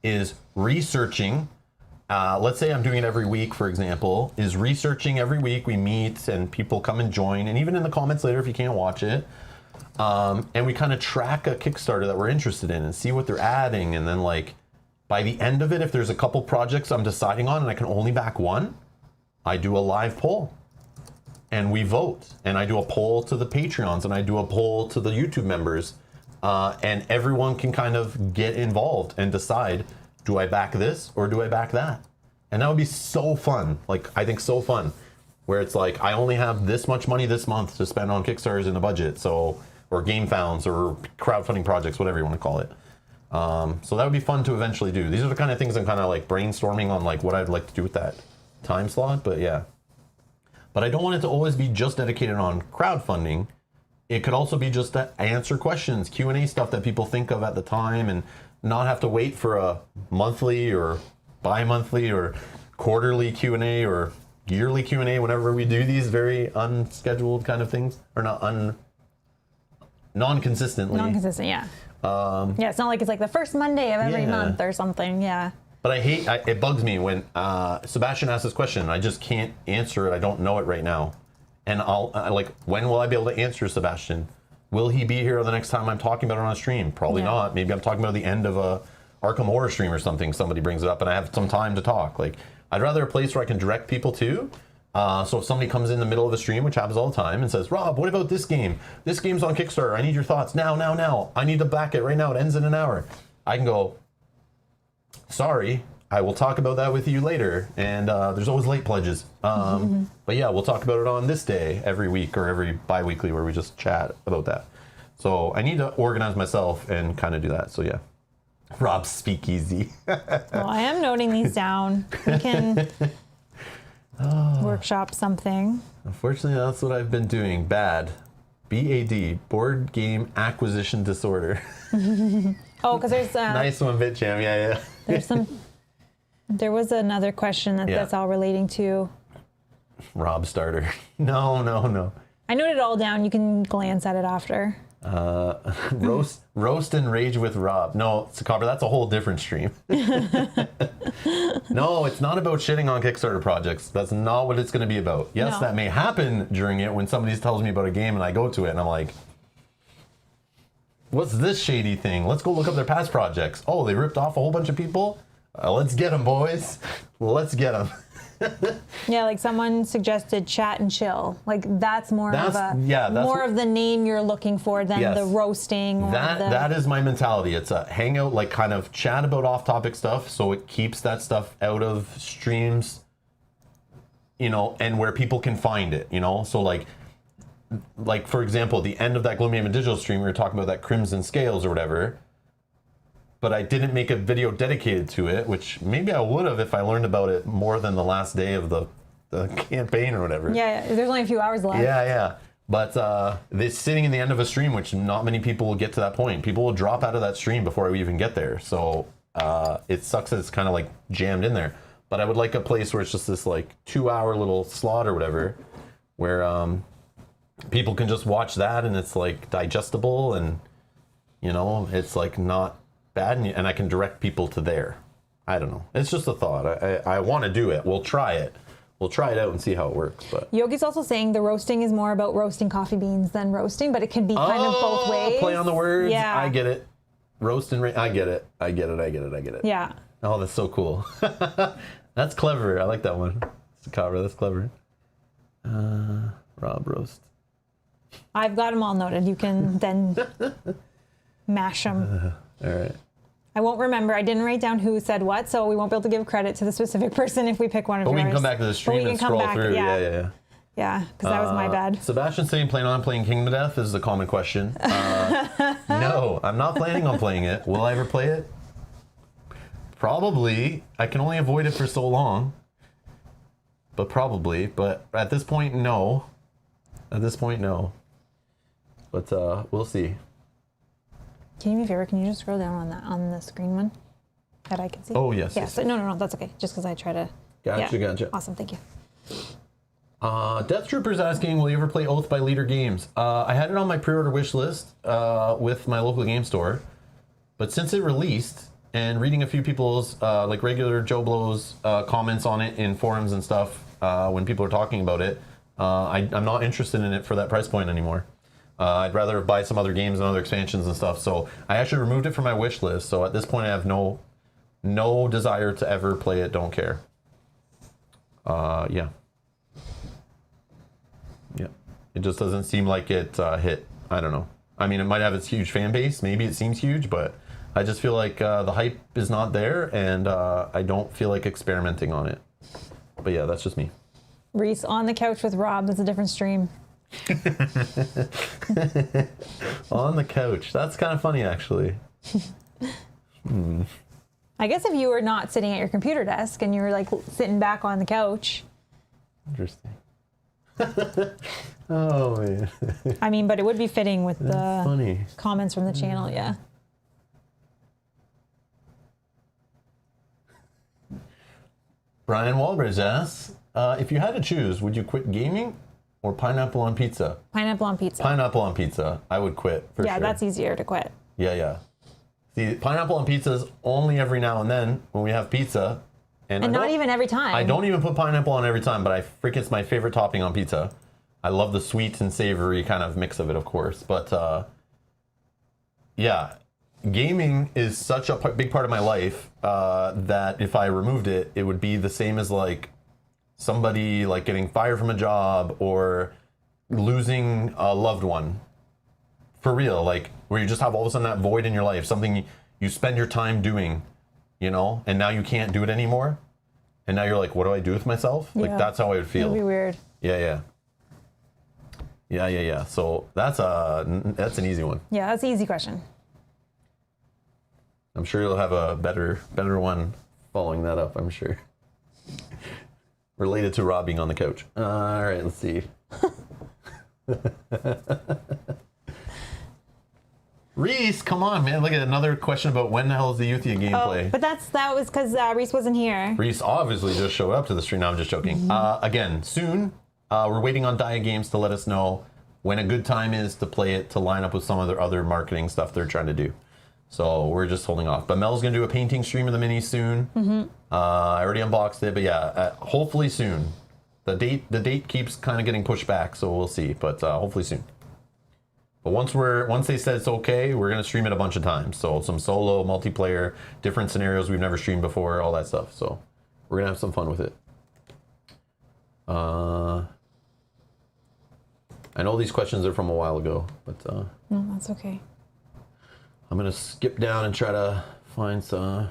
is researching. Let's say I'm doing it every week, for example, is researching every week. We meet and people come and join. And even in the comments later, if you can't watch it. And we kind of track a Kickstarter that we're interested in and see what they're adding. And then like, by the end of it, if there's a couple projects I'm deciding on and I can only back one, I do a live poll and we vote. And I do a poll to the Patreons and I do a poll to the YouTube members. And everyone can kind of get involved and decide, do I back this or do I back that? And that would be so fun. Like, I think so fun, where it's like, I only have this much money this month to spend on Kickstarters in the budget. So, or game founds or crowdfunding projects, whatever you want to call it. So that would be fun to eventually do. These are the kind of things I'm kind of like brainstorming on, like what I'd like to do with that time slot, but yeah. But I don't want it to always be just dedicated on crowdfunding. It could also be just to answer questions, Q&A stuff that people think of at the time, and not have to wait for a monthly or bi-monthly or quarterly Q&A or yearly Q&A whenever we do these very unscheduled kind of things, or non-consistently. Non-consistent, yeah. Yeah, it's not like it's like the first Monday of every month or something, yeah. But it bugs me when Sebastian asks this question, I just can't answer it, I don't know it right now. And like, when will I be able to answer Sebastian? Will he be here the next time I'm talking about it on a stream? Probably not. Maybe I'm talking about the end of a Arkham Horror stream or something, somebody brings it up and I have some time to talk. Like, I'd rather a place where I can direct people to. So if somebody comes in the middle of a stream, which happens all the time, and says, Rob, what about this game? This game's on Kickstarter. I need your thoughts now. I need to back it right now. It ends in an hour. I can go, sorry, I will talk about that with you later. And there's always late pledges. But yeah, we'll talk about it on this day every week or every bi-weekly where we just chat about that. So I need to organize myself and kind of do that. So yeah. Rob's speakeasy. Well, I am noting these down. We can workshop something. Unfortunately, that's what I've been doing. Bad. BAD, board game acquisition disorder. Oh, because there's nice one, BitCham. Yeah. There was another question that's all relating to. Rob starter. No. I noted it all down. You can glance at it after. Roast and rage with Rob. No, Sakabra, that's a whole different stream. No, it's not about shitting on Kickstarter projects. That's not what it's going to be about. Yes, No. that may happen during it when somebody tells me about a game and I go to it and I'm like, what's this shady thing? Let's go look up their past projects. Oh, they ripped off a whole bunch of people? Let's get them, boys. Let's get them. Yeah, like someone suggested chat and chill. Like that's more of the name you're looking for than the roasting. Or that is my mentality. It's a hangout, like kind of chat about off-topic stuff, so it keeps that stuff out of streams, and where people can find it, So like for example, the end of that Gloomy Haven Digital stream, we were talking about that Crimson Scales or whatever. But I didn't make a video dedicated to it, which maybe I would have if I learned about it more than the last day of the campaign or whatever. Yeah, there's only a few hours left. Yeah. But this sitting in the end of a stream, which not many people will get to that point. People will drop out of that stream before we even get there. So it sucks that it's kind of like jammed in there. But I would like a place where it's just this like 2-hour little slot or whatever, where people can just watch that and it's like digestible and, it's like not bad, and I can direct people to there. I don't know. It's just a thought. I want to do it. We'll try it. We'll try it out and see how it works. But Yogi's also saying the roasting is more about roasting coffee beans than roasting, but it can be kind of both ways. Play on the words. Yeah. I get it. Roast and I get it. I get it. Yeah. Oh, that's so cool. That's clever. I like that one. Sakabra, that's clever. Rob roast. I've got them all noted. You can then mash them. All right. I won't remember. I didn't write down who said what, so we won't be able to give credit to the specific person if we pick one of yours. But we can come back to the stream and scroll through. Yeah. Yeah, because that was my bad. Sebastian saying planning on playing Kingdom of Death is a common question. No, I'm not planning on playing it. Will I ever play it? Probably. I can only avoid it for so long. But probably. But at this point, no. But we'll see. Can you do me a favor? Can you just scroll down on the screen one that I can see? Oh, yes. Yes. No, that's okay. Just because I try to... Gotcha. Awesome, thank you. Death Trooper's asking, will you ever play Oath by Leader Games? I had it on my pre-order wish list with my local game store. But since it released, and reading a few people's, like regular Joe Blow's comments on it in forums and stuff, when people are talking about it, I'm not interested in it for that price point anymore. I'd rather buy some other games and other expansions and stuff. So I actually removed it from my wish list. So at this point, I have no desire to ever play it. Don't care. Yeah. It just doesn't seem like it hit. I don't know. I mean, it might have its huge fan base. Maybe it seems huge, but I just feel like the hype is not there, and I don't feel like experimenting on it. But yeah, that's just me. Reese on the couch with Rob. That's a different stream. On the couch. That's kind of funny, actually. I guess if you were not sitting at your computer desk and you were like sitting back on the couch. Interesting. Oh, man. I mean, but it would be fitting with the funny comments from the channel, yeah. Brian Walbridge asks, if you had to choose, would you quit gaming or pineapple on pizza? Pineapple on pizza. Pineapple on pizza. I would quit, for sure. Yeah, that's easier to quit. Yeah. See, pineapple on pizza is only every now and then when we have pizza. And not even every time. I don't even put pineapple on every time, but it's my favorite topping on pizza. I love the sweet and savory kind of mix of it, of course. But yeah, gaming is such a big part of my life that if I removed it, it would be the same as like somebody like getting fired from a job or losing a loved one. For real, like where you just have all of a sudden that void in your life, something you spend your time doing, and now you can't do it anymore. And now you're like, what do I do with myself? Yeah. Like that's how I would feel. It'd be weird. Yeah. So that's an easy one. Yeah, that's an easy question. I'm sure you'll have a better one following that up, I'm sure. Related to Rob being on the couch. All right, let's see. Reese, come on, man. Look at another question about when the hell is the Uthia gameplay. But that was because Reese wasn't here. Reese obviously just showed up to the stream. No, I'm just joking. Again, soon, we're waiting on Dia Games to let us know when a good time is to play it, to line up with some of their other marketing stuff they're trying to do. So we're just holding off. But Mel's going to do a painting stream of the mini soon. I already unboxed it, but yeah, hopefully soon. The date keeps kind of getting pushed back, so we'll see. But hopefully soon. But once they said it's okay, we're gonna stream it a bunch of times. So some solo, multiplayer, different scenarios we've never streamed before, all that stuff. So we're gonna have some fun with it. I know these questions are from a while ago, but no, that's okay. I'm gonna skip down and try to find some.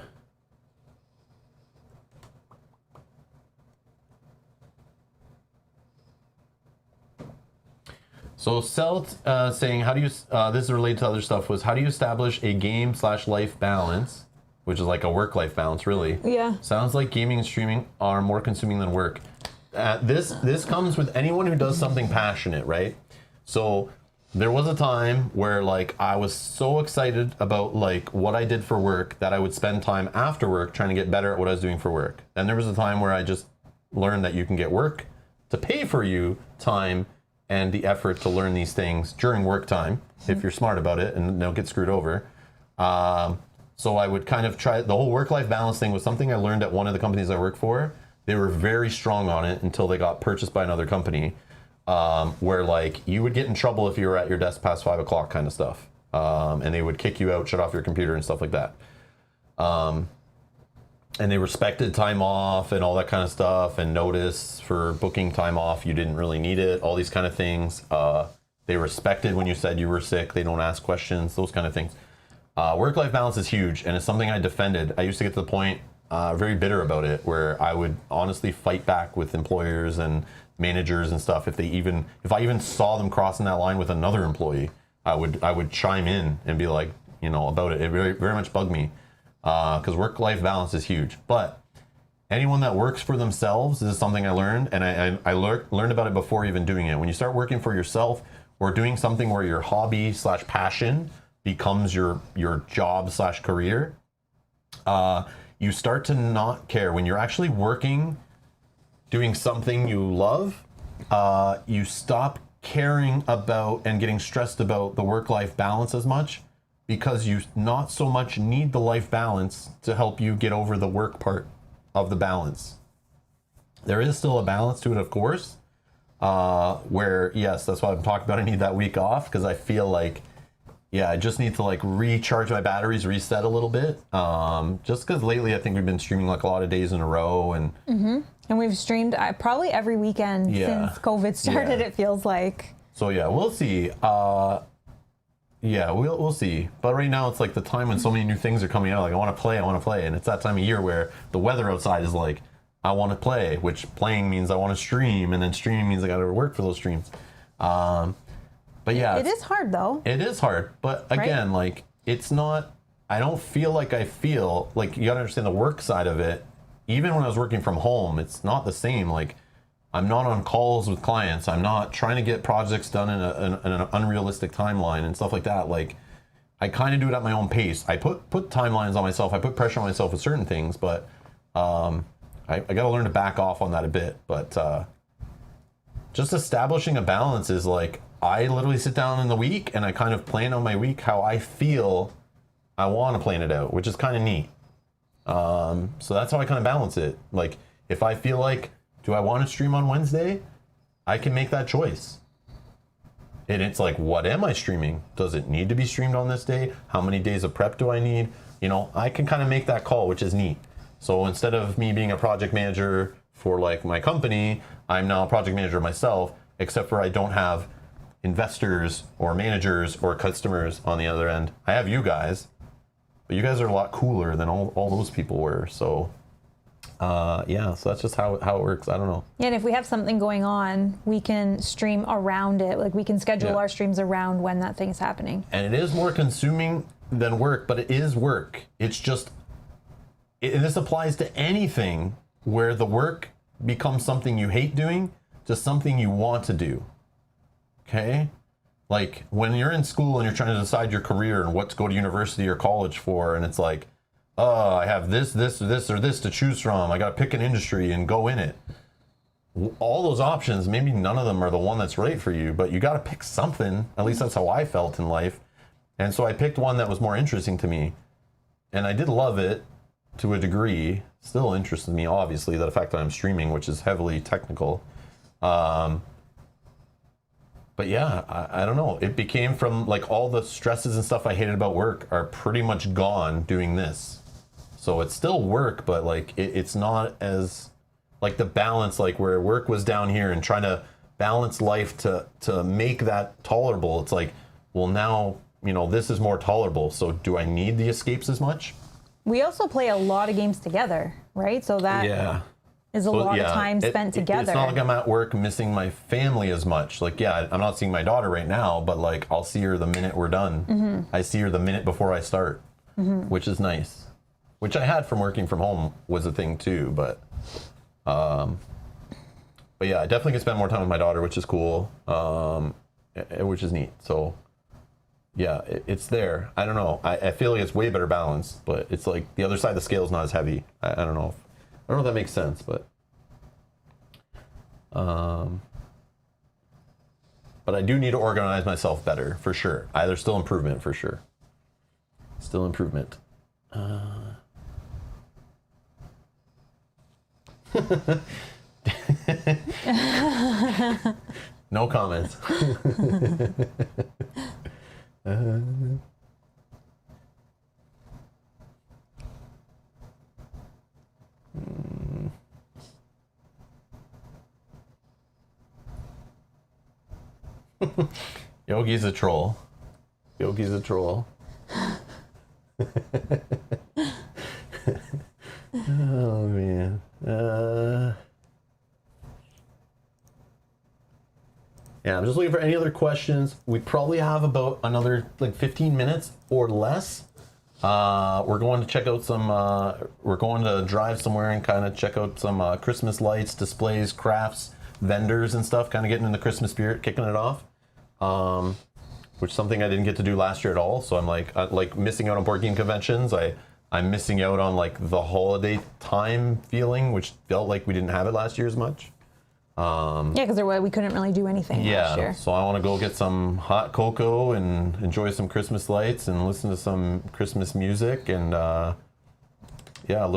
So Selt saying, how do you, this is related to other stuff, was how do you establish a game/life balance, which is like a work-life balance, really? Yeah. Sounds like gaming and streaming are more consuming than work. This comes with anyone who does something passionate, right? So there was a time where like I was so excited about like what I did for work that I would spend time after work trying to get better at what I was doing for work. And there was a time where I just learned that you can get work to pay for you time and the effort to learn these things during work time, if you're smart about it and don't get screwed over. So I would kind of try, the whole work-life balance thing was something I learned at one of the companies I worked for. They were very strong on it until they got purchased by another company, where like you would get in trouble if you were at your desk past 5 o'clock kind of stuff. And they would kick you out, shut off your computer and stuff like that. And they respected time off and all that kind of stuff, and notice for booking time off, you didn't really need it, all these kind of things. They respected when you said you were sick, they don't ask questions, those kind of things. Work-life balance is huge, and it's something I defended. I used to get to the point, very bitter about it, where I would honestly fight back with employers and managers and stuff. If I even saw them crossing that line with another employee, I would chime in and be like, about it. It very, very much bugged me. Because work-life balance is huge. But anyone that works for themselves, this is something I learned, and I learned about it before even doing it. When you start working for yourself or doing something where your hobby/passion becomes your job/career, you start to not care. When you're actually working, doing something you love, you stop caring about and getting stressed about the work-life balance as much, because you not so much need the life balance to help you get over the work part of the balance. There is still a balance to it, of course, where, yes, that's why I'm talking about I need that week off, because I feel like, yeah, I just need to like recharge my batteries, reset a little bit. Just because lately I think we've been streaming like a lot of days in a row. And and we've streamed probably every weekend since COVID started, it feels like. So yeah, we'll see. Yeah, we'll see. But right now it's like the time when so many new things are coming out. Like I want to play. And it's that time of year where the weather outside is like, I want to play, which playing means I want to stream. And then streaming means I got to work for those streams. But yeah. It is hard though. It is hard. But again, like it's not, I don't feel like you got to understand the work side of it. Even when I was working from home, it's not the same. Like I'm not on calls with clients. I'm not trying to get projects done in an unrealistic timeline and stuff like that. Like, I kind of do it at my own pace. I put timelines on myself. I put pressure on myself with certain things, but I got to learn to back off on that a bit. But just establishing a balance is like, I literally sit down in the week and I kind of plan on my week how I feel I want to plan it out, which is kind of neat. So that's how I kind of balance it. Like, if I feel like, do I want to stream on Wednesday? I can make that choice. And it's like, what am I streaming? Does it need to be streamed on this day? How many days of prep do I need? I can kind of make that call, which is neat. So instead of me being a project manager for like my company, I'm now a project manager myself, except for I don't have investors or managers or customers on the other end. I have you guys, but you guys are a lot cooler than all those people were. So yeah, so that's just how it works. I don't know. Yeah, and if we have something going on, we can stream around it. Like we can schedule our streams around when that thing's happening. And it is more consuming than work, but it is work. It's just, and this applies to anything where the work becomes something you hate doing to something you want to do. Okay? Like when you're in school and you're trying to decide your career and what to go to university or college for, and it's like, oh, I have this, this, or this, or this to choose from. I got to pick an industry and go in it. All those options, maybe none of them are the one that's right for you, but you got to pick something. At least that's how I felt in life. And so I picked one that was more interesting to me. And I did love it to a degree. Still interested me, obviously, the fact that I'm streaming, which is heavily technical. But yeah, I don't know. It became from like all the stresses and stuff I hated about work are pretty much gone doing this. So it's still work, but like it's not as like the balance, like where work was down here and trying to balance life to make that tolerable. It's like, well, now, you know, this is more tolerable. So do I need the escapes as much? We also play a lot of games together, right? So that is a lot of time spent together. It's not like I'm at work missing my family as much. Like, yeah, I'm not seeing my daughter right now, but like I'll see her the minute we're done. I see her the minute before I start, which is nice. Which I had from working from home was a thing too, but yeah, I definitely can spend more time with my daughter, which is cool, which is neat. So yeah, it's there. I don't know. I feel like it's way better balanced, but it's like the other side of the scale is not as heavy. I don't know. I don't know if that makes sense, but I do need to organize myself better for sure. There's still improvement for sure. Still improvement. No comments. Yogi's a troll. Yogi's a troll. Oh man. Yeah, I'm just looking for any other questions. We probably have about another like 15 minutes or less. We're going to check out some, we're going to drive somewhere and kind of check out some Christmas lights, displays, crafts, vendors and stuff, kind of getting in the Christmas spirit, kicking it off. Which is something I didn't get to do last year at all. So I'm like missing out on board game conventions. I'm missing out on like the holiday time feeling, which felt like we didn't have it last year as much. Yeah, because we couldn't really do anything last year. So I want to go get some hot cocoa and enjoy some Christmas lights and listen to some Christmas music and look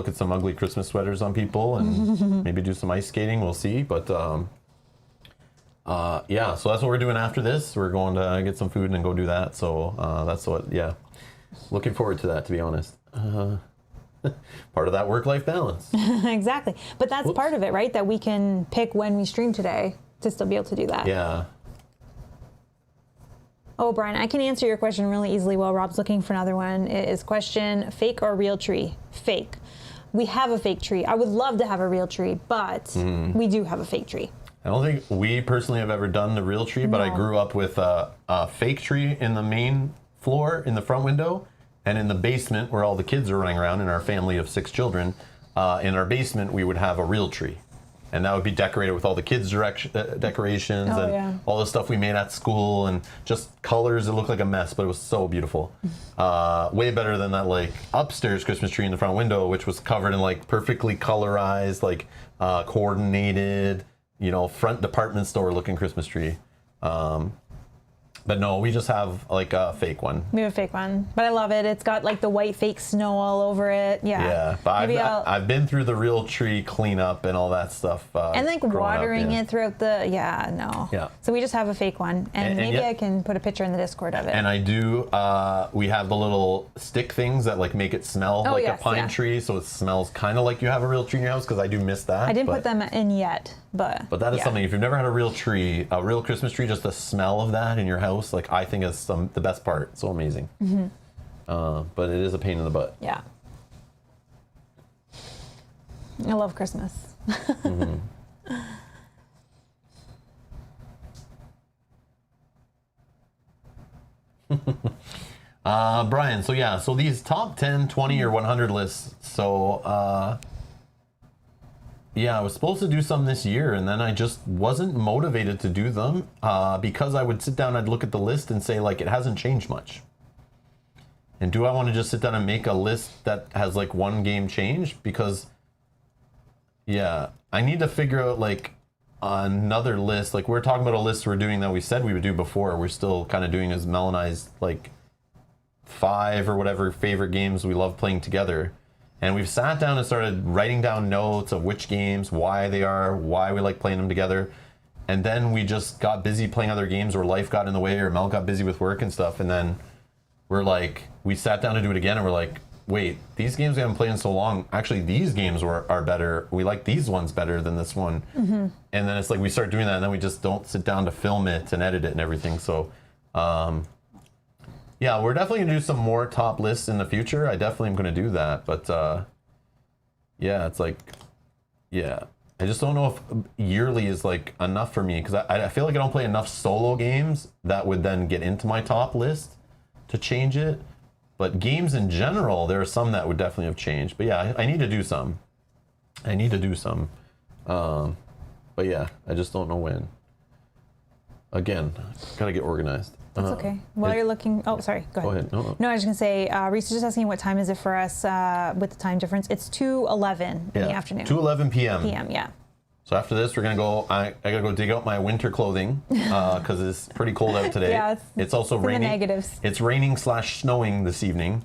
at some ugly Christmas sweaters on people and maybe do some ice skating. We'll see. But so that's what we're doing after this. We're going to get some food and go do that. So that's looking forward to that, to be honest. Part of that work-life balance. Exactly. But that's part of it, right? That we can pick when we stream today to still be able to do that. Yeah. Oh, Brian, I can answer your question really easily while Rob's looking for another one. It is question, fake or real tree? Fake. We have a fake tree. I would love to have a real tree, but we do have a fake tree. I don't think we personally have ever done the real tree, but I grew up with a fake tree in the main floor in the front window. And in the basement, where all the kids are running around in our family of 6 children, in our basement, we would have a real tree. And that would be decorated with all the kids' decorations all the stuff we made at school and just colors. It looked like a mess, but it was so beautiful. Way better than that like upstairs Christmas tree in the front window, which was covered in like perfectly colorized, like coordinated, front department store looking Christmas tree. But no, we just have like a fake one. We have a fake one, but I love it. It's got like the white fake snow all over it. Yeah. Yeah, but I've been through the real tree cleanup and all that stuff. And like watering it throughout the, Yeah. So we just have a fake one, and maybe I can put a picture in the Discord of it. And I do, we have the little stick things that like make it smell like a pine tree, so it smells kind of like you have a real tree in your house, because I do miss that. I didn't put them in yet, but that is something, if you've never had a real tree, a real Christmas tree, just the smell of that in your house, like I think is the best part. So amazing. But it is a pain in the butt. Yeah. I love Christmas. Brian, so these top 10, 20, or 100 lists. So Yeah, I was supposed to do some this year, and then I just wasn't motivated to do them because I would sit down, I'd look at the list and say, like, it hasn't changed much. And do I want to just sit down and make a list that has, like, one game change? Because, yeah, I need to figure out, like, another list. Like, we're talking about a list we're doing that we said we would do before. We're still kind of doing as Mel and I's, like, 5 or whatever favorite games we love playing together. And we've sat down and started writing down notes of which games, why they are, why we like playing them together. And then we just got busy playing other games, or life got in the way, or Mel got busy with work and stuff. And then we're like, we sat down to do it again, and we're like, wait, these games we haven't played in so long, actually these games are better. We like these ones better than this one. Mm-hmm. And then it's like we start doing that, and then we just don't sit down to film it and edit it and everything. So, yeah, we're definitely going to do some more top lists in the future. I definitely am going to do that. But, yeah, it's like, yeah. I just don't know if yearly is, like, enough for me. Because I feel like I don't play enough solo games that would then get into my top list to change it. But games in general, there are some that would definitely have changed. But, yeah, I need to do some. I need to do some. But, yeah, I just don't know when. Again, got to get organized. That's okay. While you're looking, oh, sorry, go ahead. Go ahead. No, I was going to say, Reese is just asking what time is it for us with the time difference. It's 2:11 in the afternoon. 2:11 p.m. p.m., yeah. So after this, we're going to go, I got to go dig out my winter clothing because it's pretty cold out today. Yeah, it's also raining. The negatives. It's raining / snowing this evening.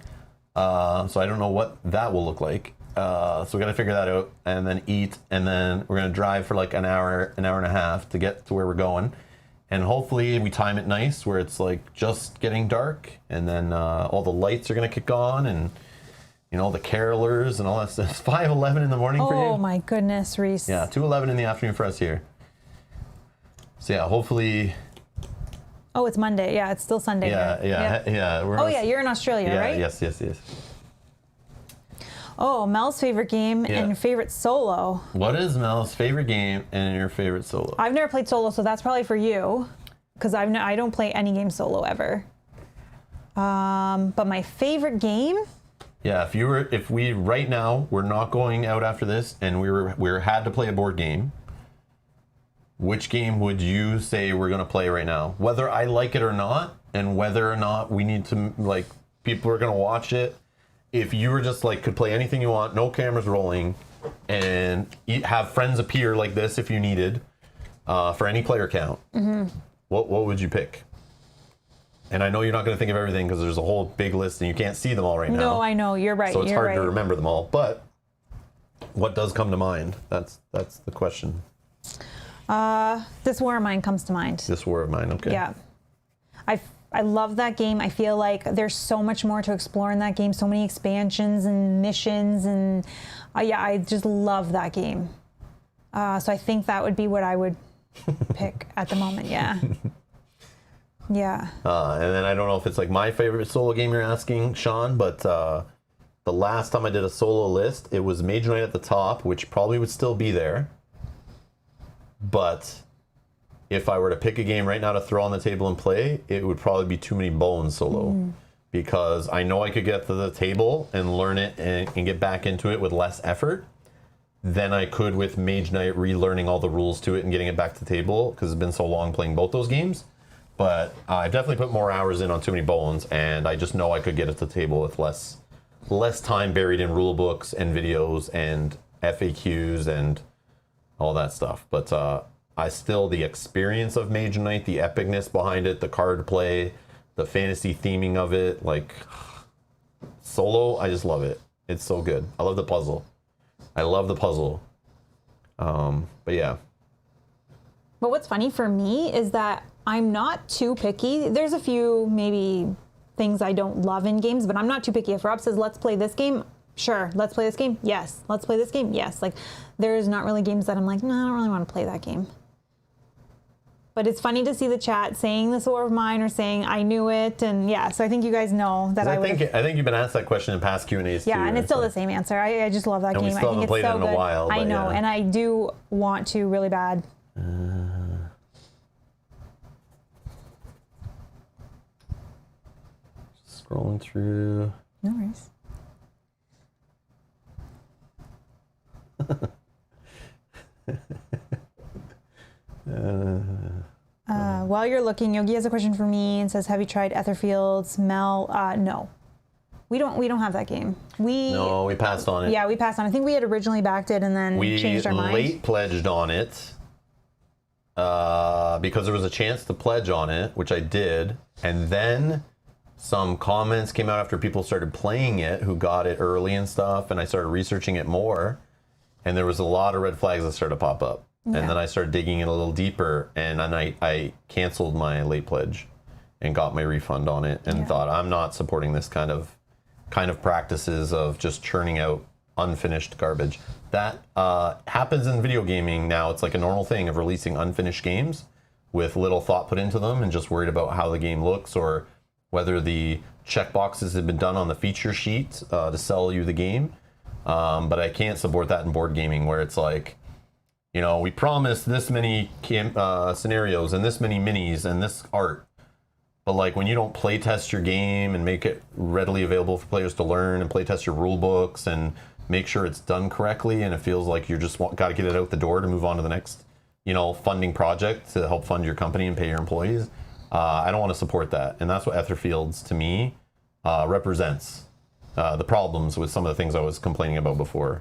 So I don't know what that will look like. So we got to figure that out and then eat. And then we're going to drive for like an hour and a half to get to where we're going. And hopefully we time it nice where it's like just getting dark, and then all the lights are going to kick on, and you know, the carolers and all that stuff. It's 5:11 in the morning for you. Oh my goodness, Reese. Yeah, 2:11 in the afternoon for us here. So yeah, hopefully. Oh, it's Monday. Yeah, it's still Sunday. Yeah. Oh yeah, you're in Australia, right? Yes. Oh, Mel's favorite game and favorite solo. What is Mel's favorite game and your favorite solo? I've never played solo, so that's probably for you, because I don't play any game solo ever. But my favorite game. Yeah, if we right now we're not going out after this, and we had to play a board game. Which game would you say we're gonna play right now? Whether I like it or not, and whether or not we need to, like, people are gonna watch it. If you were just like, could play anything you want, no cameras rolling, and have friends appear like this if you needed, for any player count, what would you pick? And I know you're not going to think of everything because there's a whole big list and you can't see them all right now. No, I know, you're right. So it's hard to remember them all. But what does come to mind? That's the question. This War of Mine comes to mind. This War of Mine, okay. Yeah. I love that game. I feel like there's so much more to explore in that game. So many expansions and missions, and I just love that game. So I think that would be what I would pick at the moment. Yeah. Yeah. And then I don't know if it's like my favorite solo game you're asking, Sean, but the last time I did a solo list, it was Mage Knight at the top, which probably would still be there. But if I were to pick a game right now to throw on the table and play, it would probably be Too Many Bones solo. Because I know I could get to the table and learn it and get back into it with less effort than I could with Mage Knight, relearning all the rules to it and getting it back to the table, because it's been so long playing both those games. But I definitely put more hours in on Too Many Bones, and I just know I could get it to the table with less time buried in rule books and videos and FAQs and all that stuff. But the experience of Mage Knight, the epicness behind it, the card play, the fantasy theming of it, like, solo, I just love it. It's so good. I love the puzzle. But yeah. But what's funny for me is that I'm not too picky. There's a few maybe things I don't love in games, but I'm not too picky. If Rob says, let's play this game, sure. Let's play this game? Yes. Let's play this game? Yes. Like, there's not really games that I'm like, no, I don't really want to play that game. But it's funny to see the chat saying This War of Mine or saying I knew it, and yeah. So I think you guys know that I think you've been asked that question in past Q&As too. Yeah, and it's still the same answer. I just love that game. We still haven't played it in a while. I know, and I do want to really bad. Scrolling through. No worries. While you're looking, Yogi has a question for me and says, "Have you tried Etherfield's Mel?" No, we don't have that game. No, we passed on it. Yeah, we passed on. I think we had originally backed it and then changed our mind. We late pledged on it because there was a chance to pledge on it, which I did, and then some comments came out after people started playing it who got it early and stuff, and I started researching it more, and there was a lot of red flags that started to pop up. Yeah. And then I started digging in a little deeper, and then I canceled my late pledge and got my refund on it, and thought, I'm not supporting this kind of practices of just churning out unfinished garbage. That happens in video gaming now. It's like a normal thing of releasing unfinished games with little thought put into them and just worried about how the game looks or whether the checkboxes have been done on the feature sheet to sell you the game. But I can't support that in board gaming where it's like, you know, we promised this many scenarios and this many minis and this art. But like when you don't play test your game and make it readily available for players to learn and play test your rule books and make sure it's done correctly, and it feels like you just got to get it out the door to move on to the next, you know, funding project to help fund your company and pay your employees. I don't want to support that. And that's what Etherfields to me represents the problems with some of the things I was complaining about before.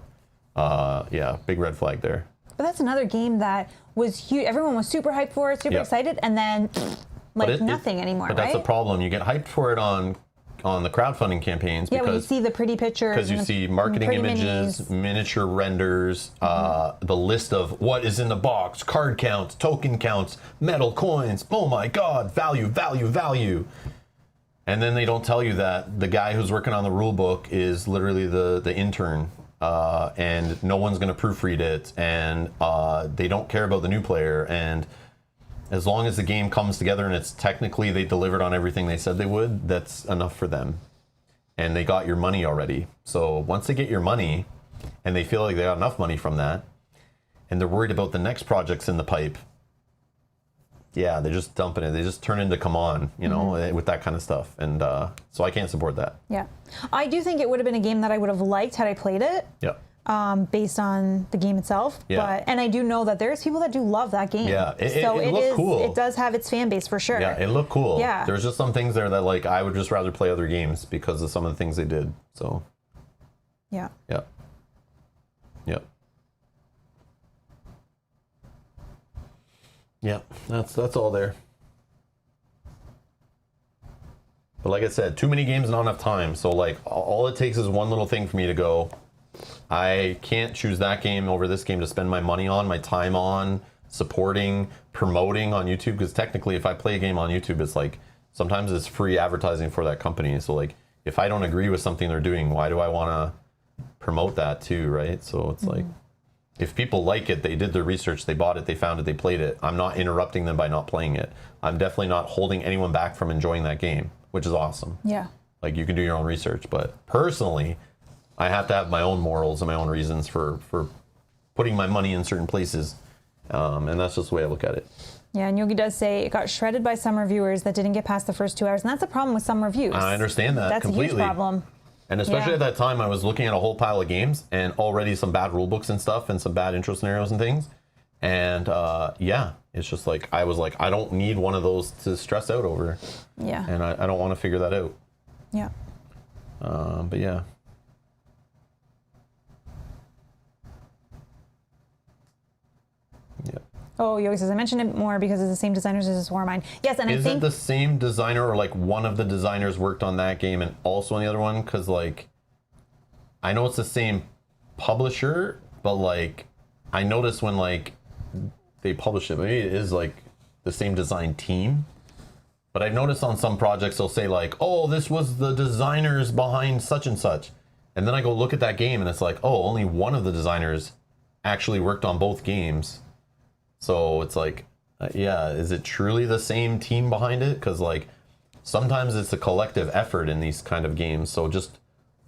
Yeah, big red flag there. But that's another game that was huge. Everyone was super hyped for it, super excited, and then nothing anymore, but that's the problem. You get hyped for it on the crowdfunding campaigns because when you see the pretty pictures, because you see marketing images, minis. miniature renders, the list of what is in the box, card counts, token counts, metal coins. Oh my God, value, value, value. And then they don't tell you that the guy who's working on the rule book is literally the intern. And no one's going to proofread it, and they don't care about the new player. And as long as the game comes together and it's technically they delivered on everything they said they would, that's enough for them. And they got your money already. So once they get your money and they feel like they got enough money from that, and they're worried about the next projects in the pipe, yeah, they're just dumping it. They just turn into come on, you know, with that kind of stuff. And so I can't support that. Yeah. I do think it would have been a game that I would have liked had I played it. Yeah. Based on the game itself. Yeah. And I do know that there's people that do love that game. Yeah. It looked cool. It does have its fan base for sure. Yeah, it looked cool. Yeah. There's just some things there that like I would just rather play other games because of some of the things they did. So. Yeah. Yeah. Yeah. Yeah, that's all there. But like I said, too many games, not enough time. So like all it takes is one little thing for me to go, I can't choose that game over this game to spend my money on, my time on, supporting, promoting on YouTube. Because technically if I play a game on YouTube, it's like sometimes it's free advertising for that company. So like if I don't agree with something they're doing, why do I want to promote that too, right? So it's like, if people like it, they did their research, they bought it, they found it, they played it. I'm not interrupting them by not playing it. I'm definitely not holding anyone back from enjoying that game, which is awesome. Yeah. Like you can do your own research, but personally, I have to have my own morals and my own reasons for putting my money in certain places. And that's just the way I look at it. Yeah, and Yogi does say it got shredded by some reviewers that didn't get past the first 2 hours. And that's a problem with some reviews. I understand that completely. That's a huge problem. And especially at that time, I was looking at a whole pile of games and already some bad rule books and stuff and some bad intro scenarios and things. And yeah, it's just like, I was like, I don't need one of those to stress out over. Yeah. And I don't want to figure that out. Yeah. But yeah. Yeah. Oh, Yogi says, I mentioned it more because it's the same designers as Warmind. Yes, and I think... Is it the same designer or like one of the designers worked on that game and also on the other one? Because like, I know it's the same publisher, but like, I noticed when like they publish it, maybe it is like the same design team. But I've noticed on some projects, they'll say like, oh, this was the designers behind such and such. And then I go look at that game and it's like, oh, only one of the designers actually worked on both games. So it's like, yeah, is it truly the same team behind it? Because like sometimes it's a collective effort in these kind of games. So just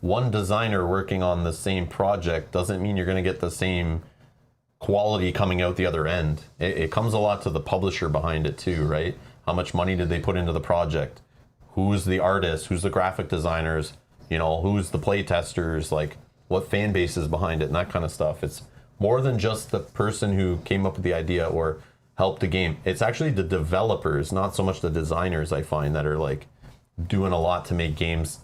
one designer working on the same project doesn't mean you're going to get the same quality coming out the other end. It comes a lot to the publisher behind it too, right? How much money did they put into the project? Who's the artist? Who's the graphic designers? You know, who's the play testers? Like what fan base is behind it and that kind of stuff. It's more than just the person who came up with the idea or help the game. It's actually the developers, not so much the designers, I find, that are like doing a lot to make games,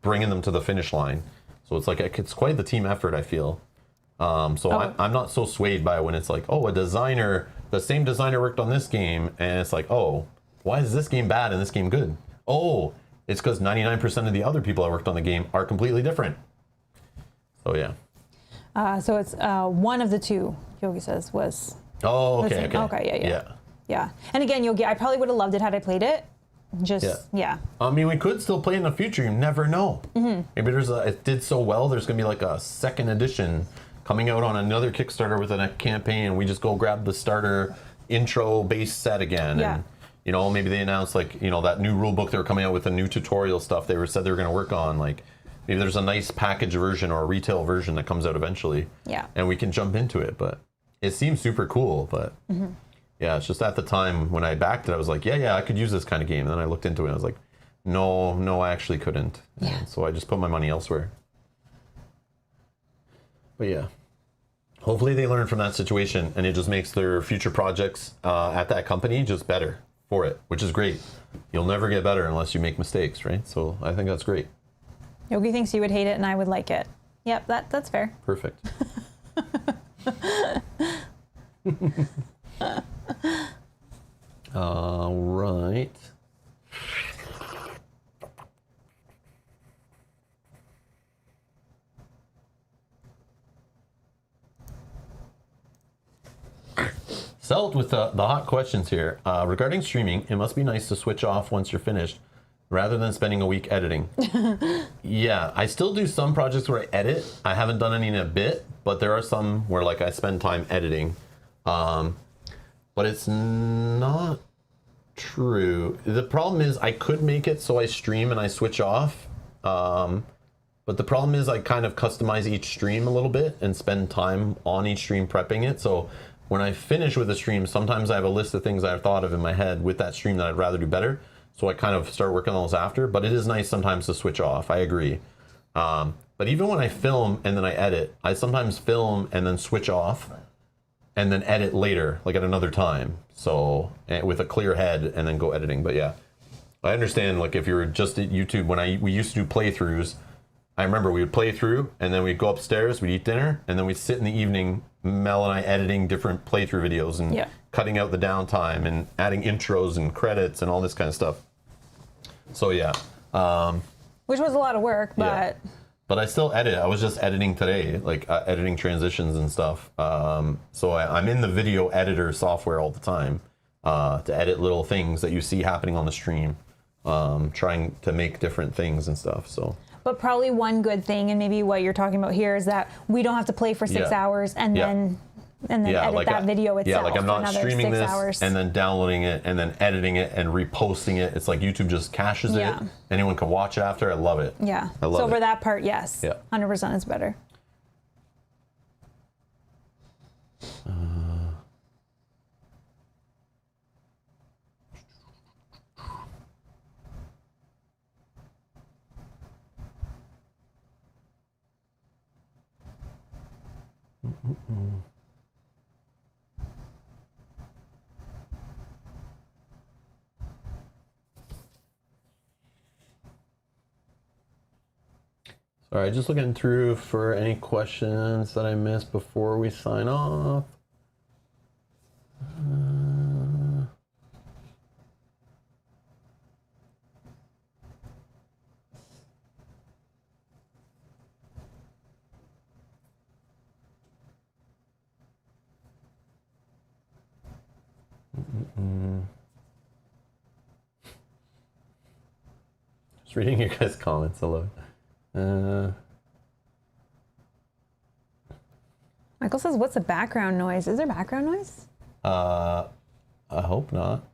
bringing them to the finish line. So it's like it's quite the team effort, I feel. I'm not so swayed by when it's like, oh, the same designer worked on this game, and it's like, oh, why is this game bad and this game good? Oh, it's because 99% of the other people that worked on the game are completely different. So yeah. So it's one of the two, Yogi says, was. Oh, okay. Yeah. And again, Yogi, I probably would have loved it had I played it. Yeah. I mean, we could still play in the future. You never know. Maybe it did so well. There's gonna be like a second edition coming out on another Kickstarter with a campaign, and we just go grab the starter intro base set again. Yeah. And maybe they announced like that new rule book they were coming out with, the new tutorial stuff said they were going to work on. Like maybe there's a nice package version or a retail version that comes out eventually. Yeah. And we can jump into it. But it seems super cool. But yeah, it's just at the time when I backed it, I was like, yeah, I could use this kind of game. And then I looked into it and I was like, no, I actually couldn't. Yeah. And so I just put my money elsewhere. But yeah, hopefully they learn from that situation and it just makes their future projects at that company just better for it, which is great. You'll never get better unless you make mistakes, right? So I think that's great. Yogi thinks you would hate it and I would like it. Yep, that's fair. Perfect. All right. Selt with the hot questions here. Regarding streaming, it must be nice to switch off once you're finished rather than spending a week editing. Yeah, I still do some projects where I edit. I haven't done any in a bit, but there are some where like I spend time editing. But it's not true. The problem is I could make it so I stream and I switch off. But the problem is I kind of customize each stream a little bit and spend time on each stream prepping it. So when I finish with a stream, sometimes I have a list of things I've thought of in my head with that stream that I'd rather do better. So I kind of start working on those after, but it is nice sometimes to switch off. I agree. But even when I film and then I edit, I sometimes film and then switch off and then edit later, like at another time. So with a clear head and then go editing. But yeah, I understand like if you were just at YouTube, when we used to do playthroughs, I remember we would play through and then we'd go upstairs, we'd eat dinner, and then we'd sit in the evening, Mel and I editing different playthrough videos and cutting out the downtime and adding intros and credits and all this kind of stuff. So yeah. Which was a lot of work, but... Yeah. But I still edit. I was just editing today, like editing transitions and stuff. So I'm in the video editor software all the time to edit little things that you see happening on the stream, trying to make different things and stuff, so... But probably one good thing, and maybe what you're talking about here, is that we don't have to play for 6 hours and then edit like that video itself. Yeah, like I'm not for streaming 6 this hours. and then downloading it and then editing it and reposting it. It's like YouTube just caches it. Anyone can watch it after. I love it. Yeah. I love so it. for that part, yes. Yeah. 100% is better. Sorry, just looking through for any questions that I missed before we sign off. Just reading your guys' comments. I love it. Michael says, what's the background noise? Is there background noise? I hope not.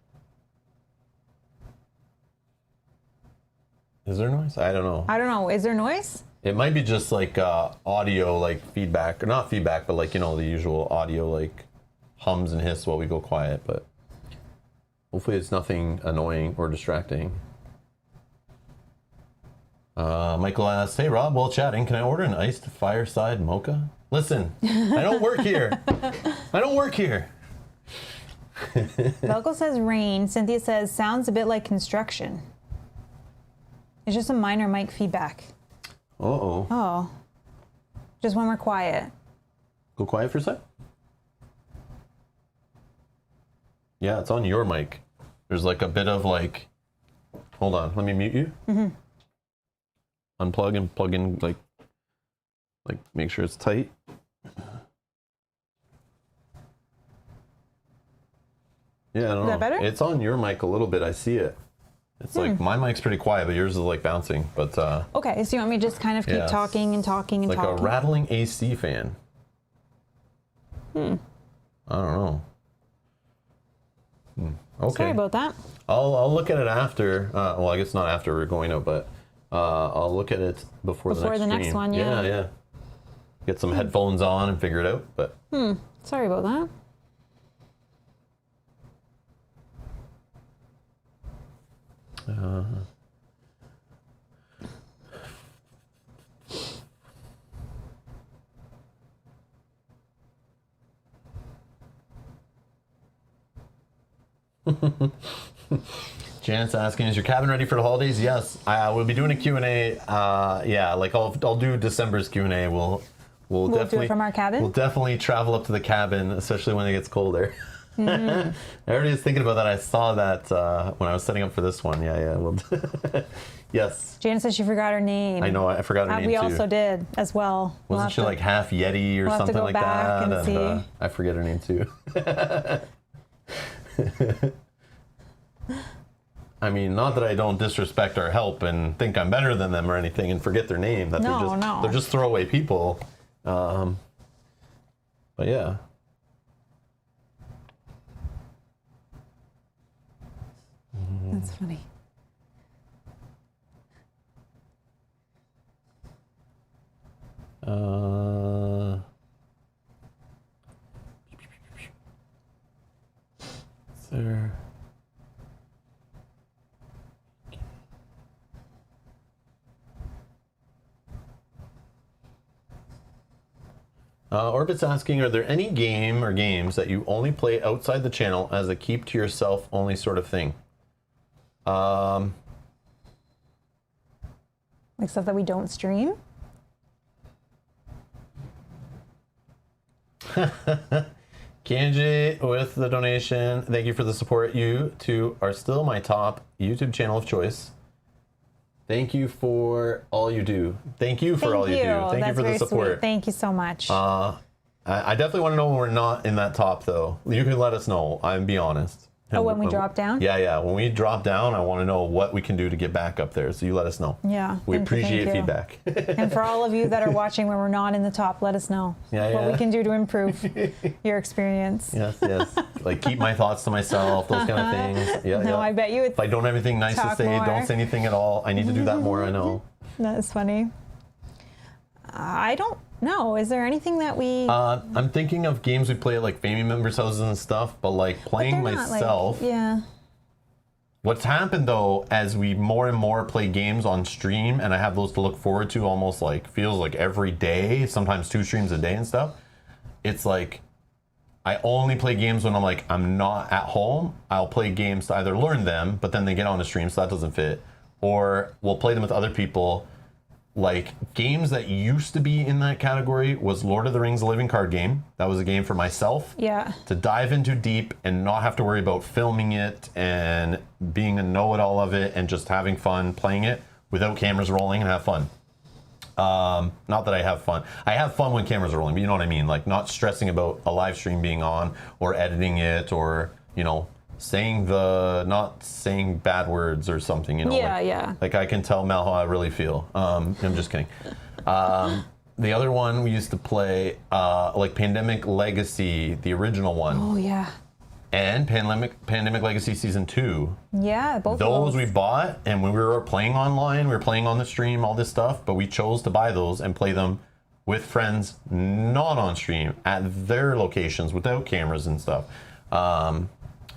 Is there noise? I don't know. I don't know. Is there noise? It might be just like audio, like feedback, or not feedback, but like, you know, the usual audio, like hums and hiss while we go quiet, but hopefully it's nothing annoying or distracting. Michael asks, hey Rob, while chatting, can I order an iced fireside mocha? Listen, I don't work here. I don't work here. Velko says rain. Cynthia says sounds a bit like construction. It's just a minor mic feedback. Uh-oh. Oh. Just when we're quiet. Go quiet for a sec. Yeah, it's on your mic. There's like a bit of like... Hold on, let me mute you. Mm-hmm. Unplug and plug in, like make sure it's tight. Yeah, I don't know. Is that better? It's on your mic a little bit. I see it. It's like my mic's pretty quiet, but yours is like bouncing. But okay, so you want me to just kind of keep talking and talking and like talking? a rattling AC fan. I don't know. Okay. Sorry about that. I'll look at it after. Well, I guess not after we're going out, but I'll look at it before the next stream. One. Yeah. Yeah. Get some headphones on and figure it out. But sorry about that. Janet's asking, is your cabin ready for the holidays? Yes, I will be doing a Q&A. Yeah, like I'll do December's Q&A. We'll definitely do it from our cabin. We'll definitely travel up to the cabin, especially when it gets colder. I already was thinking about that. I saw that when I was setting up for this one. Yeah. Well, yes. Janet says she forgot her name. I know. I forgot her name we too. also did as well. Wasn't she like half Yeti or something like that? And see. I forget her name too. I mean, not that I don't disrespect our help and think I'm better than them or anything and forget their name. That they're just throwaway people. But yeah. That's funny. There. Orbit's asking, are there any game or games that you only play outside the channel as a keep to yourself only sort of thing? Like stuff that we don't stream? Kanji with the donation. Thank you for the support. You two are still my top YouTube channel of choice. Thank you for all you do. Thank you for all you do. Thank you for the support. Sweet. Thank you so much. I definitely want to know when we're not in that top, though. You can let us know. I'm be honest. When we drop down? Yeah. When we drop down, I want to know what we can do to get back up there. So you let us know. Yeah. We appreciate feedback. And for all of you that are watching when we're not in the top, let us know what we can do to improve your experience. Yes. Like keep my thoughts to myself, those kind of things. Yeah. I bet you it's. If I don't have anything nice to say, don't say anything at all. I need to do that more, I know. That's funny. I don't know. Is there anything that we... I'm thinking of games we play at like family members' houses and stuff, but like playing myself... yeah. What's happened though, as we more and more play games on stream, and I have those to look forward to almost like, feels like every day, sometimes 2 streams a day and stuff, it's like, I only play games when I'm not at home. I'll play games to either learn them, but then they get on the stream, so that doesn't fit. Or we'll play them with other people. Like games that used to be in that category was Lord of the Rings: The Living Card Game. That was a game for myself. Yeah. To dive into deep and not have to worry about filming it and being a know-it-all of it and just having fun playing it without cameras rolling and have fun. Not that I have fun. I have fun when cameras are rolling, but you know what I mean? Like not stressing about a live stream being on or editing it or, not saying bad words or something, Yeah. Like I can tell Mel how I really feel. I'm just kidding. The other one we used to play, like Pandemic Legacy, the original one. Oh, yeah. And Pandemic Legacy Season 2. Yeah, both of those. We bought, and when we were playing online, we were playing on the stream, all this stuff, but we chose to buy those and play them with friends, not on stream, at their locations, without cameras and stuff.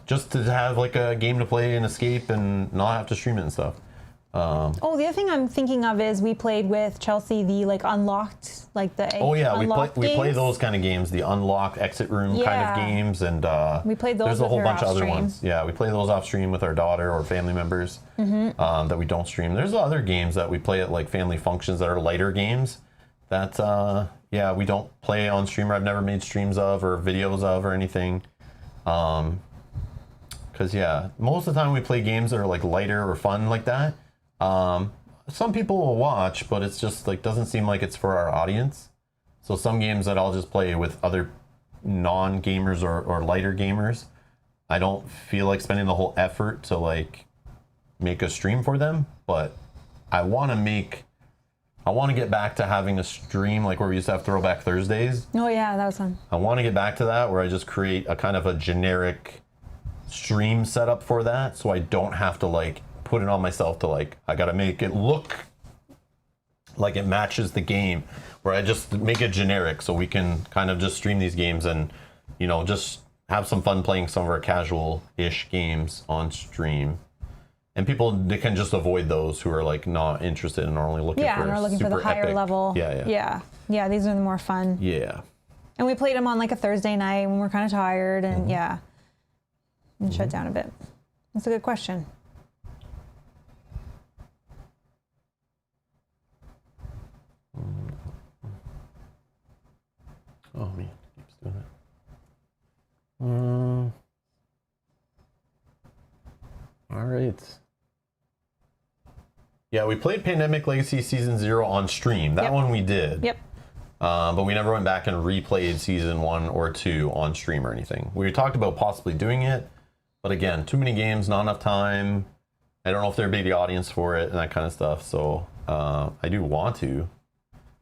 Just to have like a game to play and escape and not have to stream it and stuff. Oh, the other thing I'm thinking of is we played with Chelsea the like unlocked, like the we play those kind of games, the unlock exit room kind of games, and we played those. There's a whole bunch of other ones. Yeah, we play those off stream with our daughter or family members that we don't stream. There's other games that we play at like family functions that are lighter games that we don't play on stream, or I've never made streams of or videos of or anything. Because most of the time we play games that are like lighter or fun like that. Some people will watch, but it's just like doesn't seem like it's for our audience. So some games that I'll just play with other non-gamers or lighter gamers, I don't feel like spending the whole effort to like make a stream for them. But I want to get back to having a stream like where we used to have Throwback Thursdays. Oh yeah, that was fun. I want to get back to that where I just create a kind of a generic stream setup for that, so I don't have to like put it on myself to like, I gotta make it look like it matches the game, where I just make it generic so we can kind of just stream these games and, you know, just have some fun playing some of our casual-ish games on stream. And people, they can just avoid those who are like not interested and are only looking for the higher epic level. Yeah, these are the more fun. Yeah. And we played them on like a Thursday night when we're kind of tired and and shut down a bit. That's a good question. Oh man, keeps doing that. All right. Yeah, we played Pandemic Legacy Season 0 on stream. That one we did. Yep. But we never went back and replayed Season 1 or 2 on stream or anything. We talked about possibly doing it, but again, too many games, not enough time. I don't know if there'd be the audience for it and that kind of stuff. So I do want to.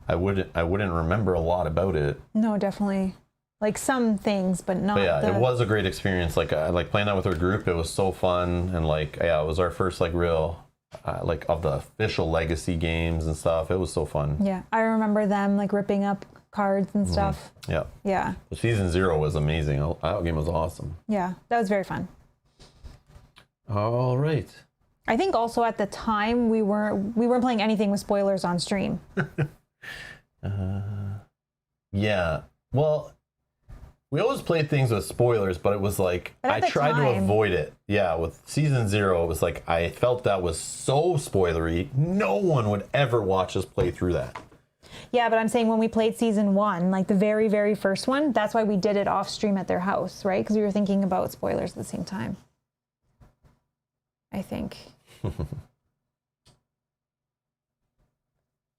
I wouldn't remember a lot about it. No, definitely. Like some things, but not. But yeah, it was a great experience. Like playing that with our group, it was so fun, and like it was our first like real like of the official Legacy games and stuff. It was so fun. Yeah, I remember them like ripping up cards and stuff. Yeah. Yeah. The Season 0 was amazing. That game was awesome. Yeah, that was very fun. All right. I think also at the time we weren't playing anything with spoilers on stream. Yeah. Well, we always played things with spoilers, but it was like I tried to avoid it. Yeah, with Season 0, it was like I felt that was so spoilery. No one would ever watch us play through that. Yeah, but I'm saying when we played Season 1, like the very, very first one, that's why we did it off stream at their house, right? Because we were thinking about spoilers at the same time. I think.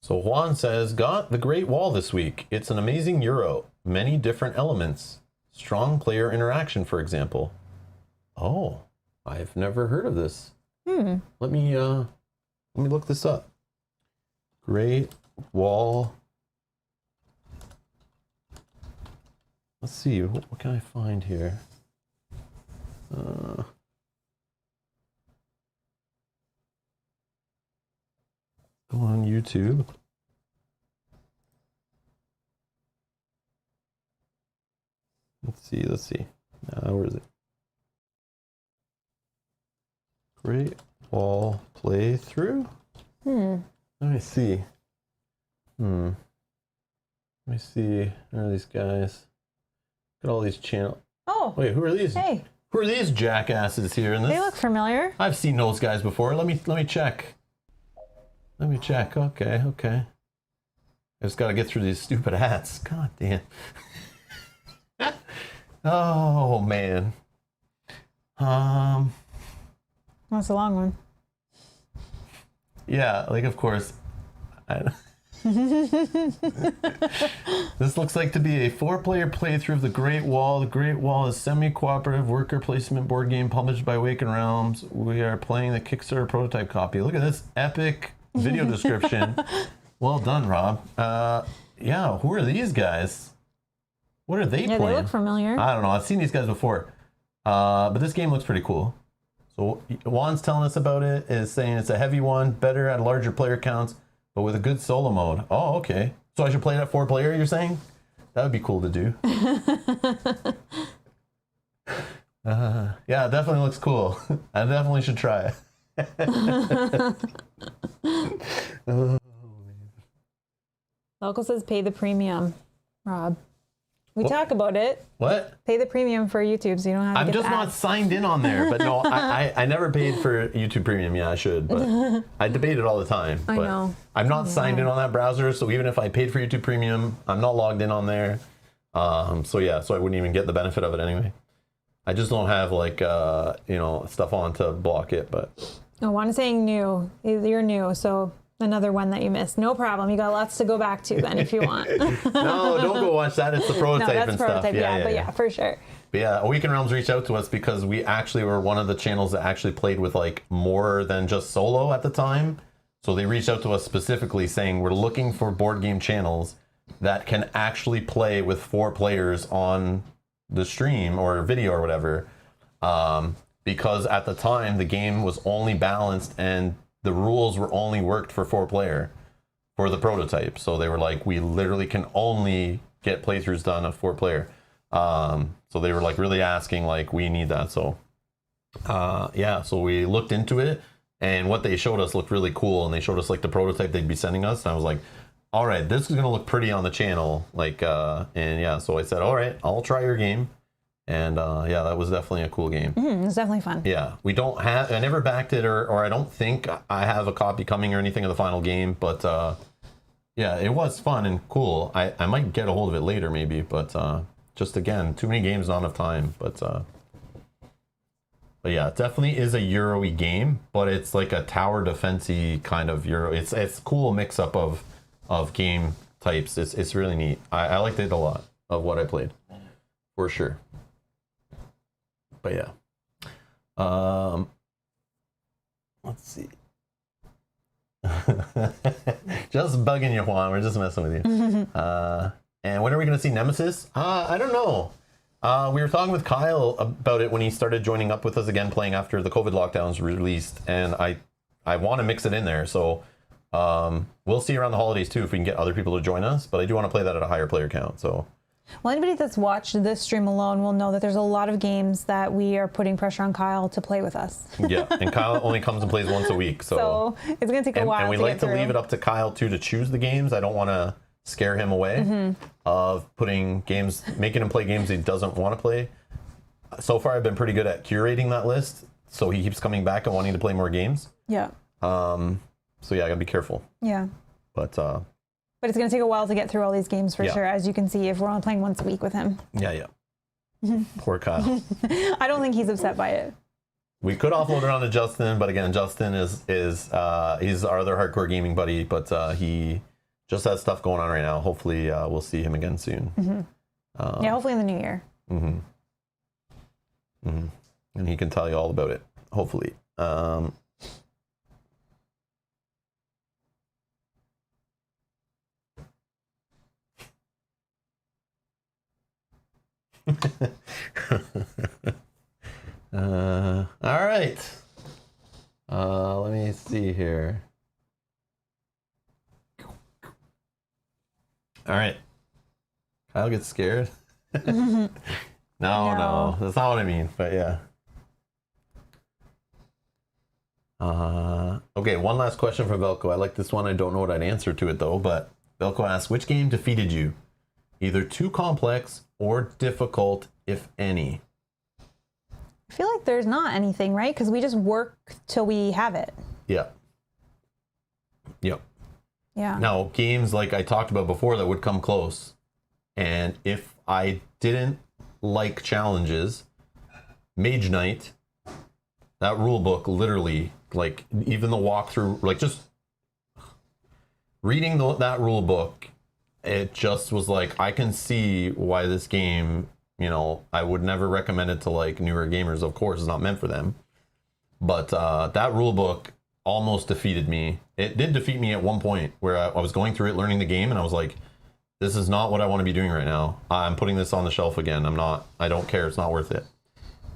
So Juan says, got the Great Wall this week. It's an amazing Euro. Many different elements. Strong player interaction, for example. Oh, I've never heard of this. Let me look this up. Great Wall. Let's see, what can I find here? Go on YouTube. Let's see. Where is it? Great Wall playthrough? Let me see. Let me see. Where are these guys? Look at all these channels. Oh. Wait, who are these? Hey. Who are these jackasses here in this? They look familiar. I've seen those guys before. Let me check. Let me check. Okay. I just got to get through these stupid hats. God damn. Oh man. That's a long one. Yeah, like of course. This looks like to be a 4-player playthrough of the Great Wall. The Great Wall is semi-cooperative worker placement board game published by Awaken Realms. We are playing the Kickstarter prototype copy. Look at this epic video description. Well done, Rob. Yeah, who are these guys? What are they playing? Yeah, they look familiar. I don't know. I've seen these guys before. But this game looks pretty cool. So Juan's telling us about it, is saying it's a heavy one, better at larger player counts, but with a good solo mode. Oh, okay. So I should play it at 4-player, you're saying? That would be cool to do. Yeah, it definitely looks cool. I definitely should try it. Local says pay the premium, Rob. We talk about it. What? Pay the premium for YouTube so you don't have to I'm get just the not ads. signed in on there. But no, I never paid for YouTube Premium. Yeah, I should. But I debate it all the time. I But know. I'm not signed in on that browser. So even if I paid for YouTube Premium, I'm not logged in on there. So yeah, so I wouldn't even get the benefit of it anyway. I just don't have like, stuff on to block it. But Oh, one is saying new. You're new, so another one that you missed. No problem. You got lots to go back to then if you want. no, don't go watch that. It's the prototype No, that's and prototype. stuff. Yeah, but yeah, for sure. But yeah, Awakened Realms reached out to us because we actually were one of the channels that actually played with like more than just solo at the time. So they reached out to us specifically saying we're looking for board game channels that can actually play with 4 players on the stream or video or whatever. Because at the time the game was only balanced and the rules were only worked for 4 player for the prototype. So they were like, we literally can only get playthroughs done of 4 player. So they were like really asking, like, we need that. So so we looked into it, and what they showed us looked really cool, and they showed us like the prototype they'd be sending us, and I was like, all right, this is gonna look pretty on the channel, like, so I said, all right, I'll try your game. And that was definitely a cool game. It was definitely fun. Yeah, I never backed it, or I don't think I have a copy coming or anything of the final game, but it was fun and cool. I might get a hold of it later maybe, but just again, too many games, not enough time. But yeah, it definitely is a Euro-y game, but it's like a tower defense-y kind of Euro. It's cool mix up of game types. It's really neat. I liked it a lot of what I played, for sure. But yeah, let's see. Just bugging you, Juan. We're just messing with you. And when are we going to see Nemesis? I don't know. We were talking with Kyle about it when he started joining up with us again, playing after the COVID lockdowns released, and I want to mix it in there. So we'll see around the holidays too if we can get other people to join us. But I do want to play that at a higher player count. So. Well, anybody that's watched this stream alone will know that there's a lot of games that we are putting pressure on Kyle to play with us. Yeah, and Kyle only comes and plays once a week. So it's going to take a while and we like to leave it up to Kyle too to choose the games. I don't want to scare him away of making him play games he doesn't want to play. So far, I've been pretty good at curating that list, so he keeps coming back and wanting to play more games. Yeah. So yeah, I gotta be careful. Yeah. But it's going to take a while to get through all these games for Yeah. sure, as you can see, if we're only playing once a week with him. yeah. Poor Kyle. I don't think he's upset by it. We could offload it on to Justin, but again, Justin is he's our other hardcore gaming buddy, but he just has stuff going on right now. Hopefully, we'll see him again soon. Yeah, hopefully in the new year. And he can tell you all about it. Hopefully. All right. Let me see here. All right. Kyle gets scared. No, that's not what I mean. But yeah. Okay, one last question from Velko. I like this one. I don't know what I'd answer to it though. But Velko asks, which game defeated you? Either too complex or difficult, if any. I feel like there's not anything, right? Because we just work till we have it. Yeah. Yep. Yeah. Now, games like I talked about before that would come close. And if I didn't like challenges, Mage Knight, that rule book literally, like even the walkthrough, like just reading that rule book, it just was like, I can see why this game, I would never recommend it to like newer gamers. Of course, it's not meant for them. But that rule book almost defeated me. It did defeat me at one point where I was going through it, learning the game, and I was like, this is not what I want to be doing right now. I'm putting this on the shelf again. I don't care. It's not worth it.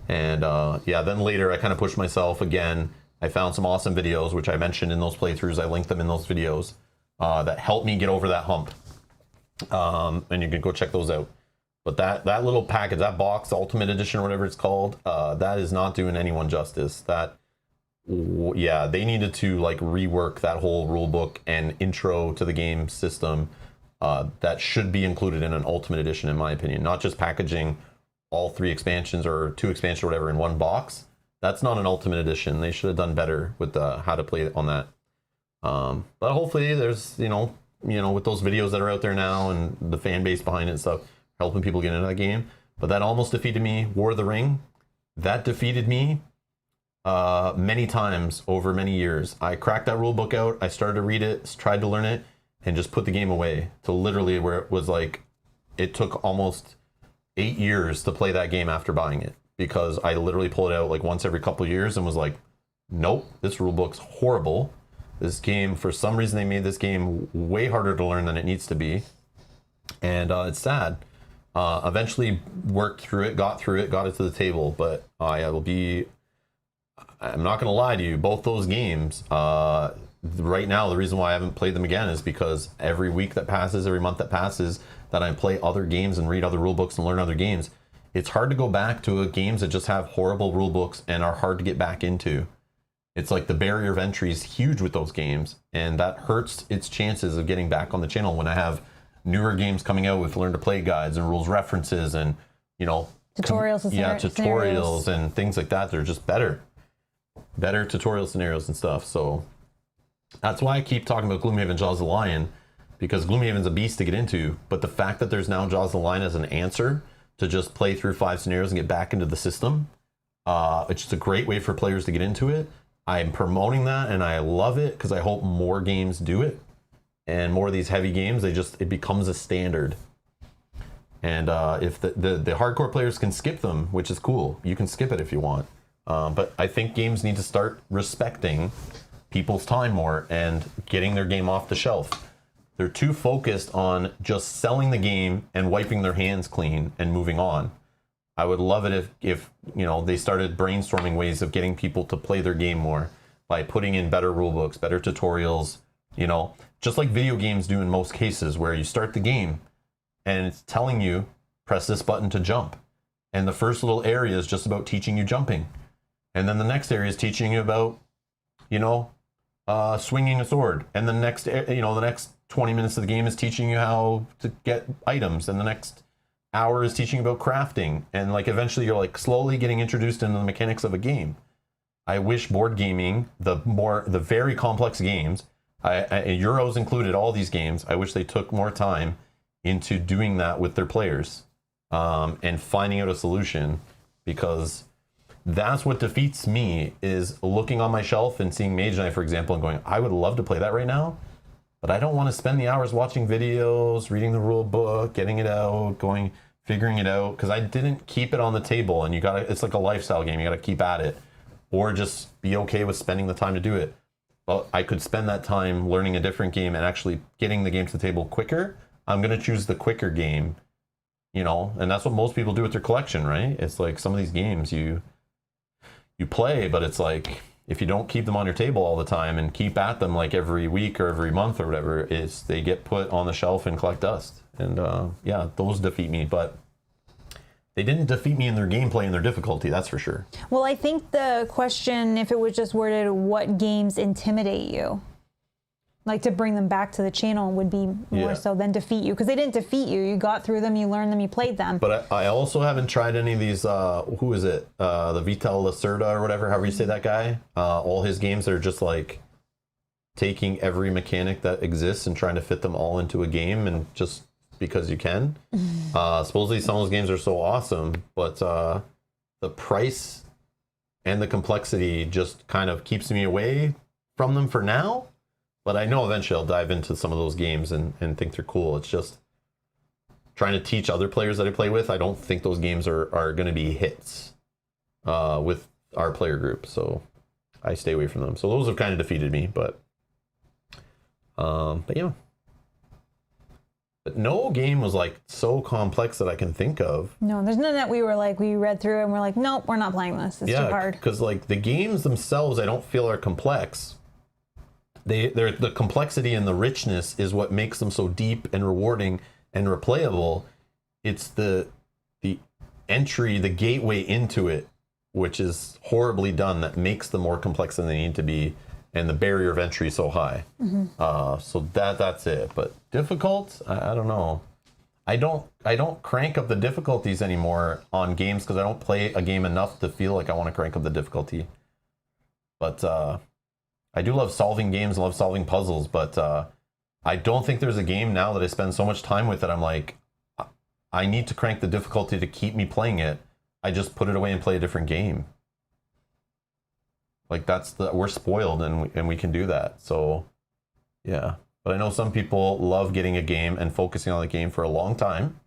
And then later I kind of pushed myself again. I found some awesome videos, which I mentioned in those playthroughs. I linked them in those videos that helped me get over that hump. And you can go check those out. But that little package, that box, Ultimate Edition or whatever it's called, that is not doing anyone justice. That yeah, they needed to like rework that whole rule book and intro to the game system. That should be included in an Ultimate Edition, in my opinion. Not just packaging all 3 expansions or 2 expansions or whatever in one box. That's not an Ultimate Edition. They should have done better with how to play on that. But hopefully there's, with those videos that are out there now and the fan base behind it and stuff, helping people get into that game. But that almost defeated me. War of the Ring, that defeated me many times over many years. I cracked that rule book out. I started to read it, tried to learn it, and just put the game away to literally where it was like, it took almost 8 years to play that game after buying it, because I literally pulled it out like once every couple of years and was like, nope, this rule book's horrible. This game, for some reason, they made this game way harder to learn than it needs to be. And it's sad. Eventually worked through it, got it to the table, but I'm not going to lie to you, both those games, right now, the reason why I haven't played them again is because every week that passes, every month that passes, that I play other games and read other rule books and learn other games, it's hard to go back to games that just have horrible rule books and are hard to get back into. It's like the barrier of entry is huge with those games, and that hurts its chances of getting back on the channel when I have newer games coming out with learn to play guides and rules references and, tutorials and tutorials and things like that. They're just better tutorial scenarios and stuff. So that's why I keep talking about Gloomhaven Jaws of the Lion, because Gloomhaven's a beast to get into, but the fact that there's now Jaws of the Lion as an answer to just play through 5 scenarios and get back into the system, it's just a great way for players to get into it. I'm promoting that and I love it because I hope more games do it, and more of these heavy games, it becomes a standard. And if the hardcore players can skip them, which is cool, you can skip it if you want. But I think games need to start respecting people's time more and getting their game off the shelf. They're too focused on just selling the game and wiping their hands clean and moving on. I would love it if they started brainstorming ways of getting people to play their game more by putting in better rule books, better tutorials, just like video games do in most cases, where you start the game and it's telling you, press this button to jump. And the first little area is just about teaching you jumping. And then the next area is teaching you about, swinging a sword. And the next 20 minutes of the game is teaching you how to get items. And the next hour is teaching about crafting, and like eventually you're like slowly getting introduced into the mechanics of a game. I wish board gaming, the very complex games, Euros included, all these games, I wish they took more time into doing that with their players, and finding out a solution, because that's what defeats me, is looking on my shelf and seeing Mage Knight, for example, and going, I would love to play that right now, but I don't want to spend the hours watching videos, reading the rule book, getting it out, figuring it out, because I didn't keep it on the table. And it's like a lifestyle game. You got to keep at it, or just be okay with spending the time to do it. Well, I could spend that time learning a different game and actually getting the game to the table quicker. I'm going to choose the quicker game, and that's what most people do with their collection, right? It's like some of these games you play, but it's like, if you don't keep them on your table all the time and keep at them like every week or every month or whatever, they get put on the shelf and collect dust. And those defeat me, but they didn't defeat me in their gameplay and their difficulty, that's for sure. Well, I think the question, if it was just worded, what games intimidate you? Like, to bring them back to the channel would be more so than defeat you, because they didn't defeat you. You got through them, you learned them, you played them. But I also haven't tried any of these, who is it? The Vital Lacerda or whatever, however you say that guy. All his games are just like taking every mechanic that exists and trying to fit them all into a game, and just because you can. Supposedly some of those games are so awesome, but the price and the complexity just kind of keeps me away from them for now. But I know eventually I'll dive into some of those games and think they're cool. It's just trying to teach other players that I play with. I don't think those games are going to be hits with our player group. So I stay away from them. So those have kind of defeated me. But yeah. But no game was like so complex that I can think of. No, there's none that we read through and we're like, nope, we're not playing this. It's too hard. Because like the games themselves, I don't feel are complex. The complexity and the richness is what makes them so deep and rewarding and replayable. It's the entry, the gateway into it which is horribly done, that makes them more complex than they need to be, and the barrier of entry is so high. So that's it. But difficult, I don't know. I don't crank up the difficulties anymore on games because I don't play a game enough to feel like I want to crank up the difficulty. But I do love solving games, love solving puzzles, but I don't think there's a game now that I spend so much time with that I'm like, I need to crank the difficulty to keep me playing it. I just put it away and play a different game. Like we're spoiled and we can do that. So yeah. But I know some people love getting a game and focusing on the game for a long time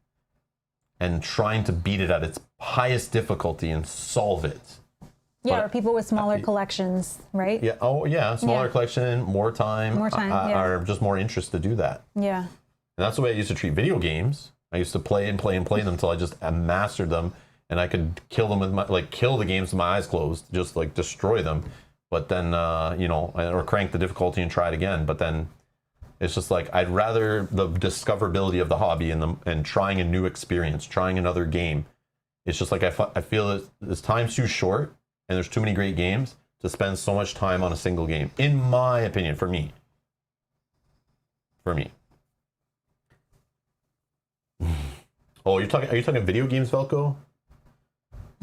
and trying to beat it at its highest difficulty and solve it. Yeah, But or people with smaller collections, right? yeah, oh yeah, smaller collection, more time, or just more interest to do that. Yeah. And that's the way I used to treat video games. I used to play and play and play them until I just mastered them, and I could kill them with kill the games with my eyes closed, just like destroy them. But then, or crank the difficulty and try it again. But then, it's just like I'd rather the discoverability of the hobby and trying a new experience, trying another game. It's just like I feel that this time's too short, and there's too many great games to spend so much time on a single game. In my opinion, for me. Oh, are you talking video games, Velko?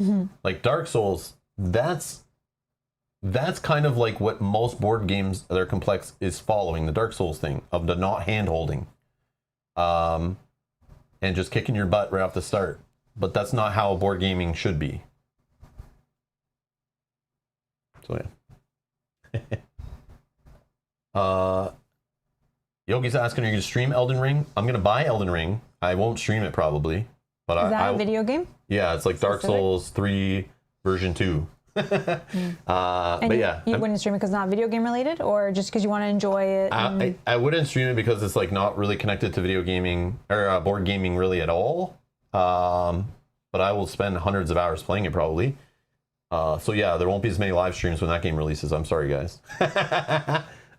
Mm-hmm. Like Dark Souls, that's kind of like what most board games that are complex is following, the Dark Souls thing of the not hand-holding. And just kicking your butt right off the start. But that's not how board gaming should be. So yeah. Yogi's asking, are you going to stream Elden Ring? I'm going to buy Elden Ring. I won't stream it probably. But Is that a video game? Yeah, it's like Dark Souls 3 version 2. But yeah. You wouldn't stream it because it's not video game related, or just because you want to enjoy it? I wouldn't stream it because it's like not really connected to video gaming or board gaming really at all. But I will spend hundreds of hours playing it probably. So yeah, there won't be as many live streams when that game releases. I'm sorry, guys.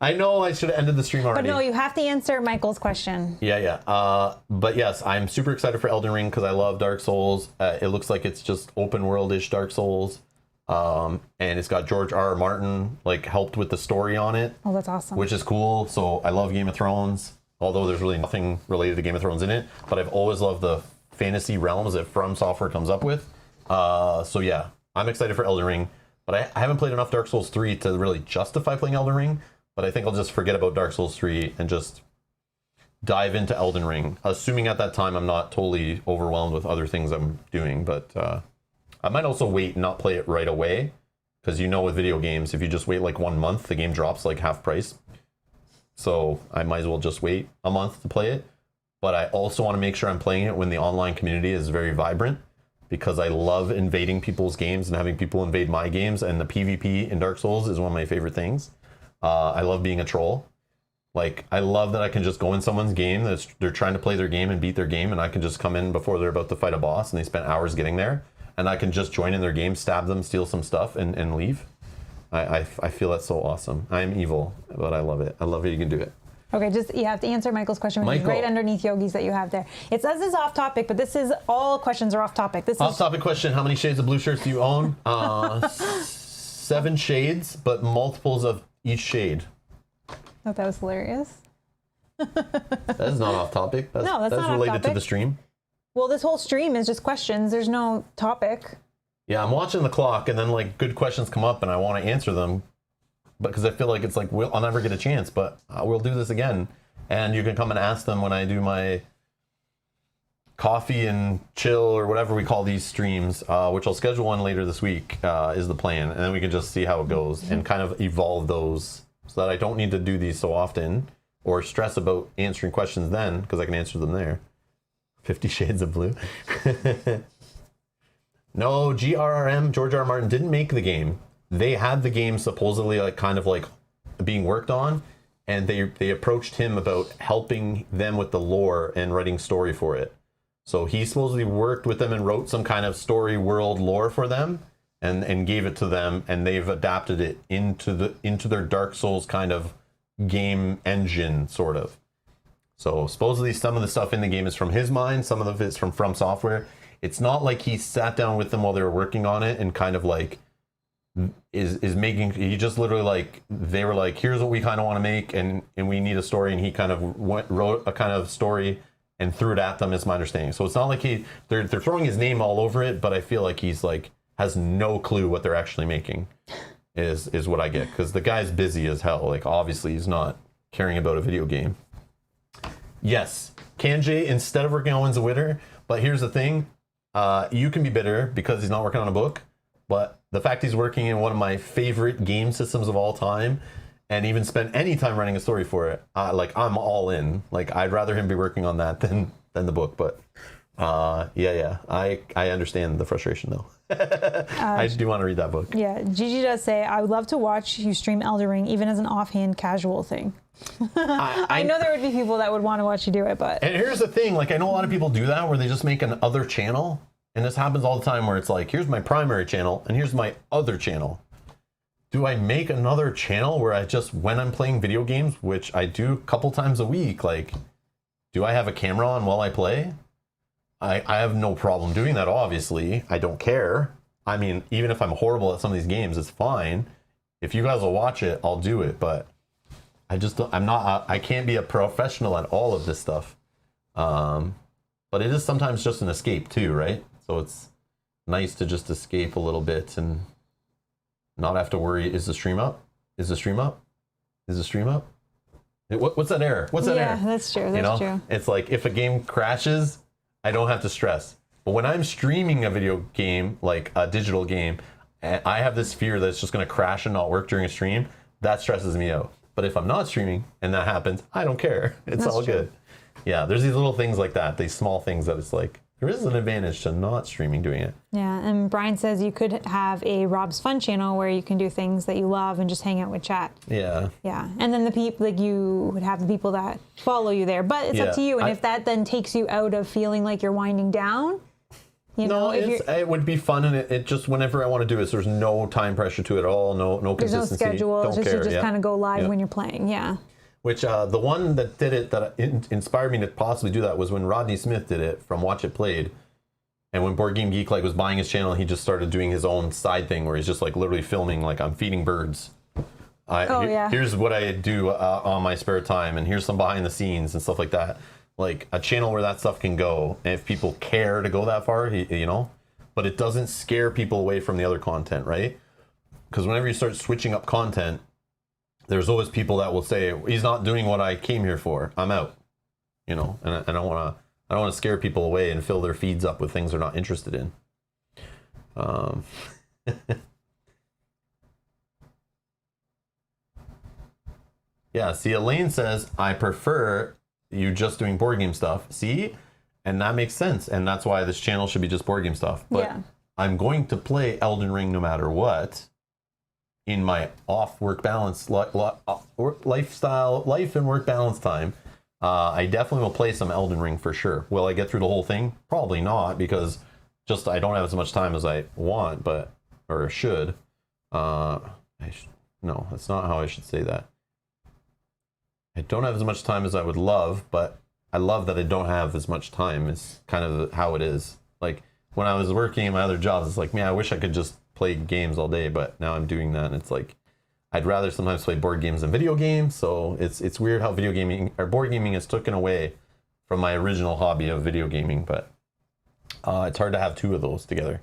I know I should have ended the stream already. But no, you have to answer Michael's question. Yeah. But yes, I'm super excited for Elden Ring because I love Dark Souls. It looks like it's just open world-ish Dark Souls. And it's got George R.R. Martin helped with the story on it. Oh, that's awesome. Which is cool. So I love Game of Thrones, although there's really nothing related to Game of Thrones in it. But I've always loved the fantasy realms that From Software comes up with. So yeah, I'm excited for Elden Ring. But I haven't played enough Dark Souls 3 to really justify playing Elden Ring. But I think I'll just forget about Dark Souls 3 and just dive into Elden Ring. Assuming at that time I'm not totally overwhelmed with other things I'm doing. But I might also wait and not play it right away. Because with video games, if you just wait 1 month, the game drops half price. So I might as well just wait a month to play it. But I also want to make sure I'm playing it when the online community is very vibrant. Because I love invading people's games and having people invade my games. And the PvP in Dark Souls is one of my favorite things. I love being a troll. I love that I can just go in someone's game they're trying to play their game and beat their game, and I can just come in before they're about to fight a boss and they spent hours getting there, and I can just join in their game, stab them, steal some stuff, and leave. I feel that's so awesome. I'm evil, but I love it. I love it. You can do it. Okay, you have to answer Michael's question, which is right underneath Yogi's that you have there. It says it's off topic, but all questions are off topic. Off topic question: how many shades of blue shirts do you own? 7 shades, but multiples of each shade. I thought that was hilarious. That is not off topic. No, that's not related off topic. To the stream. Well, this whole stream is just questions. There's no topic. Yeah, I'm watching the clock, and then good questions come up, and I want to answer them, but because I feel like it's I'll never get a chance, but we'll do this again, and you can come and ask them when I do my coffee and chill or whatever we call these streams, which I'll schedule one later this week, is the plan. And then we can just see how it goes and kind of evolve those so that I don't need to do these so often or stress about answering questions then, because I can answer them there. 50 Shades of Blue. No, GRRM, George R. R. Martin, didn't make the game. They had the game supposedly being worked on, and they approached him about helping them with the lore and writing story for it. So he supposedly worked with them and wrote some kind of story world lore for them and gave it to them, and they've adapted it into their Dark Souls kind of game engine, sort of. So supposedly some of the stuff in the game is from his mind, some of it is from Software. it's not like he sat down with them while they were working on it and kind of like is making, he just literally like, they were like, here's what we kind of want to make, and we need a story, and he kind of wrote a kind of story and threw it at them, is my understanding. So it's not like they're throwing his name all over it, but I feel like he's like has no clue what they're actually making, is what I get, because the guy's busy as hell. Like obviously he's not caring about a video game. Yes, Kanjay, instead of working on Winds of Winter, but here's the thing, you can be bitter because he's not working on a book, but the fact he's working in one of my favorite game systems of all time, and even spent any time writing a story for it, like I'm all in. Like I'd rather him be working on that than the book. But yeah, I understand the frustration though. I do want to read that book. Yeah, Gigi does say, I would love to watch you stream Elden Ring, even as an offhand casual thing. I know there would be people that would want to watch you do it, but... And here's the thing, like I know a lot of people do that, where they just make an other channel. And this happens all the time, where it's like, here's my primary channel, and here's my other channel. Do I make another channel where I just, when I'm playing video games, which I do a couple times a week, like, do I have a camera on while I play? I have no problem doing that, obviously. I don't care. I mean, even if I'm horrible at some of these games, it's fine. If you guys will watch it, I'll do it. But I just don't, I can't be a professional at all of this stuff. But it is sometimes just an escape too, right? So it's nice to just escape a little bit and not have to worry, is the stream up? Is the stream up? Is the stream up? What's that error? What's that error? Yeah, that's true. That's true. It's like if a game crashes, I don't have to stress. But when I'm streaming a video game, like a digital game, and I have this fear that it's just going to crash and not work during a stream, that stresses me out. But if I'm not streaming and that happens, I don't care. It's all good. Yeah, there's these little things like that, these small things that it's like, there is an advantage to not streaming doing it. Yeah, and Brian says you could have a Rob's Fun channel where you can do things that you love and just hang out with chat. Yeah. Yeah, and then the people, like you would have the people that follow you there, but it's up to you. And if that then takes you out of feeling like you're winding down, you know, it would be fun, and it just, whenever I want to do it, so there's no time pressure to it at all, no consistency. There's no schedule, don't care. You just kind of go live when you're playing, yeah. Which the one that did it, that inspired me to possibly do that, was when Rodney Smith did it from Watch It Played. And when Board Game Geek like was buying his channel, he just started doing his own side thing where he's just like literally filming, like, I'm feeding birds. Here's what I do on my spare time, and here's some behind the scenes and stuff like that. Like a channel where that stuff can go, and if people care to go that far, you know, but it doesn't scare people away from the other content, right? Because whenever you start switching up content, there's always people that will say, he's not doing what I came here for, I'm out, you know, and I don't want to scare people away and fill their feeds up with things they're not interested in. Yeah, see, Elaine says, I prefer you just doing board game stuff. See? And that makes sense. And that's why this channel should be just board game stuff. But I'm going to play Elden Ring no matter what in my off-work balance, life and work balance time. I definitely will play some Elden Ring for sure. Will I get through the whole thing? Probably not, because just I don't have as much time as I want, or should. No, that's not how I should say that. I don't have as much time as I would love, but I love that I don't have as much time. Is kind of how it is. Like when I was working in my other jobs, it's like, man, I wish I could just play games all day, but now I'm doing that, and it's like, I'd rather sometimes play board games than video games. So it's weird how video gaming or board gaming is taken away from my original hobby of video gaming, but it's hard to have two of those together.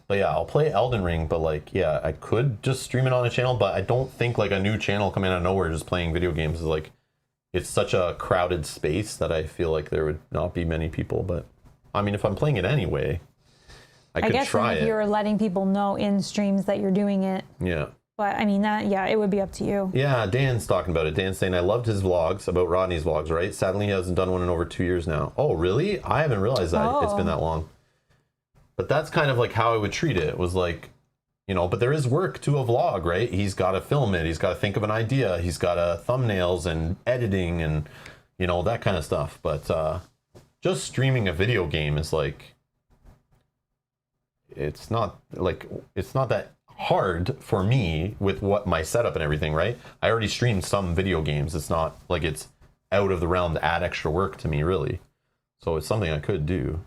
But yeah, I'll play Elden Ring, but like, yeah, I could just stream it on a channel, but I don't think like a new channel coming out of nowhere just playing video games is like, it's such a crowded space that I feel like there would not be many people. But I mean, if I'm playing it anyway, I could guess try if you're letting people know in streams that you're doing it. Yeah. But I mean, it would be up to you. Yeah, Dan's talking about it. Dan's saying, I loved his vlogs, about Rodney's vlogs, right? Sadly, he hasn't done one in over 2 years now. Oh, really? I haven't realized that it's been that long. But that's kind of like how I would treat it. It was like, you know, but there is work to a vlog, right? He's got to film it. He's got to think of an idea. He's got thumbnails and editing and, you know, that kind of stuff. But just streaming a video game is like, it's not that hard for me with what my setup and everything, right? I already streamed some video games. It's not like it's out of the realm to add extra work to me, really. So it's something I could do.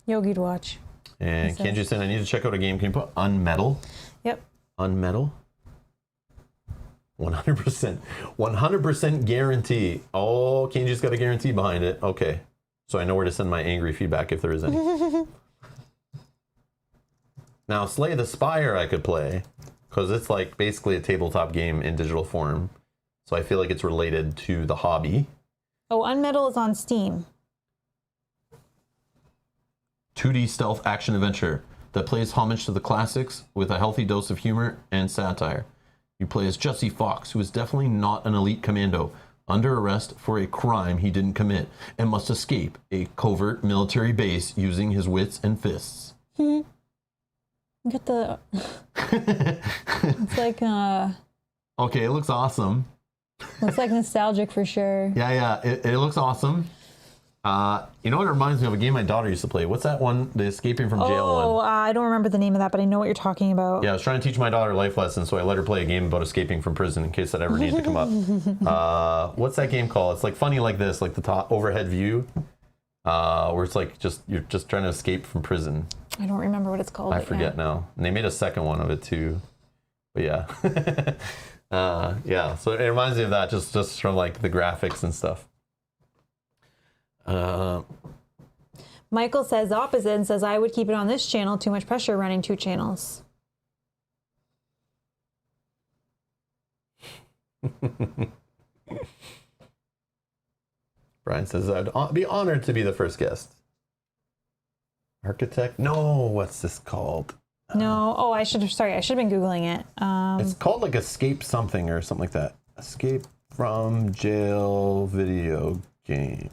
Yogi'd watch. And Kenji said, I need to check out a game. Can you put Unmetal? Yep. Unmetal? 100%. 100% guarantee. Oh, Kenji's got a guarantee behind it. Okay. So I know where to send my angry feedback if there is any. Now, Slay the Spire I could play, because it's like basically a tabletop game in digital form. So I feel like it's related to the hobby. Oh, Unmetal is on Steam. 2D stealth action adventure that plays homage to the classics with a healthy dose of humor and satire. You play as Jesse Fox, who is definitely not an elite commando, under arrest for a crime he didn't commit, and must escape a covert military base using his wits and fists. Get the... It's like... Okay, it looks awesome. Looks like nostalgic for sure. Yeah, it looks awesome. You know what it reminds me of? A game my daughter used to play. What's that one? The Escaping from Jail one. Oh, I don't remember the name of that, but I know what you're talking about. Yeah, I was trying to teach my daughter life lessons, so I let her play a game about escaping from prison in case that ever needed to come up. What's that game called? It's like funny like this, like the top overhead view, where it's like you're just trying to escape from prison. I don't remember what it's called. I forget now. And they made a second one of it too. But yeah. Yeah, so it reminds me of that just from like the graphics and stuff. Michael says the opposite and says, I would keep it on this channel. Too much pressure running 2 channels. Brian says, I'd be honored to be the first guest. Architect? No, what's this called? No. Oh, I should have been Googling it. It's called like Escape something or something like that. Escape from Jail video game.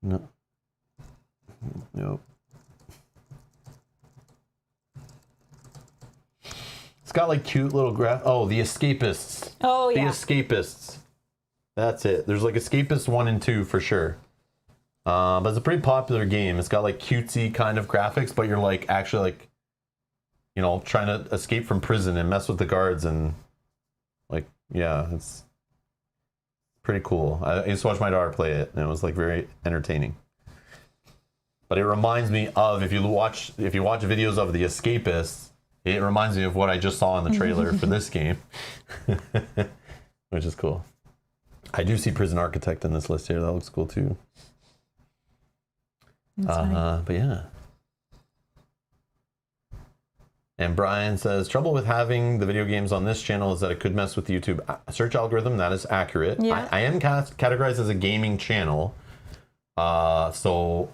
No. Nope. It's got like cute little Oh, The Escapists. Oh, yeah. The Escapists. That's it. There's like Escapist 1 and 2 for sure. But it's a pretty popular game. It's got like cutesy kind of graphics, but you're like actually like, you know, trying to escape from prison and mess with the guards and like, yeah, it's pretty cool. I used to watch my daughter play it, and it was like very entertaining. But it reminds me of if you watch videos of The Escapists, it reminds me of what I just saw in the trailer for this game, which is cool. I do see Prison Architect in this list here. That looks cool too. But yeah. And Brian says, trouble with having the video games on this channel is that it could mess with the YouTube search algorithm. That is accurate. Yeah. I am categorized as a gaming channel. So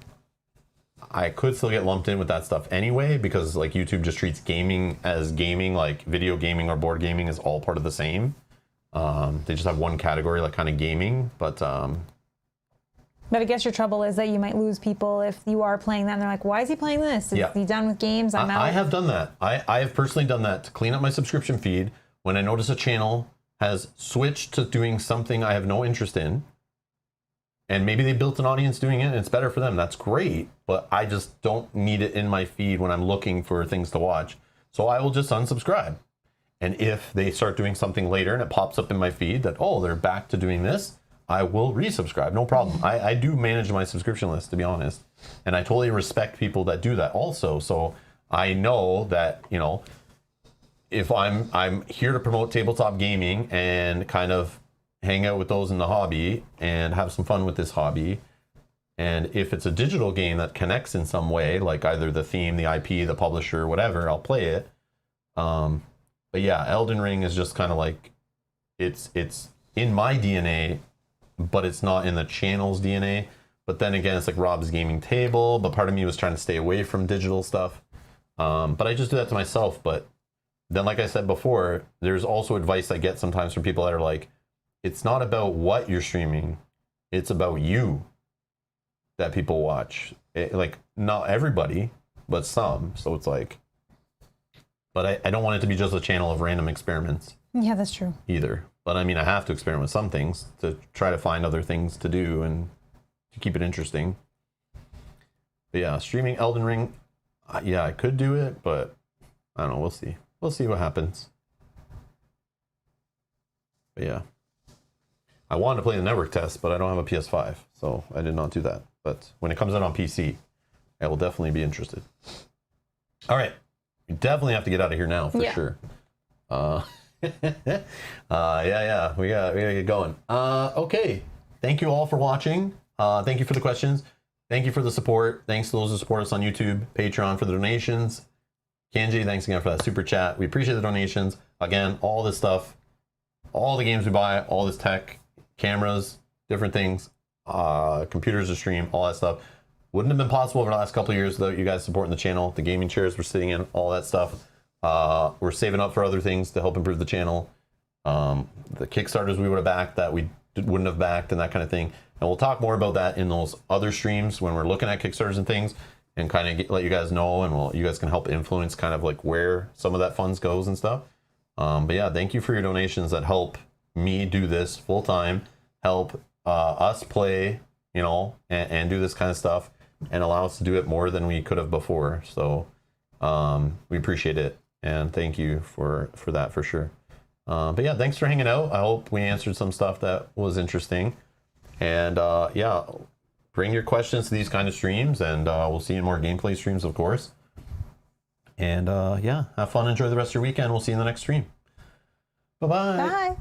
I could still get lumped in with that stuff anyway, because like YouTube just treats gaming as gaming, like video gaming or board gaming is all part of the same. They just have one category, like kind of gaming, but I guess your trouble is that you might lose people if you are playing that and they're like, why is he playing this? Is he done with games? I'm out. I have done that. I have personally done that to clean up my subscription feed when I notice a channel has switched to doing something I have no interest in. And maybe they built an audience doing it and it's better for them. That's great. But I just don't need it in my feed when I'm looking for things to watch. So I will just unsubscribe. And if they start doing something later and it pops up in my feed that, oh, they're back to doing this, I will resubscribe, no problem. I do manage my subscription list, to be honest. And I totally respect people that do that also. So I know that, you know, if I'm here to promote tabletop gaming and kind of hang out with those in the hobby and have some fun with this hobby. And if it's a digital game that connects in some way, like either the theme, the IP, the publisher, whatever, I'll play it. But yeah, Elden Ring is just kind of like, it's in my DNA, but it's not in the channel's DNA. But then again, it's like Rob's gaming table, but part of me was trying to stay away from digital stuff. But I just do that to myself. But then, like I said before, there's also advice I get sometimes from people that are like, it's not about what you're streaming, it's about you that people watch. Like, not everybody, but some. So it's like, but I don't want it to be just a channel of random experiments. Yeah, that's true. Either. But I mean, I have to experiment with some things to try to find other things to do and to keep it interesting. But yeah, streaming Elden Ring, yeah, I could do it, but I don't know. We'll see. We'll see what happens. But yeah. I wanted to play the network test, but I don't have a PS5, so I did not do that. But when it comes out on PC, I will definitely be interested. All right. We definitely have to get out of here now, for sure. Yeah. We gotta get going. Okay. Thank you all for watching. Thank you for the questions. Thank you for the support. Thanks to those who support us on YouTube, Patreon for the donations. Kenji, thanks again for that super chat. We appreciate the donations. Again, all this stuff, all the games we buy, all this tech, cameras, different things, computers to stream, all that stuff. Wouldn't have been possible over the last couple of years without you guys supporting the channel, the gaming chairs we're sitting in, all that stuff. We're saving up for other things to help improve the channel. The Kickstarters we would have backed that we wouldn't have backed and that kind of thing. And we'll talk more about that in those other streams when we're looking at Kickstarters and things and kind of let you guys know, and you guys can help influence kind of like where some of that funds goes and stuff. But yeah, thank you for your donations that help me do this full time, help us play, you know, and do this kind of stuff and allow us to do it more than we could have before. So we appreciate it. And thank you for that for sure. But yeah, thanks for hanging out. I hope we answered some stuff that was interesting. And yeah, bring your questions to these kind of streams, and we'll see you in more gameplay streams, of course. And yeah, have fun. Enjoy the rest of your weekend. We'll see you in the next stream. Bye-bye. Bye.